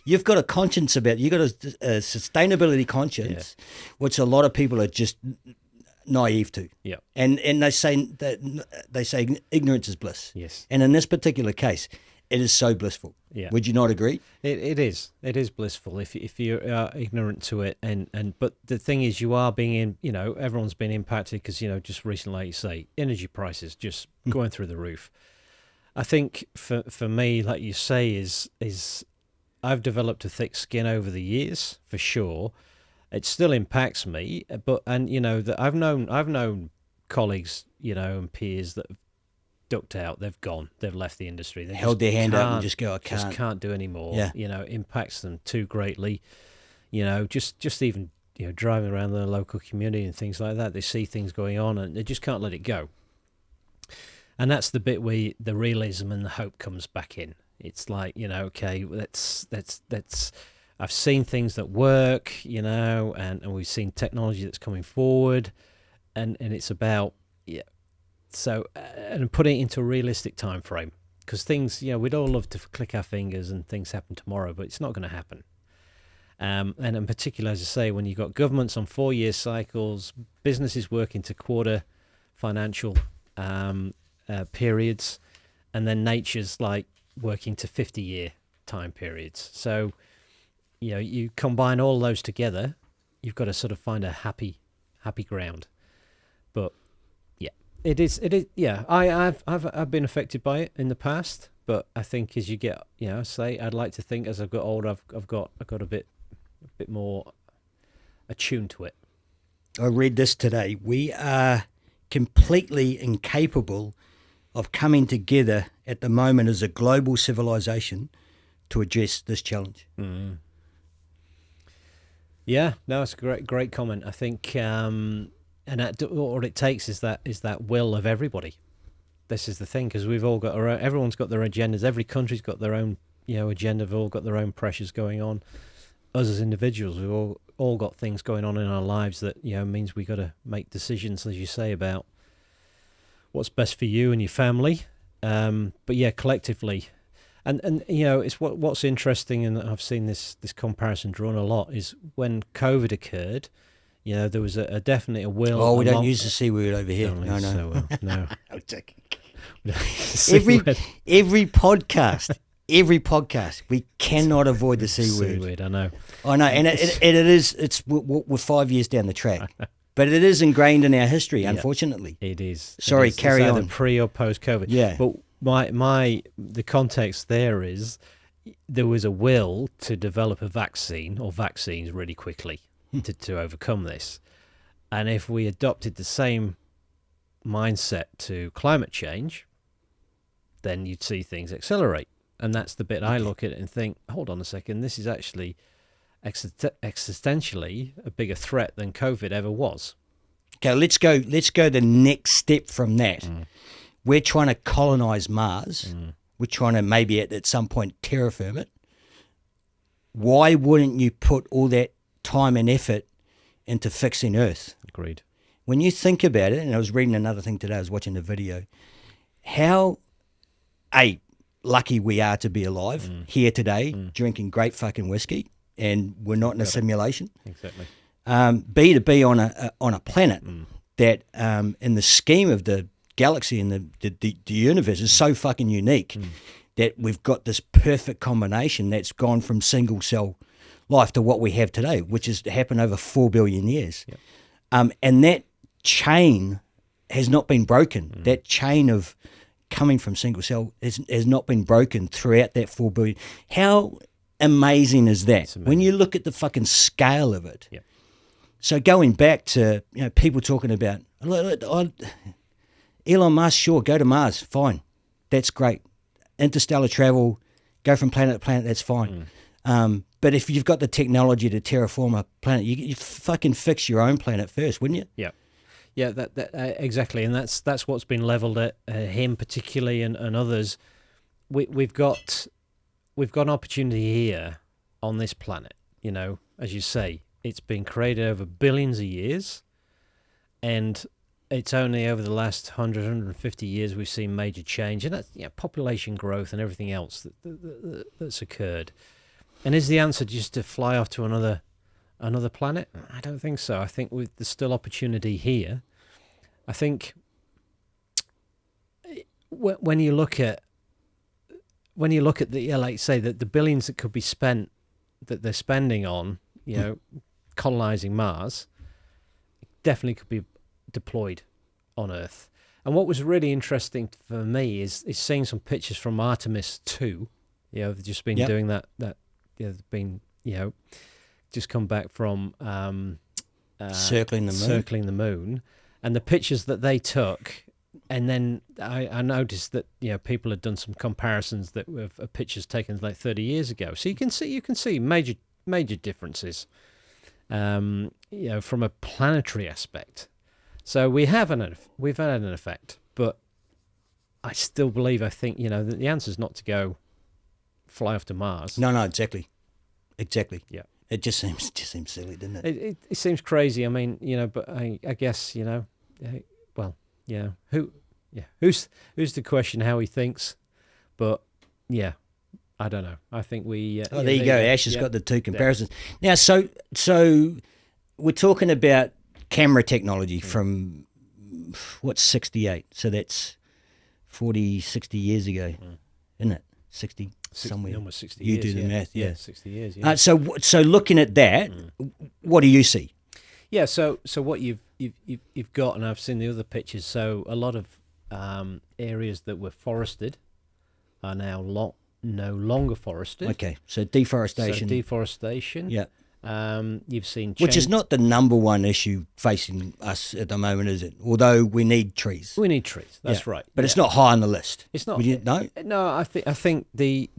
you've got a conscience about it. You've got a sustainability conscience, which a lot of people are just naive to. Yeah. And they say ignorance is bliss. Yes. And in this particular case, it is so blissful. Yeah. Would you not agree? It is blissful if you're ignorant to it, but the thing is, you are being everyone's been impacted because just recently, like you say, energy prices just going through the roof. I think for me, like you say, is I've developed a thick skin over the years, for sure. It still impacts me, but that I've known colleagues, and peers that have ducked out, they've gone, they've left the industry, they held their hand up and just go, I can't. Just can't do anymore. Yeah. Impacts them too greatly. Just even driving around the local community and things like that, they see things going on and they just can't let it go. And that's the bit where the realism and the hope comes back in. It's like, okay, let's I've seen things that work, and we've seen technology that's coming forward, and it's about so and putting it into a realistic time frame, because things, we'd all love to click our fingers and things happen tomorrow, but it's not going to happen. And in particular, as I say, when you've got governments on 4-year cycles, businesses working to quarter financial periods, and then nature's like working to 50-year time periods. So, you combine all those together, you've got to sort of find a happy ground. But yeah, it is. Yeah, I've been affected by it in the past, but I think as you get, I'd like to think as I've got older, I've got a bit more attuned to it. I read this today. We are completely incapable of coming together at the moment as a global civilization to address this challenge. Mm. Yeah, no, it's a great comment. I think, and what it takes is that will of everybody. This is the thing, because we've all got everyone's got their agendas. Every country's got their own, agenda. We've all got their own pressures going on. Us as individuals, we've all got things going on in our lives that means we got to make decisions, as you say, about what's best for you and your family. But yeah, collectively. And it's what's interesting, and I've seen this comparison drawn a lot, is when COVID occurred, there was a definite will. Oh, we don't use the C word over here. No. So, no. I'm joking. Every podcast, we cannot avoid the C word. I know, and we're 5 years down the track. But it is ingrained in our history, unfortunately. It is. Sorry, carry on. Either pre or post COVID. Yeah. But the context there is there was a will to develop a vaccine or vaccines really quickly to overcome this. And if we adopted the same mindset to climate change, then you'd see things accelerate. And that's the bit I look at it and think, hold on a second, this is actually existentially a bigger threat than COVID ever was. Okay, let's go the next step from that. We're trying to colonize Mars. We're trying to maybe at some point terraform it. Why wouldn't you put all that time and effort into fixing Earth? Agreed. When you think about it, and I was reading another thing today, I was watching a video, how lucky we are to be alive here today, drinking great fucking whiskey, and we're not in a simulation. Exactly. B, to be on a planet that, in the scheme of the galaxy and the universe, is so fucking unique that we've got this perfect combination that's gone from single cell life to what we have today, which has happened over 4 billion years. Yep. And that chain has not been broken. That chain of coming from single cell has not been broken throughout that 4 billion. How amazing is that? When you look at the fucking scale of it. Yep. So going back to people talking about Elon Musk, sure, go to Mars, fine, that's great. Interstellar travel, go from planet to planet, that's fine. But if you've got the technology to terraform a planet, you fucking fix your own planet first, wouldn't you? Yeah. Yeah, that exactly, and that's what's been levelled at him particularly and others. We've got an opportunity here on this planet. As you say, it's been created over billions of years, and it's only over the last 100, 150 years we've seen major change, and that's population growth and everything else that's occurred. And is the answer just to fly off to another planet? I don't think so. I think there's still opportunity here. I think when you look at the like say that the billions that could be spent, that they're spending on colonizing Mars, definitely could be deployed on Earth. And what was really interesting for me is seeing some pictures from Artemis 2. They've just been doing that. They've been just come back from circling the moon, and the pictures that they took. And then I noticed that people had done some comparisons that were pictures taken like 30 years ago. So you can see major differences, from a planetary aspect. So we've had an effect, but I still believe, I think that the answer is not to go fly off to Mars. No, exactly. Yeah. It just seems silly, doesn't it? It seems crazy. I mean, but I guess who's the question how he thinks, but yeah, I don't know. I think we. There you go. Ash has got the two comparisons. Now, so we're talking about camera technology from what's 68? So that's 40, 60 years ago, isn't it? 60 somewhere. Almost 60 you years. do the math, yeah. 60 years, yeah. So looking at that, what do you see? Yeah, so what you've got, and I've seen the other pictures, so a lot of areas that were forested are now no longer forested. Okay, so deforestation. Yeah. You've seen Which is not the number one issue facing us at the moment, is it? Although we need trees. We need trees. That's right. But it's not high on the list. It's not. Would you, no. No, I think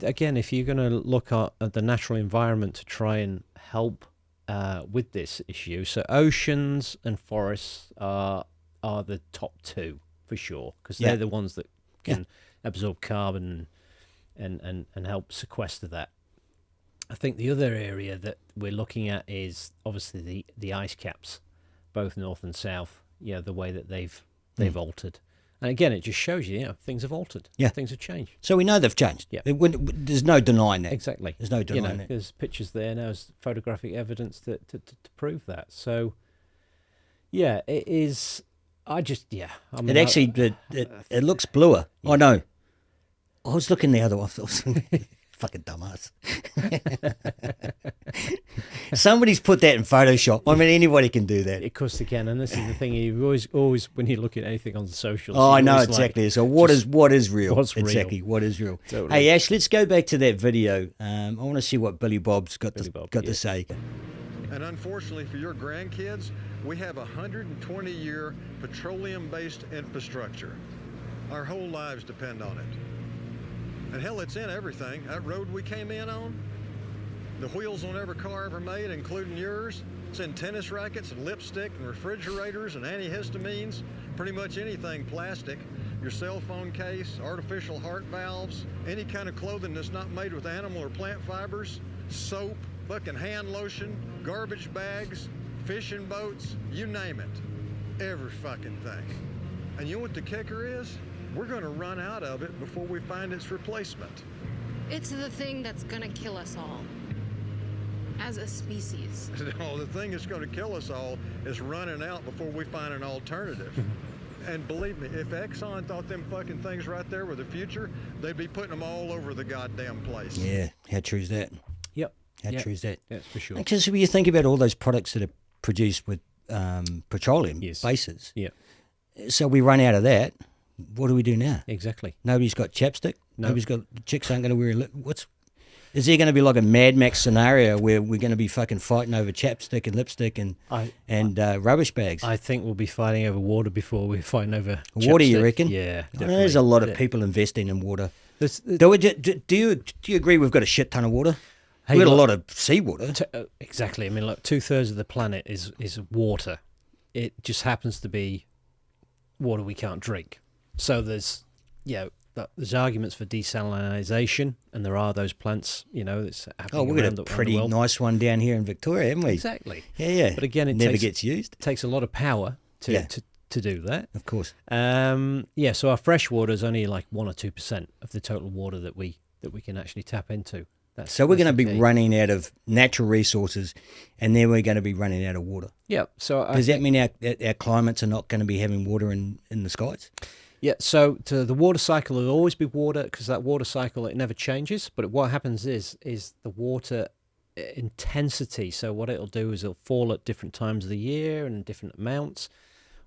again, if you're going to look at the natural environment to try and help with this issue, so oceans and forests are the top two for sure, because they're the ones that can absorb carbon and help sequester that. I think the other area that we're looking at is obviously the ice caps, both north and south. Yeah, the way that they've altered, and again, it just shows you, things have altered. Yeah, things have changed. So we know they've changed. Yeah, there's no denying that. Exactly. There's no denying that. There's pictures there now, there's photographic evidence to prove that. So, yeah, it is. I mean, it looks bluer. I know. I was looking the other way. Fucking dumbass. Somebody's put that in Photoshop. I mean, anybody can do that. Of course they can, and this is the thing. You always when you look at anything on the socials. Oh, I know exactly. So what is real? What's real? Exactly. What is real? Totally. Hey Ash, let's go back to that video. I want to see what Billy Bob's got to say. And unfortunately for your grandkids, we have a 120-year petroleum-based infrastructure. Our whole lives depend on it. And hell, it's in everything. That road we came in on, the wheels on every car ever made, including yours, it's in tennis rackets and lipstick and refrigerators and antihistamines, pretty much anything plastic. Your cell phone case, artificial heart valves, any kind of clothing that's not made with animal or plant fibers, soap, fucking hand lotion, garbage bags, fishing boats, you name it. Every fucking thing. And you know what the kicker is? We're going to run out of it before we find its replacement. It's the thing that's gonna kill us all as a species. No, the thing that's going to kill us all is running out before we find an alternative. And believe me, if Exxon thought them fucking things right there were the future, they'd be putting them all over the goddamn place. Yeah, how true is that? Yep. How true is that? That's for sure. Because when you think about all those products that are produced with petroleum bases, so we run out of that. What do we do now? Exactly. Nobody's got chapstick. No. Nobody's got. Chicks aren't going to wear. Is there going to be like a Mad Max scenario where we're going to be fucking fighting over chapstick and lipstick and rubbish bags? I think we'll be fighting over water before we're fighting over water. chapstick. You reckon? Yeah. There's a lot of people investing in water. Do you agree we've got a shit ton of water? We've got a lot of seawater. Exactly. I mean, like 2/3 of the planet is water. It just happens to be water we can't drink. So there's arguments for desalinization, and there are those plants, it's happening. We've got a pretty nice one down here in Victoria, haven't we? Exactly. Yeah. But again, it never gets used. It takes a lot of power to do that. Of course. So our fresh water is only like 1 or 2% of the total water that we can actually tap into. So we're going to be running out of natural resources, and then we're going to be running out of water. Yeah. So does that mean our climates are not going to be having water in the skies? Yeah, so to the water cycle, there'll always be water, because that water cycle, it never changes. But what happens is the water intensity. So what it'll do is it'll fall at different times of the year and different amounts.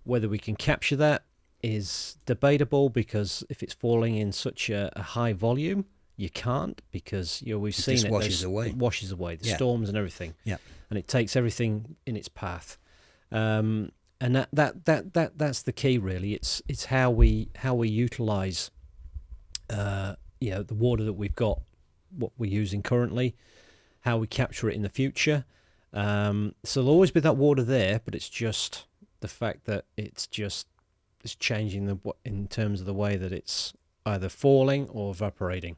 Whether we can capture that is debatable, because if it's falling in such a high volume, you can't, because we've seen it washes away. It washes away, the storms and everything. Yeah, and it takes everything in its path. And that's the key, really. It's how we utilize the water that we've got, what we're using currently, how we capture it in the future. So there'll always be that water there, but it's just the fact that it's changing in terms of the way that it's either falling or evaporating.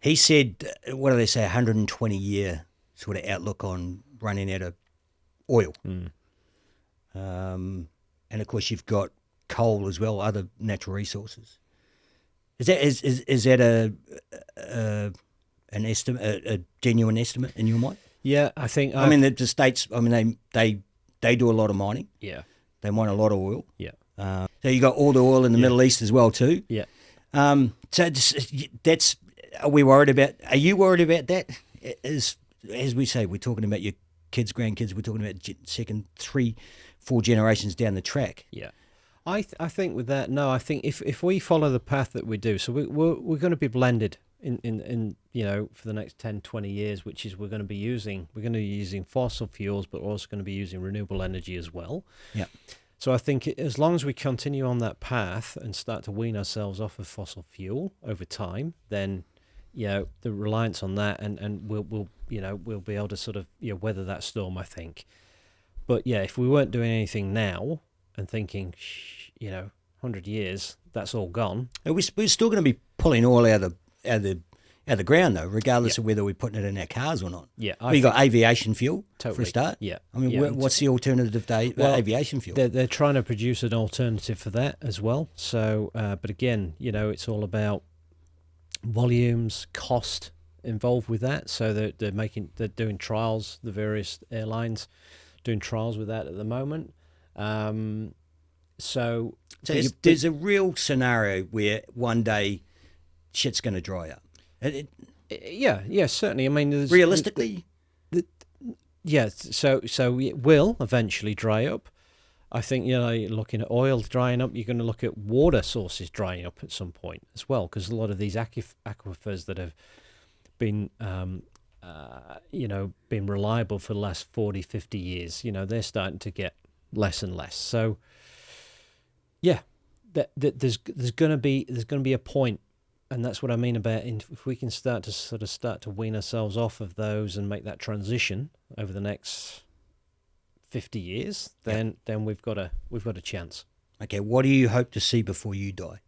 He said, what do they say, 120-year sort of outlook on running out of oil. And of course, you've got coal as well, other natural resources. Is that an estimate, a genuine estimate in your mind? Yeah, I think. I mean, the states. I mean, they do a lot of mining. Yeah, they mine a lot of oil. Yeah, So you got all the oil in the Middle East as well too. Yeah. So that's. Are we worried about? Are you worried about that? As we say, we're talking about your kids, grandkids. We're talking about second, 3, 4 generations down the track. Yeah. I think with that, no, I think if we follow the path that we do, so we're going to be blended in for the next 10, 20 years, which is we're going to be using fossil fuels, but we're also going to be using renewable energy as well. Yeah. So I think as long as we continue on that path and start to wean ourselves off of fossil fuel over time, then the reliance on that and we'll be able to sort of weather that storm, I think. But yeah, if we weren't doing anything now and thinking 100 years that's all gone, we're still going to be pulling oil out of the ground though, regardless of whether we're putting it in our cars or not. Yeah, we got aviation fuel for a start. Yeah, I mean, what's the alternative to aviation fuel? They're trying to produce an alternative for that as well. So, but again, it's all about volumes, cost involved with that. So they're doing trials. The various airlines doing trials with that at the moment. So there's a real scenario where one day shit's going to dry up. Yeah, certainly. I mean, realistically, so it will eventually dry up. I think you're looking at oil drying up. You're going to look at water sources drying up at some point as well, because a lot of these aquifers that have been been reliable for the last 40, 50 years, they're starting to get less and less. So yeah, there's going to be a point. And that's what I mean about if we can start to wean ourselves off of those and make that transition over the next 50 years, then we've got a chance. Okay, what do you hope to see before you die?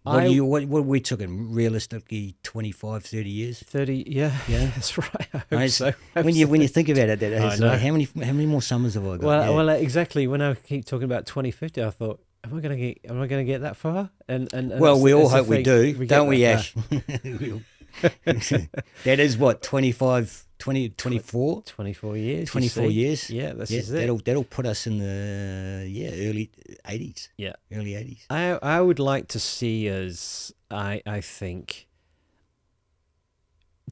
What are we talking realistically? 25, 30 years? 30, yeah, that's right. I hope so. When you think about it, it's like, how many more summers have I got? Well, exactly. When I keep talking about 2050, I thought, Am I gonna get that far? And well, we all hope we do, don't we, Ash? That is what 24 years. 24 years. Yeah, this is it. That'll put us in the early 80s. Yeah, early 80s. I would like to see us. I think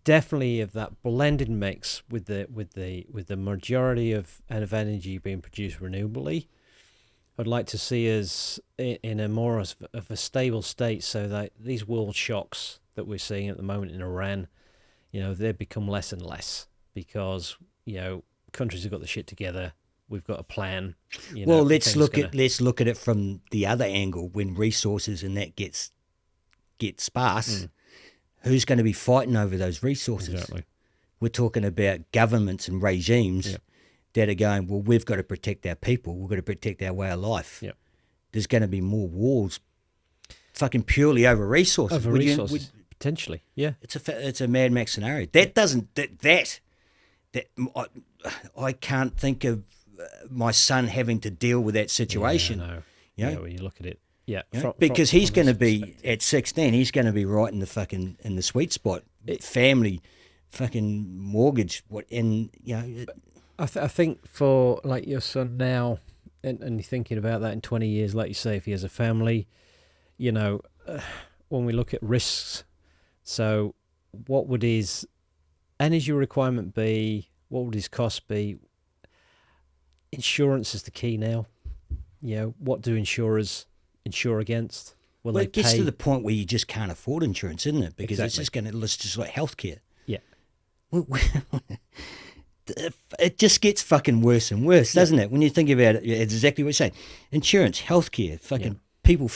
definitely of that blended mix with the majority of energy being produced renewably. I'd like to see us in a more of a stable state, so that these world shocks that we're seeing at the moment in Iran, they become less and less because countries have got the shit together. We've got a plan. Well, let's look at it from the other angle. When resources and that gets sparse, who's going to be fighting over those resources? Exactly. We're talking about governments and regimes. Yep. That are going, well, we've got to protect our people. We've got to protect our way of life. Yep. There's going to be more wars fucking purely over resources. Potentially, yeah. It's a Mad Max scenario. I can't think of my son having to deal with that situation. Yeah, no. When you look at it. Yeah. Because he's going to be, at 16, he's going to be right in the sweet spot. Family, fucking mortgage, I think for like your son now, and you're thinking about that in 20 years, like you say, if he has a family, when we look at risks, so what would his energy requirement be? What would his cost be? Insurance is the key now. What do insurers insure against? Well, it gets to the point where you just can't afford insurance, isn't it? Because it's just like healthcare. Yeah. It just gets fucking worse and worse, doesn't it? When you think about it, it's exactly what you're saying. Insurance, healthcare, fucking people,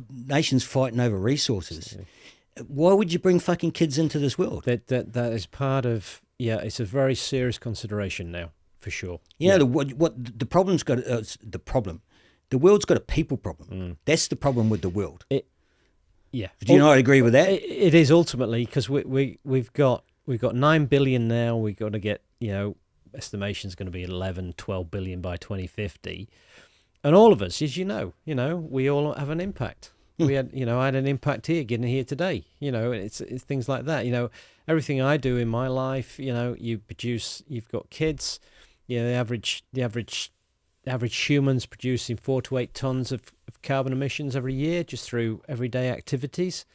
nations fighting over resources. Why would you bring fucking kids into this world? That is part of, it's a very serious consideration now, for sure. What the problem's got, the problem. The world's got a people problem. That's the problem with the world. Do you not agree with that? It is ultimately, because we've got 9 billion now. We've got to get, estimation's going to be 11, 12 billion by 2050. And all of us, as we all have an impact. We had, I had an impact here, getting here today. It's things like that. Everything I do in my life, you've got kids. The average average humans producing 4 to 8 tons of carbon emissions every year just through everyday activities.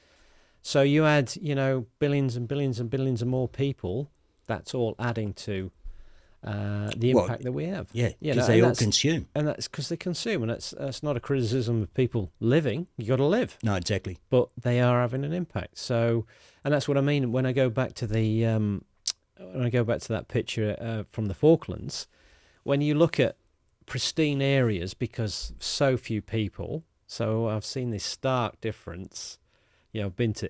So you add, billions and billions and billions of more people. That's all adding to the impact that we have. Yeah, because they all consume. And that's because they consume. And that's not a criticism of people living. You got to live. No, exactly. But they are having an impact. So, and that's what I mean when I go back to that picture from the Falklands. When you look at pristine areas, because so few people, so I've seen this stark difference. I've been to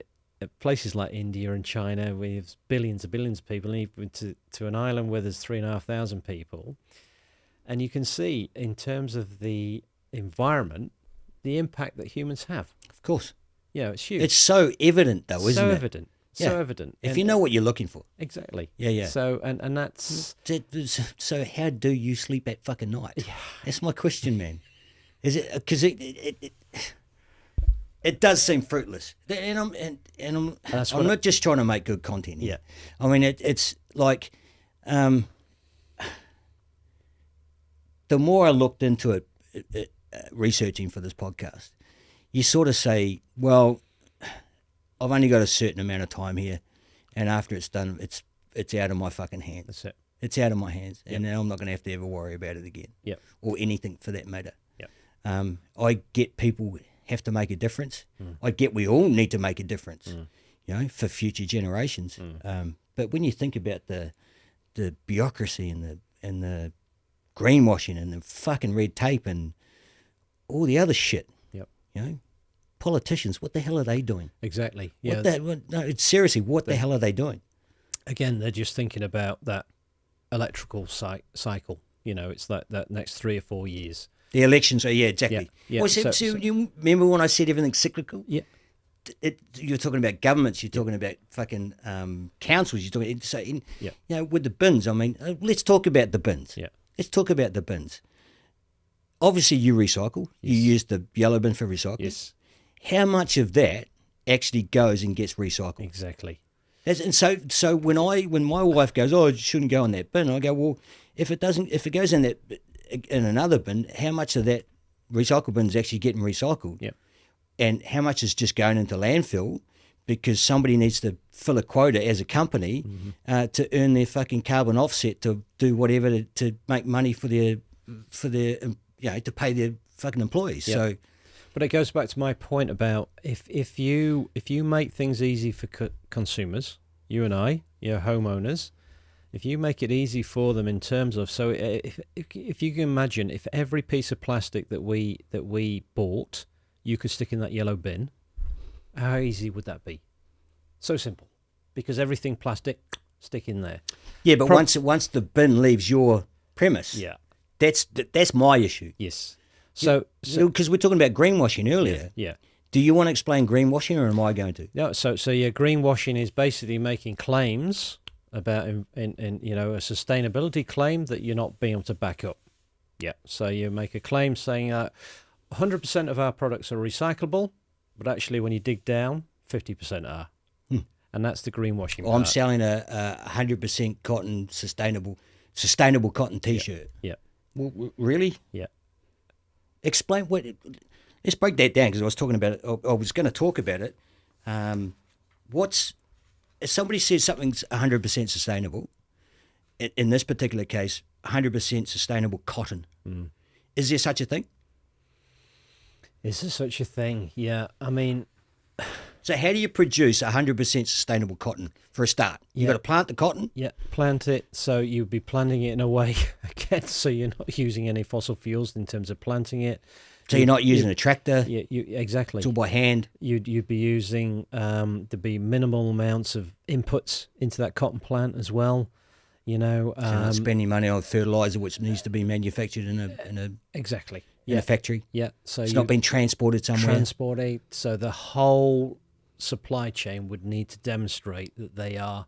places like India and China with billions and billions of people, and even to an island where there's 3,500 people, and you can see in terms of the environment the impact that humans have. Of course, it's huge. It's so evident, though, isn't it? So evident. Yeah. So evident. If you know what you're looking for. Exactly. Yeah. So and that's. So how do you sleep at fucking night? Yeah. That's my question, man. Is it because it does seem fruitless, and I'm not just trying to make good content here. Yeah. I mean, it's like, the more I looked into it, researching for this podcast, you sort of say, well, I've only got a certain amount of time here, and after it's done, it's out of my fucking hands. That's it. It's out of my hands, and now I'm not going to have to ever worry about it again. Yeah. Or anything for that matter. Yeah. I get people have to make a difference. I get we all need to make a difference, for future generations. But when you think about the bureaucracy and the greenwashing and the fucking red tape and all the other shit, politicians, what the hell are they doing? Exactly. Yeah. It's seriously, what the hell are they doing? Again, they're just thinking about that electrical cycle. It's that next 3 or 4 years. The elections, exactly. Yeah. Well, so you remember when I said everything's cyclical? Yeah. You're talking about governments, you're talking about fucking councils, you're talking, with the bins, I mean, let's talk about the bins. Yeah. Let's talk about the bins. Obviously, you recycle. Yes. You use the yellow bin for recycling. Yes. How much of that actually goes and gets recycled? Exactly. And so when my wife goes, oh, it shouldn't go in that bin, I go, well, if it goes in another bin, how much of that recycle bin is actually getting recycled? Yep. And how much is just going into landfill because somebody needs to fill a quota as a company to earn their fucking carbon offset to do whatever to make money for their to pay their fucking employees. Yep. So, but it goes back to my point about if you make things easy for consumers, you and I, homeowners. If you make it easy for them in terms of, so if you can imagine, if every piece of plastic that we bought, you could stick in that yellow bin, how easy would that be? So simple, because everything plastic, stick in there. Yeah, but once the bin leaves your premise, that's my issue. Yes. So because we're talking about greenwashing earlier. Yeah. Do you want to explain greenwashing, or am I going to? No. So greenwashing is basically making claims about in a sustainability claim that you're not being able to back up. Yeah. So you make a claim saying 100% of our products are recyclable, but actually when you dig down, 50% are. And that's the greenwashing part. I'm selling a 100% cotton sustainable cotton T-shirt. Yeah. Well, really? Yeah. Explain what. Let's break that down, because I was talking about it. I was going to talk about it. If somebody says something's 100% sustainable, in this particular case, 100% sustainable cotton, is there such a thing? Is there such a thing? Yeah. I mean, so how do you produce 100% sustainable cotton for a start? You've got to plant the cotton? Yeah, plant it. So you'd be planting it in a way, again, so you're not using any fossil fuels in terms of planting it. So you're not using a tractor? Yeah, exactly. It's all by hand? You'd be using, there'd be minimal amounts of inputs into that cotton plant as well. So you're not spending money on fertilizer, which needs to be manufactured in a exactly in a factory. Yeah, so it's not being transported somewhere. Transported. So the whole supply chain would need to demonstrate that they are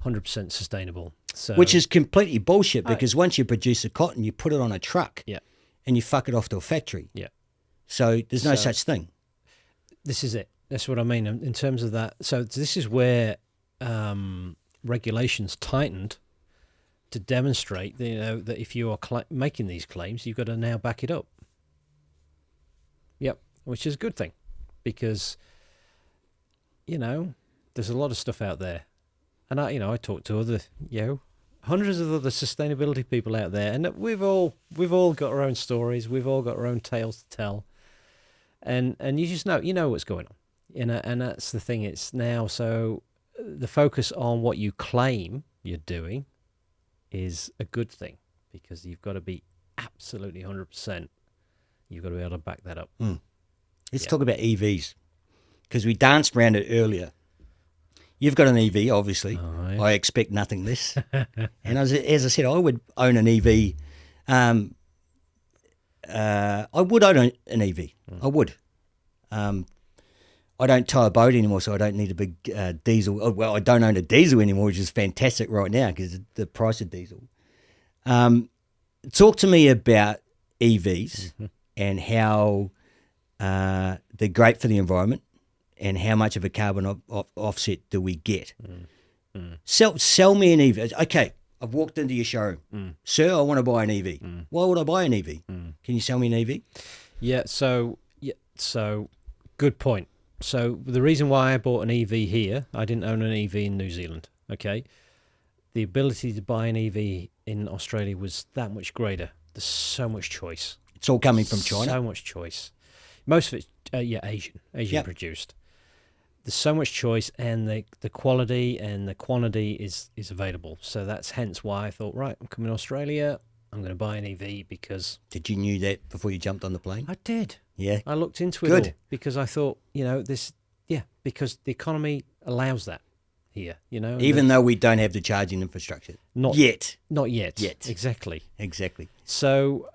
100% sustainable. So, which is completely bullshit, because once you produce the cotton, you put it on a truck. Yeah. And you fuck it off to a factory. Yeah. So there's no such thing. This is it. That's what I mean in terms of that. So this is where regulations tightened to demonstrate, that if you are making these claims, you've got to now back it up. Yep, which is a good thing, because there's a lot of stuff out there, and I talk to other hundreds of other sustainability people out there, and we've all got our own stories, we've all got our own tales to tell, and you just know what's going on, and that's the thing. It's now so the focus on what you claim you're doing is a good thing, because you've got to be absolutely 100%. You've got to be able to back that up. Let's talk about EVs, because we danced around it earlier. You've got an EV, obviously. Oh, yeah. I expect nothing less. And as I said, I would own an EV. I would own an EV. I would. I don't tow a boat anymore, so I don't need a big diesel. Well, I don't own a diesel anymore, which is fantastic right now because of the price of diesel. Talk to me about EVs and how they're great for the environment, and how much of a carbon offset do we get? Sell me an EV. Okay, I've walked into your showroom. Sir, I want to buy an EV. Why would I buy an EV? Can you sell me an EV? Yeah, so good point. So the reason why I bought an EV here, I didn't own an EV in New Zealand, okay? The ability to buy an EV in Australia was that much greater. There's so much choice. It's all coming from China. So much choice. Most of it's, Asian produced. There's so much choice, and the quality and the quantity is available. So that's hence why I thought, right, I'm coming to Australia, I'm going to buy an EV because... Did you knew that before you jumped on the plane? I did. Yeah. I looked into it all because I thought, because the economy allows that here, Even though we don't have the charging infrastructure. Not yet. Not yet. Exactly. So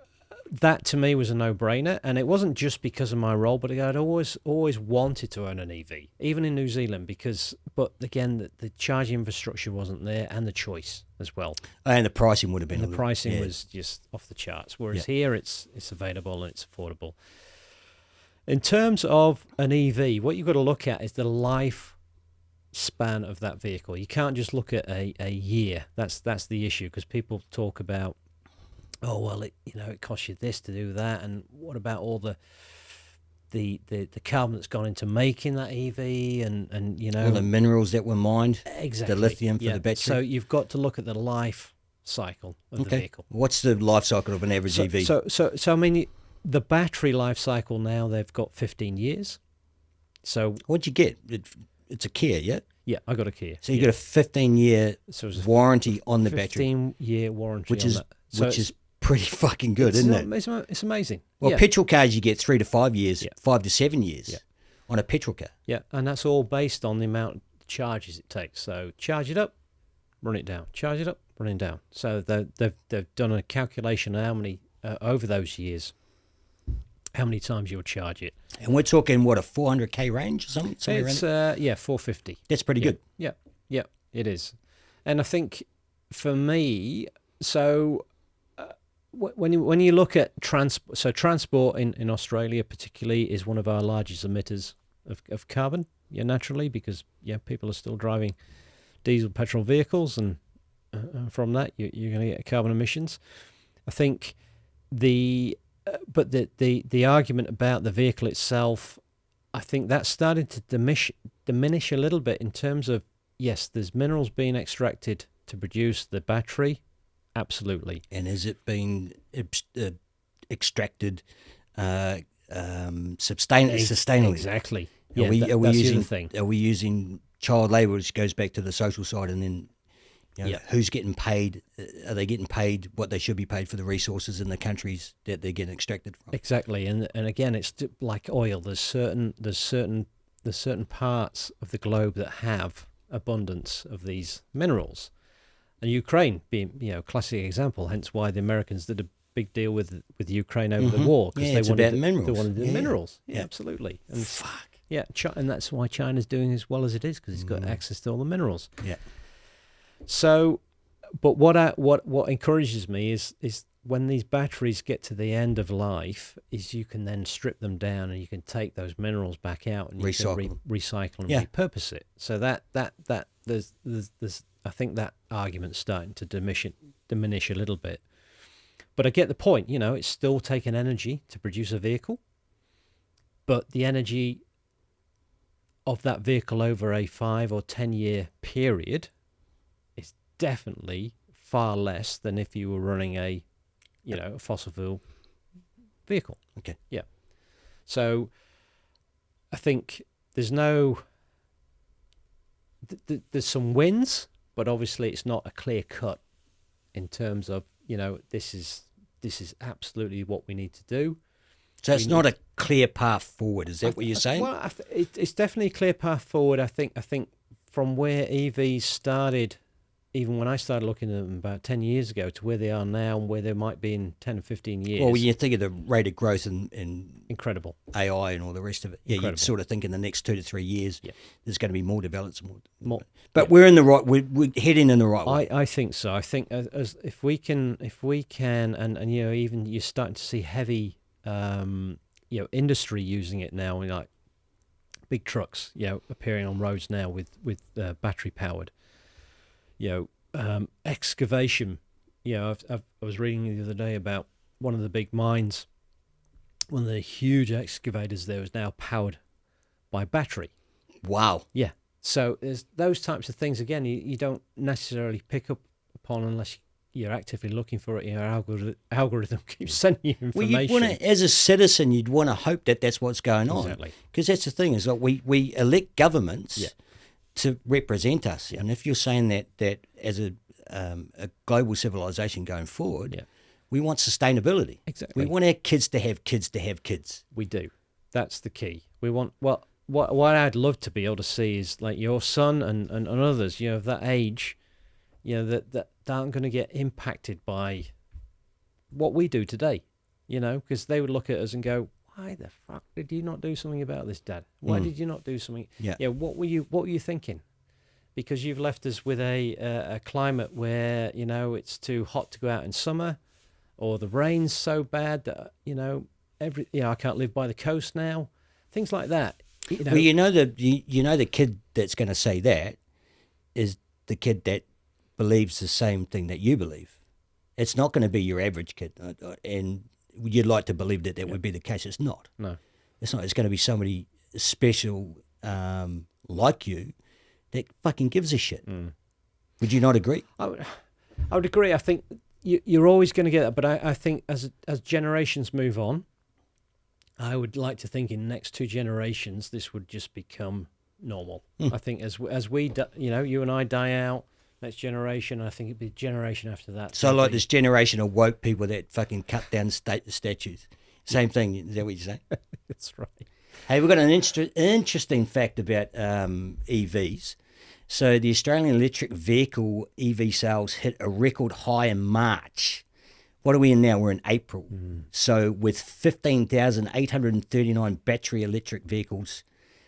that to me was a no-brainer, and it wasn't just because of my role, but I'd always wanted to own an EV, even in New Zealand, but again, the charging infrastructure wasn't there, and the choice as well. And the pricing would have been. And the pricing was just off the charts, whereas here it's available and it's affordable. In terms of an EV, what you've got to look at is the life span of that vehicle. You can't just look at a year. That's the issue, because people talk about, oh well, it costs you this to do that, and what about all the carbon that's gone into making that EV, and all the minerals that were mined, exactly, the lithium for the battery. So you've got to look at the life cycle of the vehicle. What's the life cycle of an average EV? So I mean, the battery life cycle now, they've got 15 years. So what'd you get? It's a Kia, yeah? Yeah, I got a Kia. So you got a 15-year warranty on the battery. 15-year warranty, which is pretty fucking good, isn't it? It's amazing. Well, petrol cars you get 3 to 5 years, 5 to 7 years on a petrol car. Yeah, and that's all based on the amount of charges it takes. So charge it up, run it down. Charge it up, run it down. So they've done a calculation of how many over those years, how many times you'll charge it. And we're talking, what, a 400k range or something? It's 450. That's pretty good. Yeah, it is. And I think for me, so when you look at transport in Australia particularly is one of our largest emitters of carbon, naturally, because people are still driving diesel petrol vehicles, and from that you're going to get carbon emissions. I think the argument about the vehicle itself, I think that's starting to diminish a little bit in terms of, yes, there's minerals being extracted to produce the battery, absolutely. And is it being extracted sustainably? Exactly. Are we using child labour, which goes back to the social side, and then who's getting paid? Are they getting paid what they should be paid for the resources in the countries that they're getting extracted from? Exactly, and again, it's like oil. There's certain parts of the globe that have abundance of these minerals, and Ukraine being classic example. Hence why the Americans did a big deal with Ukraine over the war, because they wanted the minerals. Yeah, absolutely. And and that's why China's doing as well as it is, because it's got access to all the minerals. Yeah. So, but what encourages me is when these batteries get to the end of life, is you can then strip them down and you can take those minerals back out and you can recycle and repurpose it. So that there's I think that argument's starting to diminish a little bit. But I get the point. You know, it's still taking energy to produce a vehicle, but the energy of that vehicle over a 5 or 10 year period is definitely far less than if you were running a fossil fuel vehicle. Okay. Yeah. So I think there's there's some wins, but obviously it's not a clear cut in terms of, this is absolutely what we need to do. So it's not a clear path forward. Is that what you're saying? Well, it's definitely a clear path forward. I think from where EVs started, even when I started looking at them about 10 years ago, to where they are now and where they might be in 10 or 15 years. Well, when you think of the rate of growth in incredible AI and all the rest of it, yeah, you sort of think in the next 2 to 3 years, there's going to be more developments. But we're in the right. We're heading in the right way. I think so. I think as if we can, and even you're starting to see heavy, industry using it now, like big trucks, appearing on roads now with battery powered. Excavation. I was reading the other day about one of the big mines. One of the huge excavators there is now powered by battery. Wow. Yeah. So there's those types of things. Again, you don't necessarily pick up upon unless you're actively looking for it. Your algorithm keeps sending you information. Well, as a citizen, you'd want to hope that that's what's going on. Exactly. Because that's the thing, is that we elect governments to represent us. And if you're saying that as a global civilization going forward, we want sustainability. Exactly. We want our kids to have kids to have kids. We do. That's the key. We want what I'd love to be able to see is like your son and others, of that age, that aren't going to get impacted by what we do today, because they would look at us and go, why the fuck did you not do something about this, Dad? Why did you not do something? Yeah. What were you thinking? Because you've left us with a climate where, it's too hot to go out in summer, or the rain's so bad that, I can't live by the coast now. Things like that. Well, the kid that's going to say that is the kid that believes the same thing that you believe. It's not going to be your average kid, and you'd like to believe that would be the case. It's not. No, it's not. It's going to be somebody special like you that fucking gives a shit. Would you not agree? I would agree. I think you're always going to get that, but I think as generations move on, I would like to think in the next 2 generations this would just become normal. I think as we you and I die out, next generation, I think it'd be a generation after that. So like this generation of woke people that fucking cut down statues. Same thing. Is that what you're saying? That's right. Hey, we've got an interesting fact about EVs. So the Australian electric vehicle EV sales hit a record high in March. What are we in now? We're in April. So with 15,839 battery electric vehicles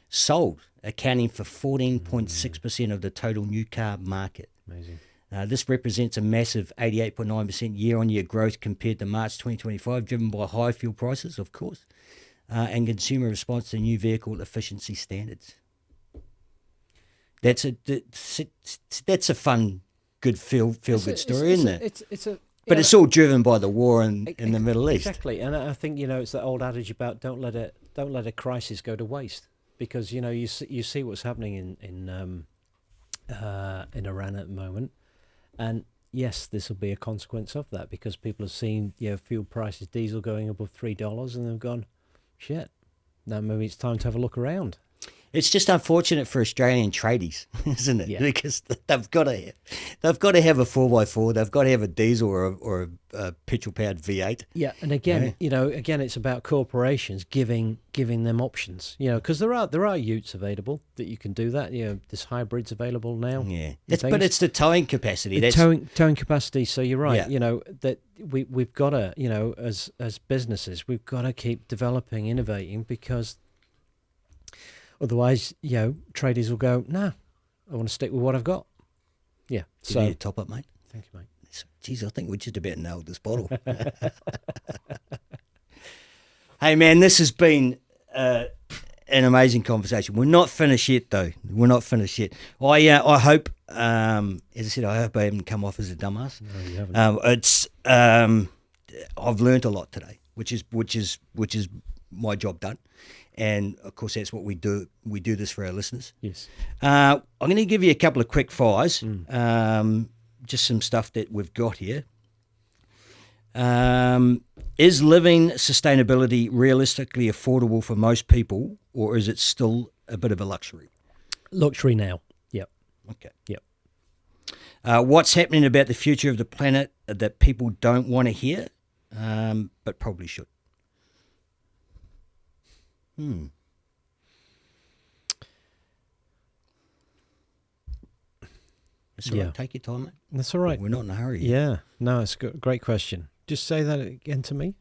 sold, accounting for 14.6% of the total new car market. Amazing. This represents a massive 88.9% year-on-year growth compared to March 2025, driven by high fuel prices, of course, and consumer response to new vehicle efficiency standards. That's a fun, good feel good story, isn't it? But it's all driven by the war in the Middle East. Exactly, and I think it's that old adage about don't let a crisis go to waste, because you see what's happening in Iran at the moment, and yes, this will be a consequence of that, because people have seen fuel prices, diesel going above $3, and they've gone, shit, now maybe it's time to have a look around. It's just unfortunate for Australian tradies, isn't it? Yeah. Because they've got to have a 4x4, they've got to have a diesel or a petrol-powered V8. Yeah, and again, again, it's about corporations giving them options. Because there are utes available that you can do that. There's hybrids available now. Yeah, but it's the towing capacity. Towing capacity. So you're right. Yeah. That we've got to, as businesses, we've got to keep developing, innovating, because otherwise, tradies will go, nah, I want to stick with what I've got. Yeah. So you top up, mate. Thank you, mate. Jeez, I think we just about nailed this bottle. Hey, man, this has been an amazing conversation. We're not finished yet, though. We're not finished yet. I hope, as I said, I hope I haven't come off as a dumbass. No, you haven't. I've learnt a lot today, which is my job done, and of course that's what we do. We do this for our listeners. Yes. I'm going to give you a couple of quick fires, just some stuff that we've got here. Is living sustainability realistically affordable for most people, or is it still a bit of a luxury? Luxury now. Yep. Okay. Yep. What's happening about the future of the planet that people don't want to hear, but probably should? That's all right. Take your time, mate. That's all right. We're not in a hurry. Yeah. No, it's a great question. Just say that again to me.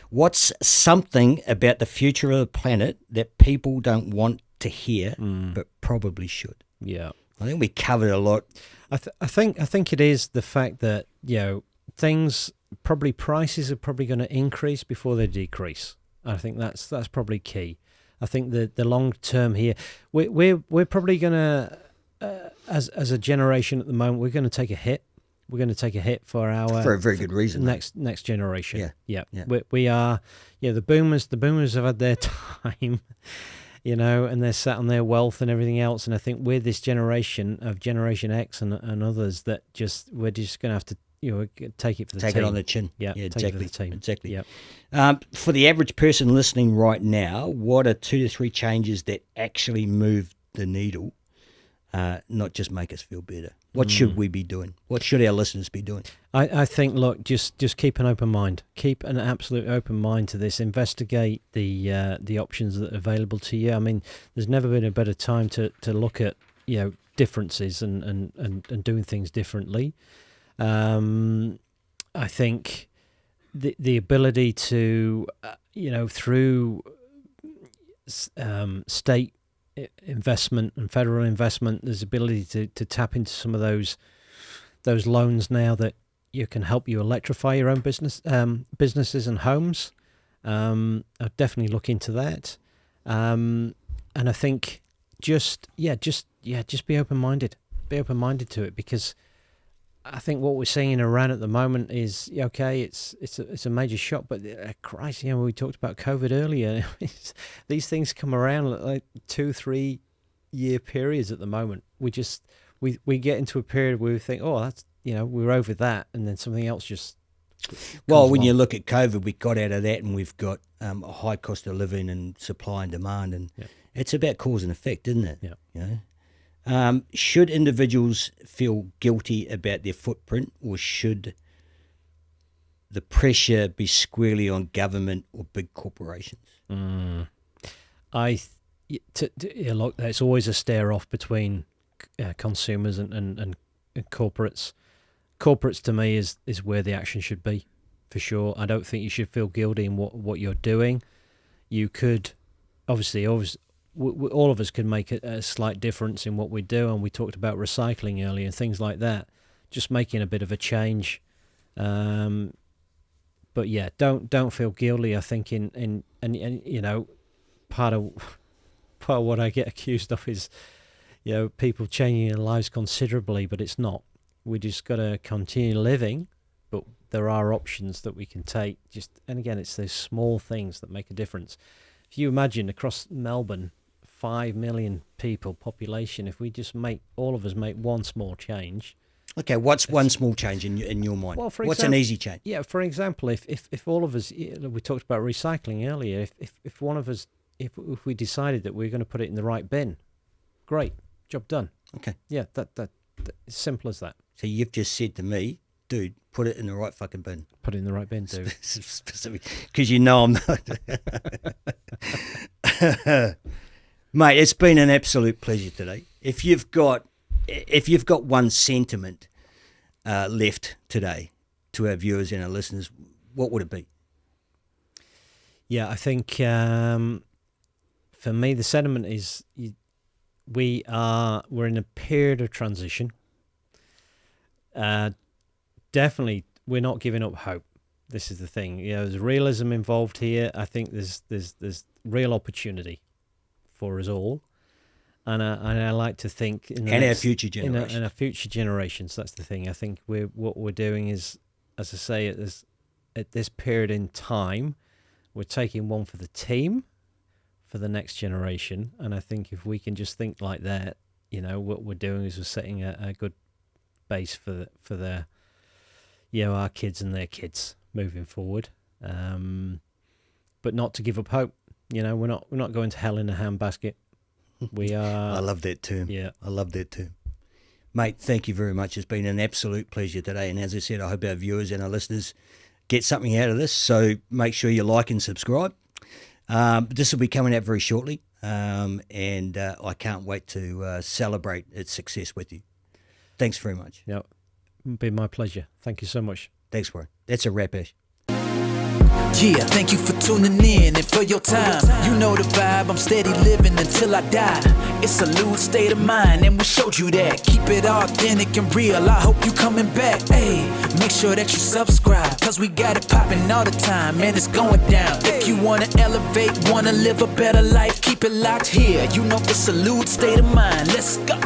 What's something about the future of the planet that people don't want to hear, but probably should? Yeah. I think we covered a lot. I think it is the fact that, things, probably prices are probably going to increase before they decrease. I think that's probably key. I think the long term here, we're probably going to, as a generation at the moment, we're going to take a hit. We're going to take a hit for our For a very good reason. Next generation. Yeah. We are. The boomers have had their time. And they're sat on their wealth and everything else. And I think we're this generation of Generation X and others that we're just going to have to, take it for the team. Take it on the chin. Yeah, exactly. Take it for the team. Exactly. Yep. For the average person listening right now, what are 2 to 3 changes that actually move the needle, not just make us feel better? What should we be doing? What should our listeners be doing? I think, look, just keep an open mind. Keep an absolute open mind to this. Investigate the options that are available to you. I mean, there's never been a better time to look at differences and doing things differently. I think the ability to through state investment and federal investment, there's ability to tap into some of those loans now that you can help you electrify your own businesses and homes. I'll definitely look into that. And I think just be open-minded. Be open-minded to it, because I think what we're seeing in Iran at the moment is it's a major shock, but Christ, we talked about COVID earlier. These things come around like 2-3 year periods at the moment. We get into a period where we think, oh, that's we're over that, and then something else just. Well, when you look at COVID, we got out of that, and we've got a high cost of living and supply and demand, and it's about cause and effect, isn't it? Yeah. Should individuals feel guilty about their footprint, or should the pressure be squarely on government or big corporations? Look, there's always a stare off between consumers and corporates. Corporates, to me, is where the action should be, for sure. I don't think you should feel guilty in what you're doing. You could, obviously, all of us could make a slight difference in what we do, and we talked about recycling earlier and things like that. Just making a bit of a change, but yeah, don't feel guilty. I think in part of what I get accused of is people changing their lives considerably, but it's not. We just got to continue living, but there are options that we can take. And again, it's those small things that make a difference. If you imagine across Melbourne, 5 million people population, if we just all of us make one small change. Okay, what's one small change in your mind? Well, what's an easy change? Yeah, for example, if all of us, we talked about recycling earlier, if one of us, if we decided that we're going to put it in the right bin, great, job done. Okay. Yeah, that as simple as that. So you've just said to me, dude, put it in the right fucking bin. Put it in the right bin, dude. Specific, because I'm not. Mate, it's been an absolute pleasure today. If you've got one sentiment left today to our viewers and our listeners, what would it be? Yeah, I think for me the sentiment is we're in a period of transition. Definitely, we're not giving up hope. This is the thing. There's realism involved here. I think there's real opportunity. for us all. And I like to think in the And our future generations. and our future generations. That's the thing. I think what we're doing is, as I say, at this period in time, we're taking one for the team, for the next generation. And I think if we can just think like that, you know, what we're doing is we're setting a good base for their, you know, our kids and their kids moving forward. But not to give up hope. You know, we're not going to hell in a handbasket. We are. I love that term. Yeah. I love that term. Mate, thank you very much. It's been an absolute pleasure today. And as I said, I hope our viewers and our listeners get something out of this. So make sure you like and subscribe. This will be coming out very shortly. And I can't wait to celebrate its success with you. Thanks very much. Yeah. It'll be my pleasure. Thank you so much. Thanks, Warren. That's a wrap, Ash. Yeah, thank you for tuning in and for your time. You know the vibe, I'm steady living until I die. It's a loose state of mind and we showed you that. Keep it authentic and real, I hope you coming back. Hey, make sure that you subscribe, cause we got it popping all the time and it's going down. If you wanna elevate, wanna live a better life, keep it locked here. You know it's a loose state of mind, let's go.